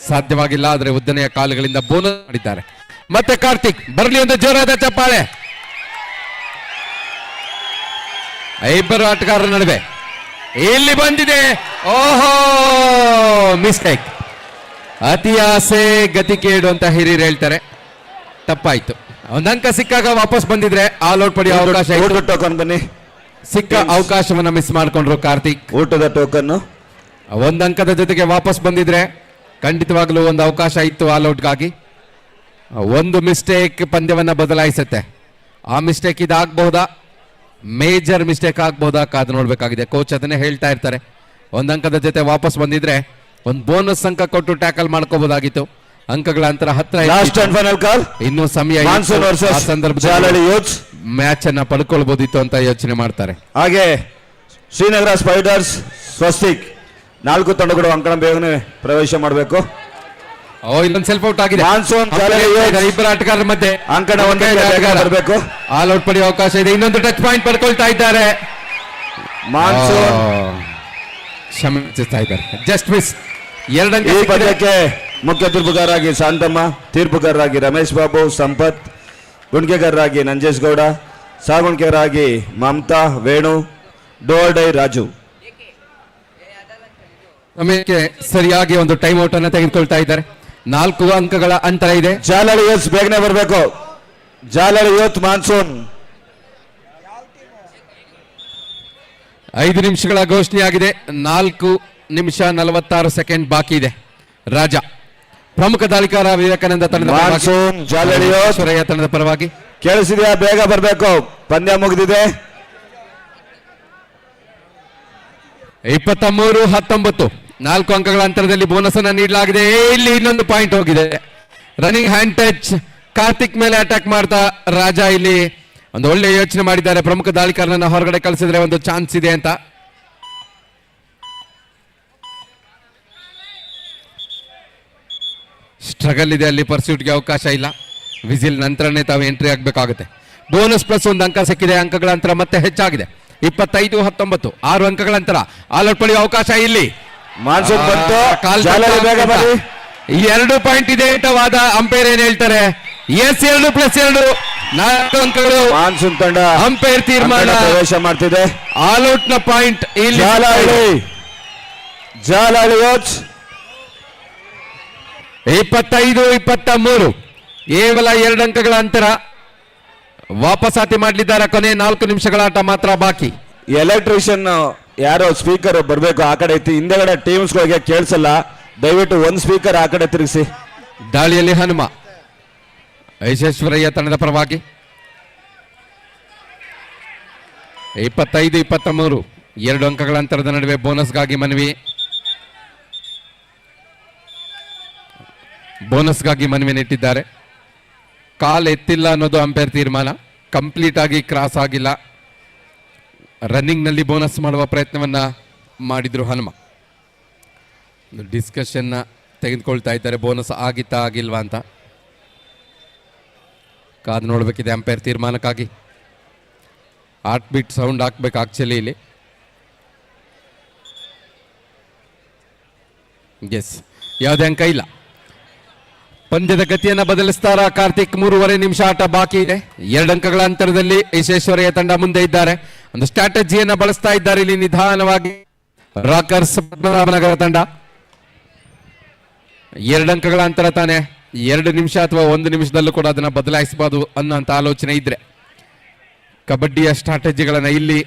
ಸಾಧ್ಯವಾಗಿಲ್ಲ. ಆದರೆ ಉದ್ದನೆಯ ಕಾಲುಗಳಿಂದ ಬೋನಸ್ ಮಾಡಿದ್ದಾರೆ. ಮತ್ತೆ ಕಾರ್ತಿಕ್ ಬರಲಿ, ಒಂದು ಜೋರಾದ ಚಪ್ಪಾಳೆ. ಇಬ್ಬರು ಆಟಗಾರರ ನಡುವೆ ಇಲ್ಲಿ ಬಂದಿದೆ. ಓಹೋ, ಮಿಸ್ಟೇಕ್. ಅತಿ ಆಸೆ ಗತಿ ಕೇಡು ಅಂತ ಹಿರಿಯರು ಹೇಳ್ತಾರೆ. ತಪ್ಪಾಯ್ತು. ಒಂದು ಅಂಕ ಸಿಕ್ಕಾಗ ವಾಪಸ್ ಬಂದಿದ್ರೆ ಆಲ್ ಔಟ್ ಪಡೆಯುವ ಅವಕಾಶ ಊಟದ ಟೋಕನ್ ಬನ್ನಿ. ಸಿಕ್ಕ ಅವಕಾಶವನ್ನ ಮಿಸ್ ಮಾಡ್ಕೊಂಡ್ರು ಕಾರ್ತಿಕ್. ಊಟದ ಟೋಕನ್ ಒಂದು ಅಂಕದ ಜೊತೆಗೆ ವಾಪಸ್ ಬಂದಿದ್ರೆ ಖಂಡಿತವಾಗ್ಲೂ ಒಂದು ಅವಕಾಶ ಇತ್ತು ಆಲ್ ಔಟ್ಗಾಗಿ. ಒಂದು ಮಿಸ್ಟೇಕ್ ಪಂದ್ಯವನ್ನ ಬದಲಾಯಿಸುತ್ತೆ. ಆ ಮಿಸ್ಟೇಕ್ ಇದಾಗಬಹುದಾ, ಮೇಜರ್ ಮಿಸ್ಟೇಕ್ ಆಗಬಹುದಾ ಕಾದು ನೋಡ್ಬೇಕಾಗಿದೆ. ಕೋಚ್ ಅದನ್ನೇ ಹೇಳ್ತಾ ಇರ್ತಾರೆ. ಒಂದು ಅಂಕದ ಜೊತೆ ವಾಪಸ್ ಬಂದಿದ್ರೆ ಒಂದು ಬೋನಸ್ ಅಂಕ ಕೊಟ್ಟು ಟ್ಯಾಕಲ್ ಮಾಡ್ಕೋಬಹುದಾಗಿತ್ತು. ಅಂಕಗಳ ಅಂತರ ಹತ್ರ. ಲಾಸ್ಟ್ ಅಂಡ್ ಫೈನಲ್ ಕಾಲ್. ಇನ್ನೂ ಸಮಯ ಸಂದರ್ಭದಲ್ಲಿ ಮ್ಯಾಚ್ ಅನ್ನ ಪಡ್ಕೊಳ್ಬಹುದಿತ್ತು ಅಂತ ಯೋಚನೆ ಮಾಡ್ತಾರೆ. ಹಾಗೆ ಶ್ರೀನಗರ ಸ್ಪೈಡರ್ಸ್ ಸ್ವಸ್ತಿಕ್. 4 ತಂಡಗಳು ಅಂಕಣ ಬೇಗನೆ ಪ್ರವೇಶ ಮಾಡಬೇಕು. ಇಲ್ಲೊಂದು ಸೆಲ್ಫ್ ಔಟ್ ಆಗಿದೆ. ಮಾನ್ಸೂನ್ ಜಾಲಹಳ್ಳಿ ಯೂತ್ಸ್ ಇಬ್ಬರು ಆಟಗಾರರ ಮಧ್ಯೆ ಅಂಕಣ ಬರಬೇಕು. ಆಲ್ ಔಟ್ ಪಡೆಯುವ ಅವಕಾಶ ಇದೆ. ಇನ್ನೊಂದು ಟಚ್ ಪಾಯಿಂಟ್ ಪಡ್ಕೊಳ್ತಾ ಇದ್ದಾರೆ. ಮಾನ್ಸೂನ್ ಕ್ಷಮಿಸ್ತಾ ಇದ್ದಾರೆ. Just miss. 2 ಅಂಕ ಈ ಸಿಕ್ಕಿದೆ. ಪಂದ್ಯಕ್ಕೆ ಮುಖ್ಯ ತೀರ್ಪುಗಾರರಾಗಿ ಶಾಂತಮ್ಮ, ತೀರ್ಪುಗಾರರಾಗಿ ರಮೇಶ್ ಬಾಬು, ಸಂಪತ್, ಗುಣಿಗೆಗಾರರಾಗಿ ನಂಜೇಶ್ ಗೌಡ, ಸಾಗುಣಿಕೆಗಾರರಾಗಿ ಮಮತಾ, ವೇಣು, ಡೋರ್ಡೈ ರಾಜು. ಸಮಯಕ್ಕೆ ಸರಿಯಾಗಿ ಒಂದು ಟೈಮ್ ಔಟ್ ಅನ್ನು ತೆಗೆದುಕೊಳ್ತಾ ಇದ್ದಾರೆ. 4 ಅಂಕಗಳ ಅಂತರ ಇದೆ. ಜಾಲಹಳ್ಳಿ ಯೂತ್ಸ್ ಬೇಗನೆ ಬರಬೇಕು. ಜಾಲಹಳ್ಳಿ ಯೂತ್ ಮಾನ್ಸೂನ್ 5 ನಿಮಿಷಗಳ ಘೋಷಣೆಯಾಗಿದೆ. 4 ನಿಮಿಷ 46 ಸೆಕೆಂಡ್ ಬಾಕಿ ಇದೆ. ರಾಜ ಪ್ರಮುಖ ದಾಳಿಕಾರ ವಿವೇಕಾನಂದ ತಂಡದ ಮಾನ್ಸೂನ್ ಜಾಲಹಳ್ಳಿ ಯೂತ್ ಸುರಯ್ಯ ತಂಡದ ಪರವಾಗಿ ಕೇಳಿಸಿದ್ಯಾ? ಬೇಗ ಬರಬೇಕು, ಪಂದ್ಯ ಮುಗಿದಿದೆ. 23-19 4 ಅಂಕಗಳ ಅಂತರದಲ್ಲಿ ಬೋನಸ್ ಅನ್ನು ನೀಡಲಾಗಿದೆ. ಇಲ್ಲಿ ಇನ್ನೊಂದು ಪಾಯಿಂಟ್ ಹೋಗಿದೆ. ರನ್ನಿಂಗ್ ಹ್ಯಾಂಡ್ ಟಚ್ ಕಾರ್ತಿಕ್ ಮೇಲೆ ಅಟ್ಯಾಕ್ ಮಾಡ್ತಾ ರಾಜ ಇಲ್ಲಿ ಒಂದು ಒಳ್ಳೆ ಯೋಚನೆ ಮಾಡಿದ್ದಾರೆ. ಪ್ರಮುಖ ದಾಳಿಕಾರನನ್ನ ಹೊರಗಡೆ ಕಳಿಸಿದ್ರೆ ಒಂದು ಚಾನ್ಸ್ ಇದೆ ಅಂತ. ಸ್ಟ್ರಗಲ್ ಇದೆ ಅಲ್ಲಿ, ಪರ್ಸ್ಯೂಟ್ಗೆ ಅವಕಾಶ ಇಲ್ಲ. ವಿಸಿಲ್ ನಂತರನೇ ತಾವು ಎಂಟ್ರಿ ಆಗಬೇಕಾಗುತ್ತೆ. ಬೋನಸ್ ಪ್ಲಸ್ 1 ಅಂಕ ಸಿಕ್ಕಿದೆ. ಅಂಕಗಳ ಅಂತರ ಮತ್ತೆ ಹೆಚ್ಚಾಗಿದೆ. 25-19 6 ಅಂಕಗಳ ಅಂತರ. ಆಲ್ ಔಟ್ ಪಡೆಯುವ ಅವಕಾಶ ಇಲ್ಲಿ. ಮಾನ್ಸೂನ್ ಬಂತು. ಕಾಲ್ ಜಾಲಹಳ್ಳಿ ಬೇಗ ಬನ್ನಿ. 2 ಪಾಯಿಂಟ್ ಇದೆ ಏಟವಾದ ಅಂಪೈರ್ ಏನ್ ಹೇಳ್ತಾರೆ? ಎಸ್ 2+2 4 ಅಂಕಗಳು. ಮಾನ್ಸೂನ್ ತಂಡ ಅಂಪೈರ್ ತೀರ್ಮಾನ. ಅಂಕಣ ಪ್ರವೇಶ ಮಾಡ್ತಿದೆ. ಆಲ್ ಔಟ್ ನ ಪಾಯಿಂಟ್ ಇಲ್ಲಿ. ಜಾಲಹಳ್ಳಿ ಯೂತ್ಸ್ 25-23 ಕೇವಲ 2 ಅಂಕಗಳ ಅಂತರ. ವಾಪಸಾತಿ ಮಾಡಲಿದ್ದಾರೆ. ಕೊನೆ 4 ನಿಮಿಷಗಳ ಆಟ ಮಾತ್ರ ಬಾಕಿ. ಎಲೆಕ್ಟ್ರಿಷಿಯನ್ ಯಾರೋ ಸ್ಪೀಕರ್ ಬರಬೇಕು ಆ ಕಡೆ ಐತಿ. ಹಿಂದೆಗಡೆ ಟೀಮ್ಸ್ಗಳಿಗೆ ಕೇಳಿಸಲ್ಲ, ದಯವಿಟ್ಟು ಒಂದು ಸ್ಪೀಕರ್ ಆ ಕಡೆ ತಿರುಗಿಸಿ. ದಾಳಿಯಲ್ಲಿ ಹನುಮ ಐಶೇಶ್ವರಯ್ಯ ತಂಡದ ಪರವಾಗಿ 25-23 2 ಅಂಕಗಳ ಅಂತರದ ನಡುವೆ ಬೋನಸ್ಗಾಗಿ ಮನವಿ ನೆಟ್ಟಿದ್ದಾರೆ. ಕಾಲ್ ಎತ್ತಿಲ್ಲ ಅನ್ನೋದು ಅಂಪೈರ್ ತೀರ್ಮಾನ. ಕಂಪ್ಲೀಟ್ ಆಗಿ ಕ್ರಾಸ್ ಆಗಿಲ್ಲ. ರನ್ನಿಂಗ್ ನಲ್ಲಿ ಬೋನಸ್ ಮಾಡುವ ಪ್ರಯತ್ನವನ್ನ ಮಾಡಿದ್ರು ಹನುಮ. ಡಿಸ್ಕಷನ್ ತೆಗೆದುಕೊಳ್ತಾ ಇದ್ದಾರೆ, ಬೋನಸ್ ಆಗಿತ್ತಾ ಆಗಿಲ್ವಾ ಅಂತ. ಕಾದು ನೋಡಬೇಕಿದೆ ಅಂಪೈರ್ ತೀರ್ಮಾನಕ್ಕಾಗಿ. ಹಾರ್ಟ್ ಬೀಟ್ ಸೌಂಡ್ ಹಾಕ್ಬೇಕು ಆಕ್ಚುಲಿ ಇಲ್ಲಿ. ಎಸ್, ಯಾವುದೇ ಅಂಕ ಇಲ್ಲ. ಪಂದ್ಯದ ಗತಿಯನ್ನು ಬದಲಿಸ್ತಾರ ಕಾರ್ತಿಕ್? 3.5 ನಿಮಿಷ ಆಟ ಬಾಕಿ ಇದೆ. 2 ಅಂಕಗಳ ಅಂತರದಲ್ಲಿ ಯಶೇಶ್ವರಯ್ಯ ತಂಡ ಮುಂದೆ ಇದ್ದಾರೆ. ಒಂದು ಸ್ಟ್ರಾಟಜಿಯನ್ನ ಬಳಸ್ತಾ ಇದ್ದಾರೆ ಇಲ್ಲಿ ನಿಧಾನವಾಗಿ ರಾಕರ್ಸ್ ಪದ್ಮನಾಭನಗರ ತಂಡ. 2 ಅಂಕಗಳ ಅಂತರ ತಾನೆ. 2 ನಿಮಿಷ ಅಥವಾ 1 ನಿಮಿಷದಲ್ಲೂ ಕೂಡ ಅದನ್ನ ಬದಲಾಯಿಸಬಹುದು ಅನ್ನೋಂಥ ಆಲೋಚನೆ ಇದ್ರೆ ಕಬಡ್ಡಿಯ ಸ್ಟ್ರಾಟಜಿಗಳನ್ನ ಇಲ್ಲಿ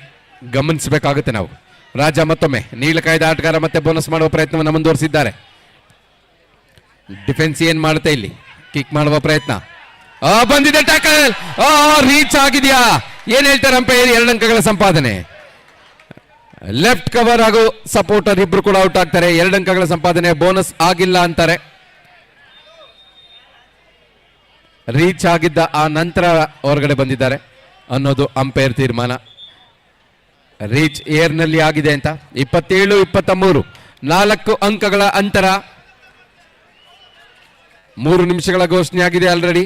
ಗಮನಿಸಬೇಕಾಗುತ್ತೆ ನಾವು. ರಾಜ ಮತ್ತೊಮ್ಮೆ ನೀಲಕಾಯ್ದ ಆಟಗಾರ ಮತ್ತೆ ಬೋನಸ್ ಮಾಡುವ ಪ್ರಯತ್ನವನ್ನು ಮುಂದುವರಿಸಿದ್ದಾರೆ. ಡಿಫೆನ್ಸ್ ಏನ್ ಮಾಡುತ್ತೆ ಇಲ್ಲಿ? ಕಿಕ್ ಮಾಡುವ ಪ್ರಯತ್ನ. ಬಂದಿದೆ ಟ್ಯಾಕಲ್. ರೀಚ್ ಆಗಿದೆಯಾ? ಏನ್ ಹೇಳ್ತಾರೆ ಅಂಪೈರ್? 2 ಅಂಕಗಳ ಸಂಪಾದನೆ. ಲೆಫ್ಟ್ ಕವರ್ ಹಾಗೂ ಸಪೋರ್ಟರ್ ಇಬ್ರು ಕೂಡ ಔಟ್ ಆಗ್ತಾರೆ. 2 ಅಂಕಗಳ ಸಂಪಾದನೆ. ಬೋನಸ್ ಆಗಿಲ್ಲ ಅಂತಾರೆ. ರೀಚ್ ಆಗಿದ್ದ ಆ ನಂತರ ಹೊರಗಡೆ ಬಂದಿದ್ದಾರೆ ಅನ್ನೋದು ಅಂಪೈರ್ ತೀರ್ಮಾನ. ರೀಚ್ ಏರ್ ನಲ್ಲಿ ಆಗಿದೆ ಅಂತ. 27-23 4 ಅಂಕಗಳ ಅಂತರ. 3 ನಿಮಿಷಗಳ ಘೋಷಣೆ ಆಗಿದೆ ಆಲ್ರೆಡಿ.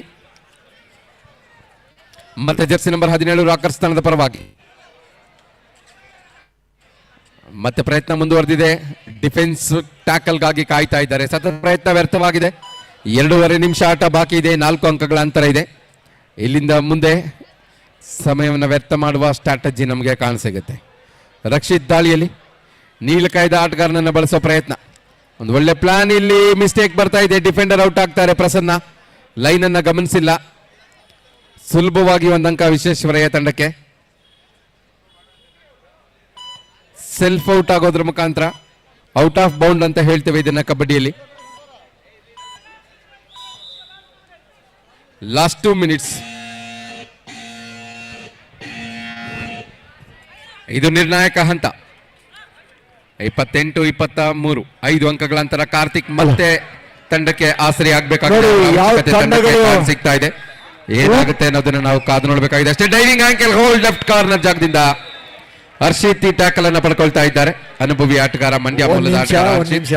ಮತ್ತೆ ಜರ್ಸಿ ನಂಬರ್ 17 ರಾಕರ್ಸ್ ತಂಡದ ಪರವಾಗಿ ಮತ್ತೆ ಪ್ರಯತ್ನ ಮುಂದುವರೆದಿದೆ. ಡಿಫೆನ್ಸ್ ಟ್ಯಾಕಲ್ಗಾಗಿ ಕಾಯ್ತಾ ಇದ್ದಾರೆ. ಸತತ ಪ್ರಯತ್ನ ವ್ಯರ್ಥವಾಗಿದೆ. 2.5 ನಿಮಿಷ ಆಟ ಬಾಕಿ ಇದೆ. 4 ಅಂಕಗಳ ಅಂತರ ಇದೆ. ಇಲ್ಲಿಂದ ಮುಂದೆ ಸಮಯವನ್ನು ವ್ಯರ್ಥ ಮಾಡುವ ಸ್ಟ್ರಾಟಜಿ ನಮಗೆ ಕಾಣಸಿಗುತ್ತೆ. ರಕ್ಷಿತ್ ದಾಳಿಯಲ್ಲಿ ನೀಲಕಾಯ್ದ ಆಟಗಾರನನ್ನು ಬಳಸೋ ಪ್ರಯತ್ನ. ಒಂದು ಒಳ್ಳೆ ಪ್ಲಾನ್. ಇಲ್ಲಿ ಮಿಸ್ಟೇಕ್ ಬರ್ತಾ ಇದೆ. ಡಿಫೆಂಡರ್ ಔಟ್ ಆಗ್ತಾರೆ. ಪ್ರಸನ್ನ ಲೈನ್ ಅನ್ನ ಗಮನಿಸಿಲ್ಲ. ಸುಲಭವಾಗಿ 1 ಅಂಕ ವಿಶ್ವೇಶ್ವರಯ್ಯ ತಂಡಕ್ಕೆ. ಸೆಲ್ಫ್ ಔಟ್ ಆಗೋದ್ರ ಮುಖಾಂತರ ಔಟ್ ಆಫ್ ಬೌಂಡ್ ಅಂತ ಹೇಳ್ತೇವೆ ಇದನ್ನ ಕಬಡ್ಡಿಯಲ್ಲಿ. Last 2 minutes. ಇದು ನಿರ್ಣಾಯಕ ಹಂತ. 28-23 5 ಅಂಕಗಳ ಅಂತರ. ಕಾರ್ತಿಕ್ ಮತ್ತೆ ತಂಡಕ್ಕೆ ಆಸರೆ ಆಗ್ಬೇಕಾಗಿದೆ. ಸಿಗ್ತಾ ಇದೆ. ಏನಾಗುತ್ತೆ ಅನ್ನೋದನ್ನ ನಾವು ಕಾದು ನೋಡಬೇಕಾಗಿದೆ ಅಷ್ಟೇ. Diving ankle hold left corner ಜಾಗದಿಂದ ಹರ್ಷಿತ್ ಈ ಟ್ಯಾಕಲ್ ಅನ್ನು ಪಡ್ಕೊಳ್ತಾ ಇದ್ದಾರೆ. ಅನುಭವಿ ಆಟಗಾರ, ಮಂಡ್ಯ ಮೂಲದ ಆಟಗಾರ ಒಂದು ಹರ್ಷಿತ್. ನಿಮಿಷ.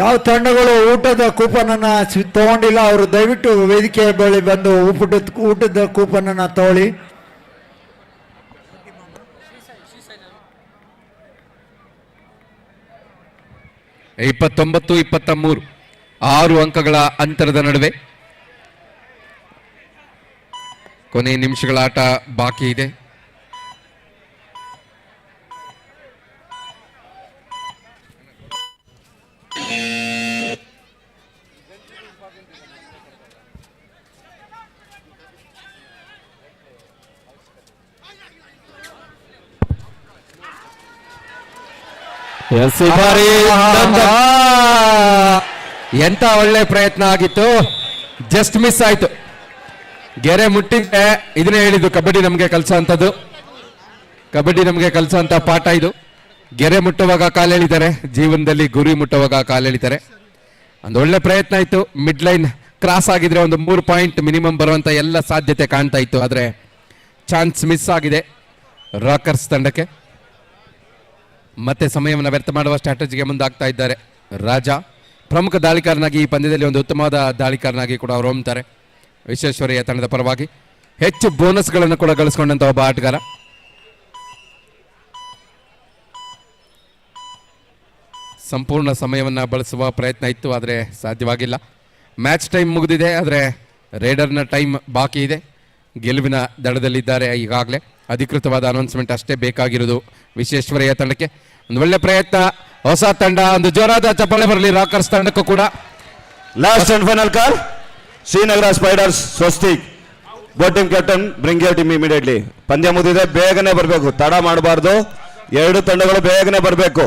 ಯಾವ ತಂಡಗಳು ಊಟದ ಕೂಪನ್ ಅನ್ನ ತಗೊಂಡಿಲ್ಲ ಅವರು ದಯವಿಟ್ಟು ವೇದಿಕೆ ಬಳಿ ಬಂದು ಊಟದ ಕೂಪನ್ ಅನ್ನ ತಗೊಳ್ಳಿ. ಇಪ್ಪತ್ತೊಂಬತ್ತು 23 6 ಅಂಕಗಳ ಅಂತರದ ನಡುವೆ ಕೊನೆ ನಿಮಿಷಗಳ ಆಟ ಬಾಕಿ ಇದೆ. ಎಸ್, ಈ ಬಾರಿ ಎಂತ ಒಳ್ಳೆ ಪ್ರಯತ್ನ ಆಗಿತ್ತು, ಜಸ್ಟ್ ಮಿಸ್ ಆಯ್ತು. ಗೆರೆ ಮುಟ್ಟಿದ್ದೆ. ಇದನ್ನೇ ಹೇಳಿದ್ದು ಕಬಡ್ಡಿ ನಮಗೆ ಕಲಿಸೋಂಥದ್ದು, ಕಬಡ್ಡಿ ನಮಗೆ ಕಲಿಸೋಂಥ ಪಾಠ ಇದು. ಗೆರೆ ಮುಟ್ಟುವಾಗ ಕಾಲೆಳಿತಾರೆ, ಜೀವನದಲ್ಲಿ ಗುರಿ ಮುಟ್ಟುವಾಗ ಕಾಲೆಳಿತಾರೆ. ಒಂದು ಒಳ್ಳೆ ಪ್ರಯತ್ನ ಇತ್ತು. ಮಿಡ್ ಲೈನ್ ಕ್ರಾಸ್ ಆಗಿದ್ರೆ ಒಂದು 3 ಪಾಯಿಂಟ್ ಮಿನಿಮಮ್ ಬರುವಂತ ಎಲ್ಲ ಸಾಧ್ಯತೆ ಕಾಣ್ತಾ ಇತ್ತು. ಆದರೆ ಚಾನ್ಸ್ ಮಿಸ್ ಆಗಿದೆ ರಾಕರ್ಸ್ ತಂಡಕ್ಕೆ. ಮತ್ತೆ ಸಮಯವನ್ನು ವ್ಯರ್ಥ ಮಾಡುವ ಸ್ಟ್ರಾಟಜಿಗೆ ಮುಂದಾಗ್ತಾ ಇದ್ದಾರೆ ರಾಜ. ಪ್ರಮುಖ ದಾಳಿಕಾರನಾಗಿ ಈ ಪಂದ್ಯದಲ್ಲಿ ಒಂದು ಉತ್ತಮವಾದ ದಾಳಿಕಾರನಾಗಿ ಕೂಡ ಅವರು ಹೊಮ್ತಾರೆ. ವಿಶ್ವೇಶ್ವರಯ್ಯ ತಂಡದ ಪರವಾಗಿ ಹೆಚ್ಚು ಬೋನಸ್ಗಳನ್ನು ಕೂಡ ಗಳಿಸಿಕೊಂಡಂತ ಒಬ್ಬ ಆಟಗಾರ. ಸಂಪೂರ್ಣ ಸಮಯವನ್ನು ಬಳಸುವ ಪ್ರಯತ್ನ ಇತ್ತು, ಆದರೆ ಸಾಧ್ಯವಾಗಿಲ್ಲ. ಮ್ಯಾಚ್ ಟೈಮ್ ಮುಗಿದಿದೆ, ಆದರೆ ರೇಡರ್ನ ಟೈಮ್ ಬಾಕಿ ಇದೆ. ಗೆಲುವಿನ ದಡದಲ್ಲಿದ್ದಾರೆ ಈಗಾಗಲೇ. ಅಧಿಕೃತವಾದ ಅನೌನ್ಸ್ಮೆಂಟ್ ಅಷ್ಟೇ ಬೇಕಾಗಿರೋದು ವಿಶ್ವೇಶ್ವರಯ್ಯ ತಂಡಕ್ಕೆ. ಒಂದು ಒಳ್ಳೆ ಪ್ರಯತ್ನ, ಹೊಸ ತಂಡ. ಒಂದು ಜೋರಾದ ಚಪ್ಪಾಳೆ ಬರಲಿ ರಾಕರ್ಸ್ ತಂಡಕ್ಕೂ ಕೂಡ. Last and final call, Srinagar spiders Swastik. ಬೋಟಿಂಗ್ captain bring your team immediately. ಪಂದ್ಯ ಮುಗಿದಿದೆ, ಬೇಗನೆ ಬರಬೇಕು, ತಡ ಮಾಡಬಾರ್ದು. ಎರಡು ತಂಡಗಳು ಬೇಗನೆ ಬರಬೇಕು.